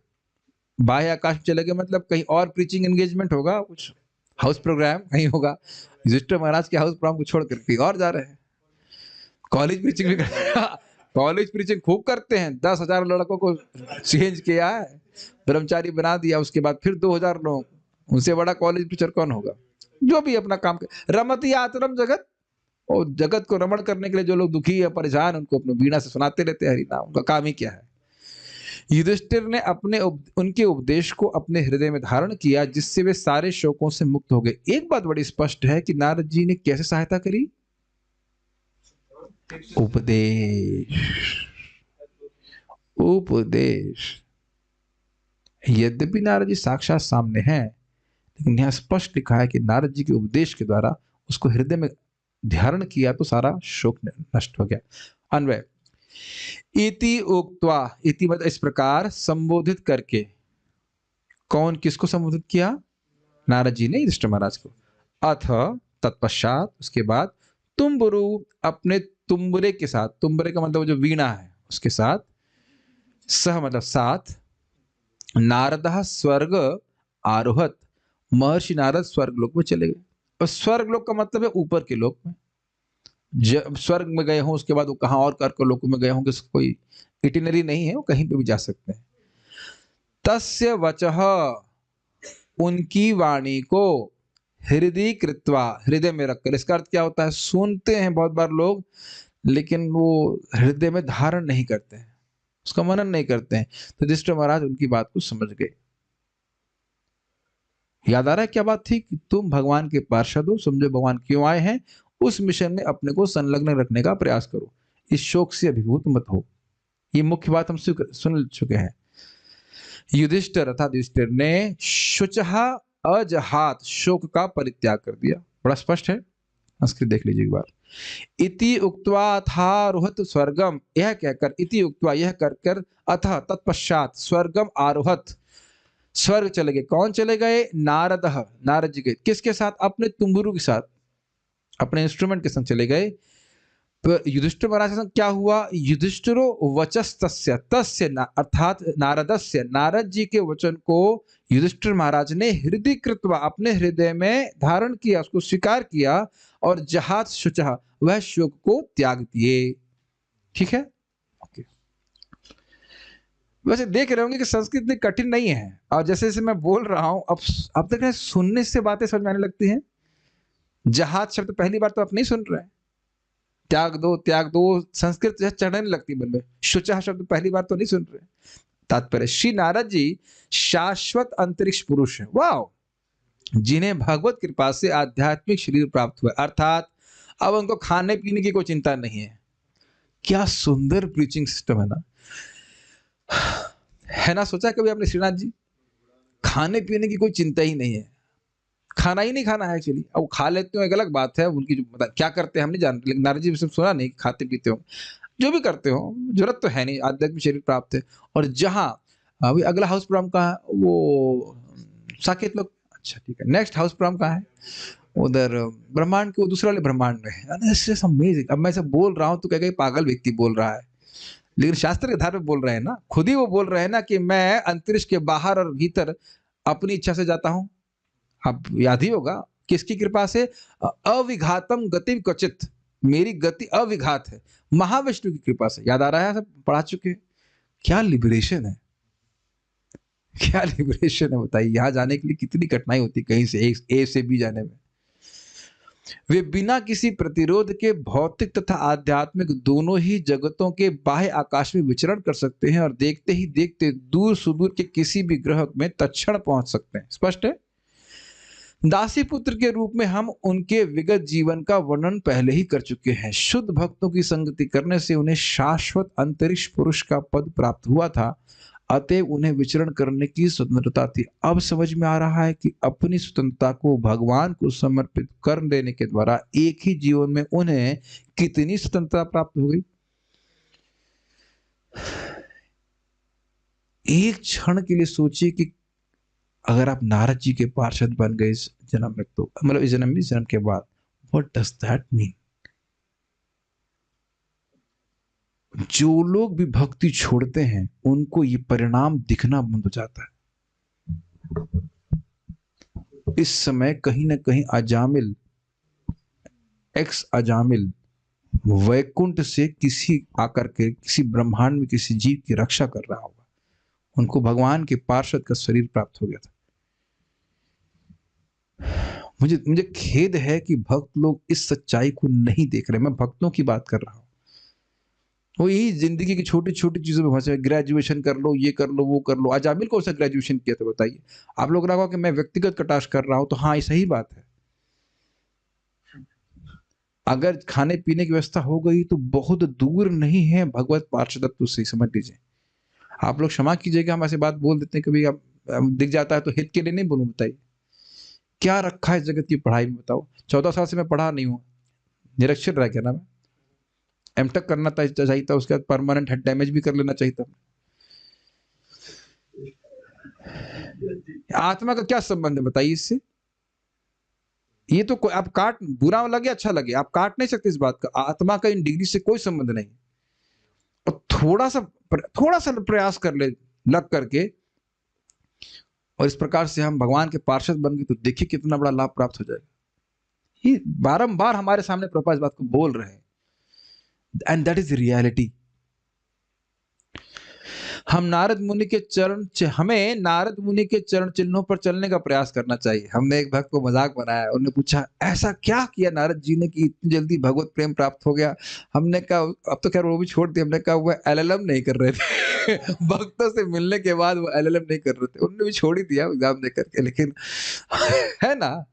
बाह्य आकाश में चले गए मतलब कहीं और प्रीचिंग एंगेजमेंट होगा, कुछ हाउस प्रोग्राम कहीं होगा। युधिष्ठिर महाराज के हाउस प्रोग्राम को छोड़कर कहीं और जा रहे हैं। कॉलेज प्रीचिंग भी कॉलेज प्रीचिंग खूब करते हैं। 10,000 लड़कों को चेंज किया है, ब्रह्मचारी बना दिया, उसके बाद फिर 2,000 लोग। उनसे बड़ा कॉलेज टीचर कौन होगा? जो भी अपना काम कर रमती आतरम जगत, और जगत को रमण करने के लिए जो लोग दुखी है परेशान, उनको अपने वीणा से सुनाते रहते हैं हरिनाम। उनका काम ही क्या है? युधिष्ठिर ने उनके उपदेश को अपने हृदय में धारण किया, जिससे वे सारे शोकों से मुक्त हो गए। एक बात बड़ी स्पष्ट है कि नारद जी ने कैसे सहायता करी? उपदेश। यद्यपि नारद जी साक्षात सामने हैं, लेकिन यहां स्पष्ट लिखा है कि नारद जी के उपदेश के द्वारा उसको हृदय में धारण किया तो सारा शोक नष्ट हो गया। अन्वय। इति उक्त्वा, इति मतलब इस प्रकार संबोधित करके। कौन किसको संबोधित किया? नारद जी ने युधिष्ठिर महाराज को। अथ तत्पश्चात, उसके बाद तुम्बुरु, अपने तुम्बुरे के साथ। तुम्बुरे का मतलब जो वीणा है उसके साथ। सह मतलब साथ। नारदः स्वर्ग आरोहत, महर्षि नारद स्वर्ग लोक में चले गए। और स्वर्ग लोक का मतलब है ऊपर के लोक में। जब स्वर्ग में गए हों उसके बाद वो कहाँ और कर लोकों में गए होंगे, कोई इटिनरी नहीं है, वो कहीं पे भी जा सकते हैं। तस्य वचः, उनकी वाणी को हृदय कृत्वा, हृदय में रखकर। इसका अर्थ क्या होता है? सुनते हैं बहुत बार लोग, लेकिन वो हृदय में धारण नहीं करते हैं, उसका मनन नहीं करते हैं। तो युधिष्ठिर महाराज उनकी बात को समझ गए। याद आ रहा है क्या बात थी? कि तुम भगवान के पार्षद हो, समझो भगवान क्यों आए हैं, उस मिशन में अपने को संलग्न रखने का प्रयास करो, इस शोक से अभिभूत मत हो। ये मुख्य बात हम सुन चुके हैं। युधिष्ठिर अर्थात युधिष्ठिर ने शुचः अजहात, शोक का परित्याग कर दिया। बड़ा स्पष्ट है, संस्कृत देख लीजिए एक बार। इति उक्त्वा अथारोहत स्वर्गम, यह कहकर, इति उक्त्वा यह कर अथ तत्पश्चात स्वर्गम आरोहत, स्वर्ग चले गए। कौन चले गए? नारदः, नारद जी गए। किसके साथ? अपने तुम्बुरु के साथ, अपने इंस्ट्रूमेंट के संग चले गए। तो युधिष्ठिर महाराज के संग क्या हुआ? युधिष्ठिरो वचस्तस्य, तस्य अर्थात नारदस्य, नारद जी के वचन को युधिष्ठिर महाराज ने हृदय कृत्वा, अपने हृदय में धारण किया, उसको स्वीकार किया, और जहात शुचः, वह शोक को त्याग दिए। ठीक है, ओके। वैसे देख रहे होंगे कि संस्कृत इतनी कठिन नहीं है, और जैसे जैसे मैं बोल रहा हूं अब देख रहे हैं, सुनने से बातें समझ में आने लगती हैं। जहाज शब्द पहली बार तो आप नहीं सुन रहे हैं। त्याग दो संस्कृत जो है चढ़ने लगती मन में। शुचः शब्द पहली बार तो नहीं सुन रहे। तात्पर्य, श्री नारद जी शाश्वत अंतरिक्ष पुरुष है, वाह, जिन्हें भगवत कृपा से आध्यात्मिक शरीर प्राप्त हुआ, अर्थात अब उनको खाने पीने की कोई चिंता नहीं है। क्या सुंदर प्रीचिंग सिस्टम है ना? सोचा कभी आपने श्रीनाथ जी? खाने पीने की कोई चिंता ही नहीं है, खाना ही नहीं खाना है एक्चुअली। अब खा लेते हो एक अलग बात है, उनकी जो मतलब क्या करते हैं हम नहीं जानते, लेकिन नारद जी से सुना नहीं खाते पीते हो, जो भी करते हो जरूरत तो है नहीं, आध्यात्मिक शरीर प्राप्त है। और जहां अभी अगला हाउस प्रोग्राम कहाँ है? वो साकेत लोग, अच्छा ठीक है। नेक्स्ट हाउस प्रोग्राम कहाँ है? उधर ब्रह्मांड के वो दूसरे वाले ब्रह्मांड में है। अमेजिंग। अब मैं सब बोल रहा हूँ तो कह पागल व्यक्ति बोल रहा है, लेकिन शास्त्र के आधार पे बोल रहे हैं ना, खुद ही वो बोल रहे हैं ना कि मैं अंतरिक्ष के बाहर और भीतर अपनी इच्छा से जाता हूं। अब याद ही होगा किसकी कृपा से? अविघातम गति क्वचित, मेरी गति अविघात है महाविष्णु की कृपा से। याद आ रहा है? सब पढ़ा चुके हैं। क्या लिबरेशन है, क्या लिबरेशन है बताइए। यहां जाने के लिए कितनी कठिनाई होती है, कहीं से ए से बी जाने में। वे बिना किसी प्रतिरोध के भौतिक तथा आध्यात्मिक दोनों ही जगतों के बाह्य आकाश में विचरण कर सकते हैं और देखते ही देखते दूर सुदूर के किसी भी ग्रह में तत्क्षण पहुंच सकते हैं। स्पष्ट है? दासी पुत्र के रूप में हम उनके विगत जीवन का वर्णन पहले ही कर चुके हैं। शुद्ध भक्तों की संगति करने से उन्हें शाश्वत अंतरिक्ष पुरुष का पद प्राप्त हुआ था, अतएव उन्हें विचरण करने की स्वतंत्रता थी। अब समझ में आ रहा है कि अपनी स्वतंत्रता को भगवान को समर्पित कर देने के द्वारा एक ही जीवन में उन्हें कितनी स्वतंत्रता प्राप्त हो गई। एक क्षण के लिए सोचिए कि अगर आप नारद जी के पार्षद बन गए इस जन्म में, तो मतलब इस जन्म में, इस जन्म के बाद, व्हाट डज दैट मीन? जो लोग भी भक्ति छोड़ते हैं उनको ये परिणाम दिखना बंद हो जाता है। इस समय कहीं ना कहीं अजामिल, एक्स अजामिल वैकुंठ से किसी आकर के किसी ब्रह्मांड में किसी जीव की रक्षा कर रहा होगा, उनको भगवान के पार्षद का शरीर प्राप्त हो गया था। मुझे खेद है कि भक्त लोग इस सच्चाई को नहीं देख रहे। मैं भक्तों की बात कर रहा हूं। वो यही जिंदगी की छोटी छोटी चीजों में फंसे, ग्रेजुएशन कर लो, ये कर लो, वो कर लो। अजामिल कौन सा ग्रेजुएशन किया था बताइए? आप लोग लगा कि मैं व्यक्तिगत कटाक्ष कर रहा हूं, तो हाँ, ये सही बात है। अगर खाने पीने की व्यवस्था हो गई तो बहुत दूर नहीं है भगवत पार्षदत्व से, समझ लीजिए। आप लोग क्षमा कीजिएगा, हम ऐसे बात बोल देते हैं कभी, आप दिख जाता है तो हित के लिए नहीं बोलूं। बताइए क्या रखा है इस जगत की पढ़ाई में? बताओ, 14 साल से मैं पढ़ा नहीं हूं, निरक्षर रह गया ना। मैं एमटेक करना चाहिए था, उसके बाद परमानेंट हेड डैमेज भी कर लेना चाहिए था। आत्मा का क्या संबंध है बताइए इससे? ये तो आप काट, बुरा लगे अच्छा लगे, आप काट नहीं सकते इस बात का। आत्मा का इन डिग्री से कोई संबंध नहीं। और थोड़ा सा प्रयास कर ले लग करके, और इस प्रकार से हम भगवान के पार्षद बन गए, तो देखिए कितना बड़ा लाभ प्राप्त हो जाएगा। ये बारंबार हमारे सामने प्रभुपाद इस बात को बोल रहे हैं, एंड दैट इज रियलिटी। हमें नारद मुनि के चरण चिन्हों पर चलने का प्रयास करना चाहिए। हमने एक भक्त को मजाक बनाया, उन्होंने पूछा ऐसा क्या किया नारद जी ने कि इतनी जल्दी भगवत प्रेम प्राप्त हो गया? हमने कहा, अब तो खैर वो भी छोड़ दिया, हमने कहा वो एलएलएम नहीं कर रहे थे भक्तों से मिलने के बाद वो एलएलएम नहीं कर रहे थे, उन्होंने भी छोड़ ही दिया एग्जाम दे करके। लेकिन है ना,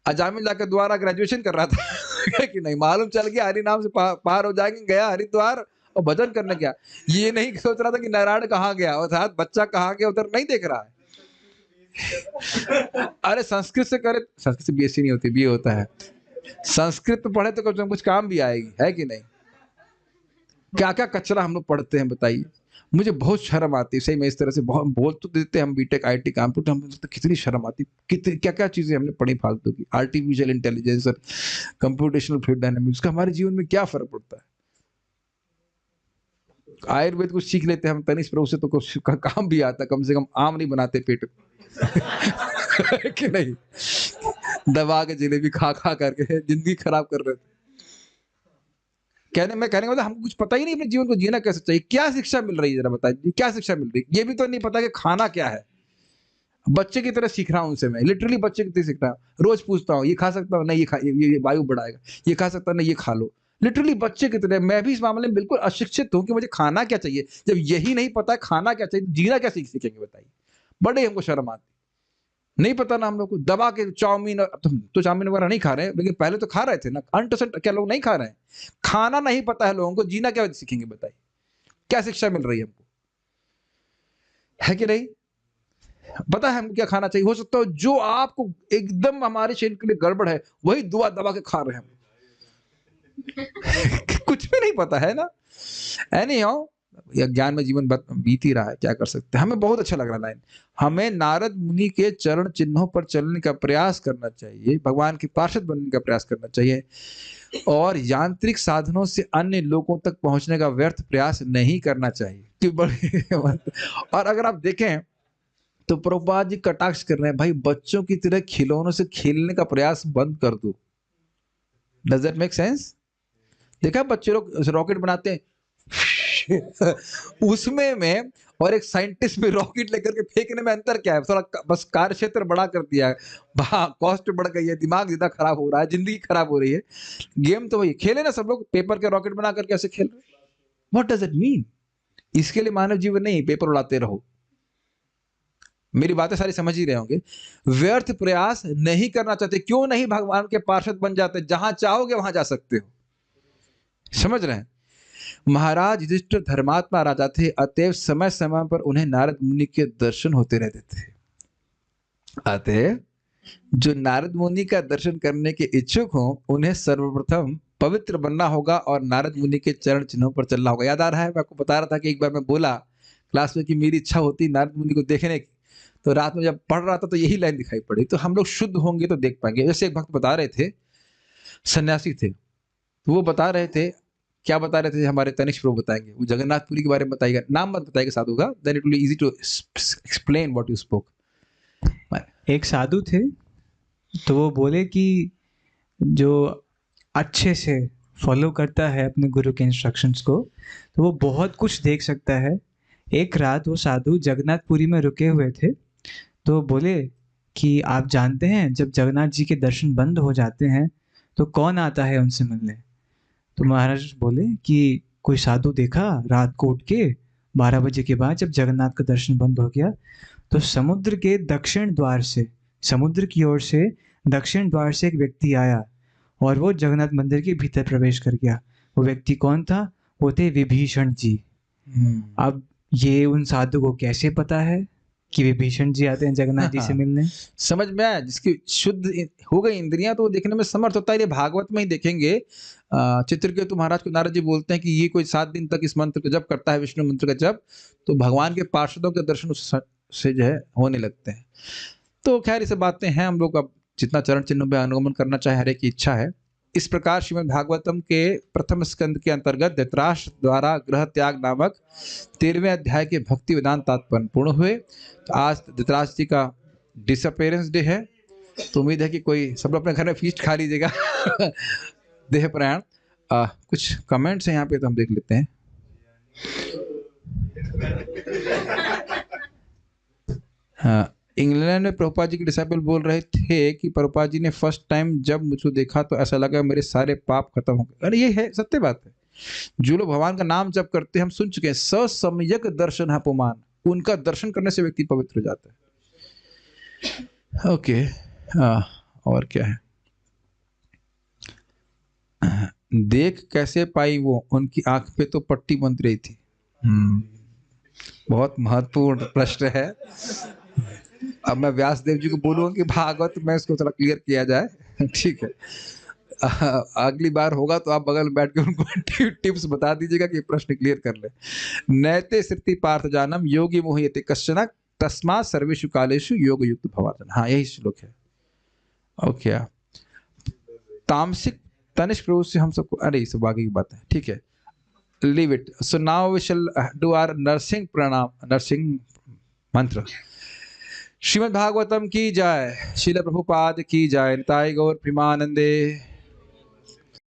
अजामिल जाकर द्वारा ग्रेजुएशन कर रहा था कि नहीं, मालूम चल गया हरि नाम से पार हो जाएंगे, गया हरिद्वार और भजन करने गया। ये नहीं सोच रहा था कि नारायण कहाँ गया और साथ बच्चा कहाँ गया, उधर नहीं देख रहा है। अरे संस्कृत से करे, संस्कृत से बीएससी नहीं होती, बीए होता है। संस्कृत पढ़े तो कुछ काम भी आएगी, है कि नहीं? क्या क्या कचरा हम लोग पढ़ते हैं बताइए। मुझे बहुत शर्म आती है सही में, इस तरह से बहुत बोल तो देते हैं हम, बीटेक आईटी कंप्यूटर, हम तो कितनी शर्म आती, कितनी क्या क्या चीजें हमने पढ़ी फालतू की। आर्टिफिशियल इंटेलिजेंस और कंप्यूटेशनल फ्लूइड डायनामिक्स का हमारे जीवन में क्या फर्क पड़ता है? आयुर्वेद कुछ सीख लेते हैं हम तनिष प्रभु से, तो कुछ का काम भी आता, कम से कम आम नहीं बनाते पेट कि नहीं, दबा के जलेबी खा खा करके जिंदगी खराब कर रहे थे। कहने का मतलब हमको कुछ पता ही नहीं अपने जीवन को जीना कैसे चाहिए। क्या शिक्षा मिल रही है जरा बताइए, क्या शिक्षा मिल रही है? ये भी तो नहीं पता कि खाना क्या है। बच्चे की तरह सीख रहा हूं उनसे, मैं लिटरली बच्चे की तरह सीख रहा हूँ। रोज पूछता हूँ ये खा सकता हूँ नहीं, ये खा, ये वायु बढ़ाएगा, ये खा सकता हूँ नहीं, ये खा लो। लिटरली बच्चे की तरह। मैं भी इस मामले में बिल्कुल अशिक्षित हूँ कि मुझे खाना क्या चाहिए। जब यही नहीं पता है खाना क्या चाहिए, जीना क्या सीखेंगे बताइए। बड़े हमको शर्म आती, नहीं पता ना हम लोग को। दबा के चाउमीन, तो चाउमीन वगैरह नहीं खा रहे हैं, लेकिन पहले तो खा रहे थे ना। 100% क्या लोग नहीं खा रहे हैं? खाना नहीं पता है लोगों को, जीना क्या सीखेंगे बताइए। क्या शिक्षा मिल रही है हमको, है कि नहीं? पता है हमको क्या खाना चाहिए। हो सकता है जो आपको एकदम हमारे शरीर के लिए गड़बड़ है वही दुआ दबा के खा रहे हैं हम। कुछ भी नहीं पता है ना। एनी हाउ, यह ज्ञान में जीवन बीत ही रहा है, क्या कर सकते हैं। हमें बहुत अच्छा लग रहा लाइन। हमें नारद मुनि के चरण चिन्हों पर चलने का प्रयास करना चाहिए, भगवान के पार्षद बनने का प्रयास करना चाहिए, और यांत्रिक साधनों से अन्य लोगों तक पहुंचने का व्यर्थ प्रयास नहीं करना चाहिए। कि बड़े और अगर आप देखें तो प्रभुपाद जी कटाक्ष कर रहे हैं, भाई बच्चों की तरह खिलौनों से खेलने का प्रयास बंद कर दो। Does that make sense? देखा बच्चे लोग रॉकेट बनाते हैं उसमें में, और एक साइंटिस्ट में रॉकेट लेकर के फेंकने में अंतर क्या है? थोड़ा बस कार्य क्षेत्र बड़ा कर दिया है, कॉस्ट बढ़ गई है, दिमाग ज्यादा खराब हो रहा है, जिंदगी खराब हो रही है। गेम तो वही खेले ना सब लोग, पेपर के रॉकेट बना करके ऐसे खेल रहे। What does it mean? इसके लिए मानव जीवन नहीं, पेपर उड़ाते रहो। मेरी बातें सारी समझ ही रहे होंगे। व्यर्थ प्रयास नहीं करना चाहते। क्यों नहीं भगवान के पार्षद बन जाते? जहां चाहोगे वहां जा सकते हो। समझ रहे हैं? महाराज युधिष्ठिर धर्मात्मा राजा थे, अतएव समय समय पर उन्हें नारद मुनि के दर्शन होते रहते थे। अतएव जो नारद मुनि का दर्शन करने के इच्छुक हो उन्हें सर्वप्रथम पवित्र बनना होगा और नारद मुनि के चरण चिन्हों पर चलना होगा। याद आ रहा है, मैं आपको बता रहा था कि एक बार मैं बोला क्लास में कि मेरी इच्छा होती नारद मुनि को देखने की। तो रात में जब पढ़ रहा था तो यही लाइन दिखाई पड़ी। तो हम लोग शुद्ध होंगे तो देख पाएंगे। जैसे एक भक्त बता रहे थे, सन्यासी थे, तो वो बता रहे थे, क्या बता रहे थे, हमारे तनिष्क प्रभु बताएंगे। वो जगन्नाथपुरी के बारे में बताएगा, नाम मत बताएगा साधु का, then it will be easy to explain what you spoke. एक साधु थे, तो वो बोले कि जो अच्छे से फॉलो करता है अपने गुरु के इंस्ट्रक्शंस को, तो वो बहुत कुछ देख सकता है। एक रात वो साधु जगन्नाथपुरी में रुके हुए थे, तो बोले कि आप जानते हैं जब जगन्नाथ जी के दर्शन बंद हो जाते हैं तो कौन आता है उनसे मिलने? तो महाराज बोले कि कोई साधु देखा रात को उठ के 12 बजे के बाद जब जगन्नाथ का दर्शन बंद हो गया तो समुद्र के दक्षिण द्वार से, समुद्र की ओर से दक्षिण द्वार से एक व्यक्ति आया और वो जगन्नाथ मंदिर के भीतर प्रवेश कर गया। वो व्यक्ति कौन था? वो थे विभीषण जी। अब ये उन साधु को कैसे पता है कि विभीषण जी आते हैं जगन्नाथ जी से मिलने? समझ में आया? जिसकी शुद्ध हो गई इंद्रियां तो वो देखने में समर्थ होता है। ये भागवत में ही देखेंगे, चित्रकेतु महाराज को नारद जी बोलते हैं कि ये कोई 7 दिन तक इस मंत्र का जप करता है, विष्णु मंत्र का जप, तो भगवान के पार्षदों के दर्शन से जो है होने लगते हैं। तो खैर ये सब बातें हैं, हम लोग अब जितना चरण चिन्ह में अनुगमन करना चाहे हरे की इच्छा है। इस प्रकार श्रीमद् भागवतम के प्रथम स्कंद के अंतर्गत धृतराष्ट्र द्वारा ग्रह त्याग नामक 13वें अध्याय के भक्ति वेदांत तात्पर्य पूर्ण हुए। तो आज धृतराष्ट्र जी का डिसअपेरेंस डे है, तो उम्मीद है कि कोई सब लोग अपने घर में फीस्ट खा लीजिएगा देह प्रयाण। कुछ कमेंट्स हैं यहाँ पे, तो हम देख लेते हैं। हाँ, इंग्लैंड में प्रभुपाद जी के डिसाइपल बोल रहे थे कि प्रभुपाद जी ने फर्स्ट टाइम जब मुझको देखा तो ऐसा लगा मेरे सारे पाप खत्म हो गए। अरे ये है सत्य बात है। जो लोग भगवान का नाम जप करते हैं, हम सुन चुके हैं, ससम्यक दर्शन अपमान, उनका दर्शन करने से व्यक्ति पवित्र हो जाता है। ओके, और क्या है? देख कैसे पाई वो, उनकी आंख पे तो पट्टी बंध रही थी। बहुत महत्वपूर्ण प्रश्न है। अब मैं व्यासदेव जी को बोलूंगा कि भागवत में इसको थोड़ा क्लियर किया जाए। ठीक है, अगली बार होगा तो आप बगल में बैठ के उनको टिप्स बता दीजिएगा कि प्रश्न क्लियर कर ले। नैते स्थिति पार्थ जानम योगी मोहयते कश्चन तस्मा सर्वेषु कालेषु योग युक्त भवार्जन। हाँ, यही श्लोक है। ओके, तामसिक तनिष्क प्रभु से हम सबको, अरे ये सब आगे की बात है, ठीक है, leave it. So now we shall do our Narasimha pranam, Narasimha मंत्र। श्रीमद् भागवतम की जय, श्रील प्रभुपाद की जय, निताई गौर प्रेमानंदे।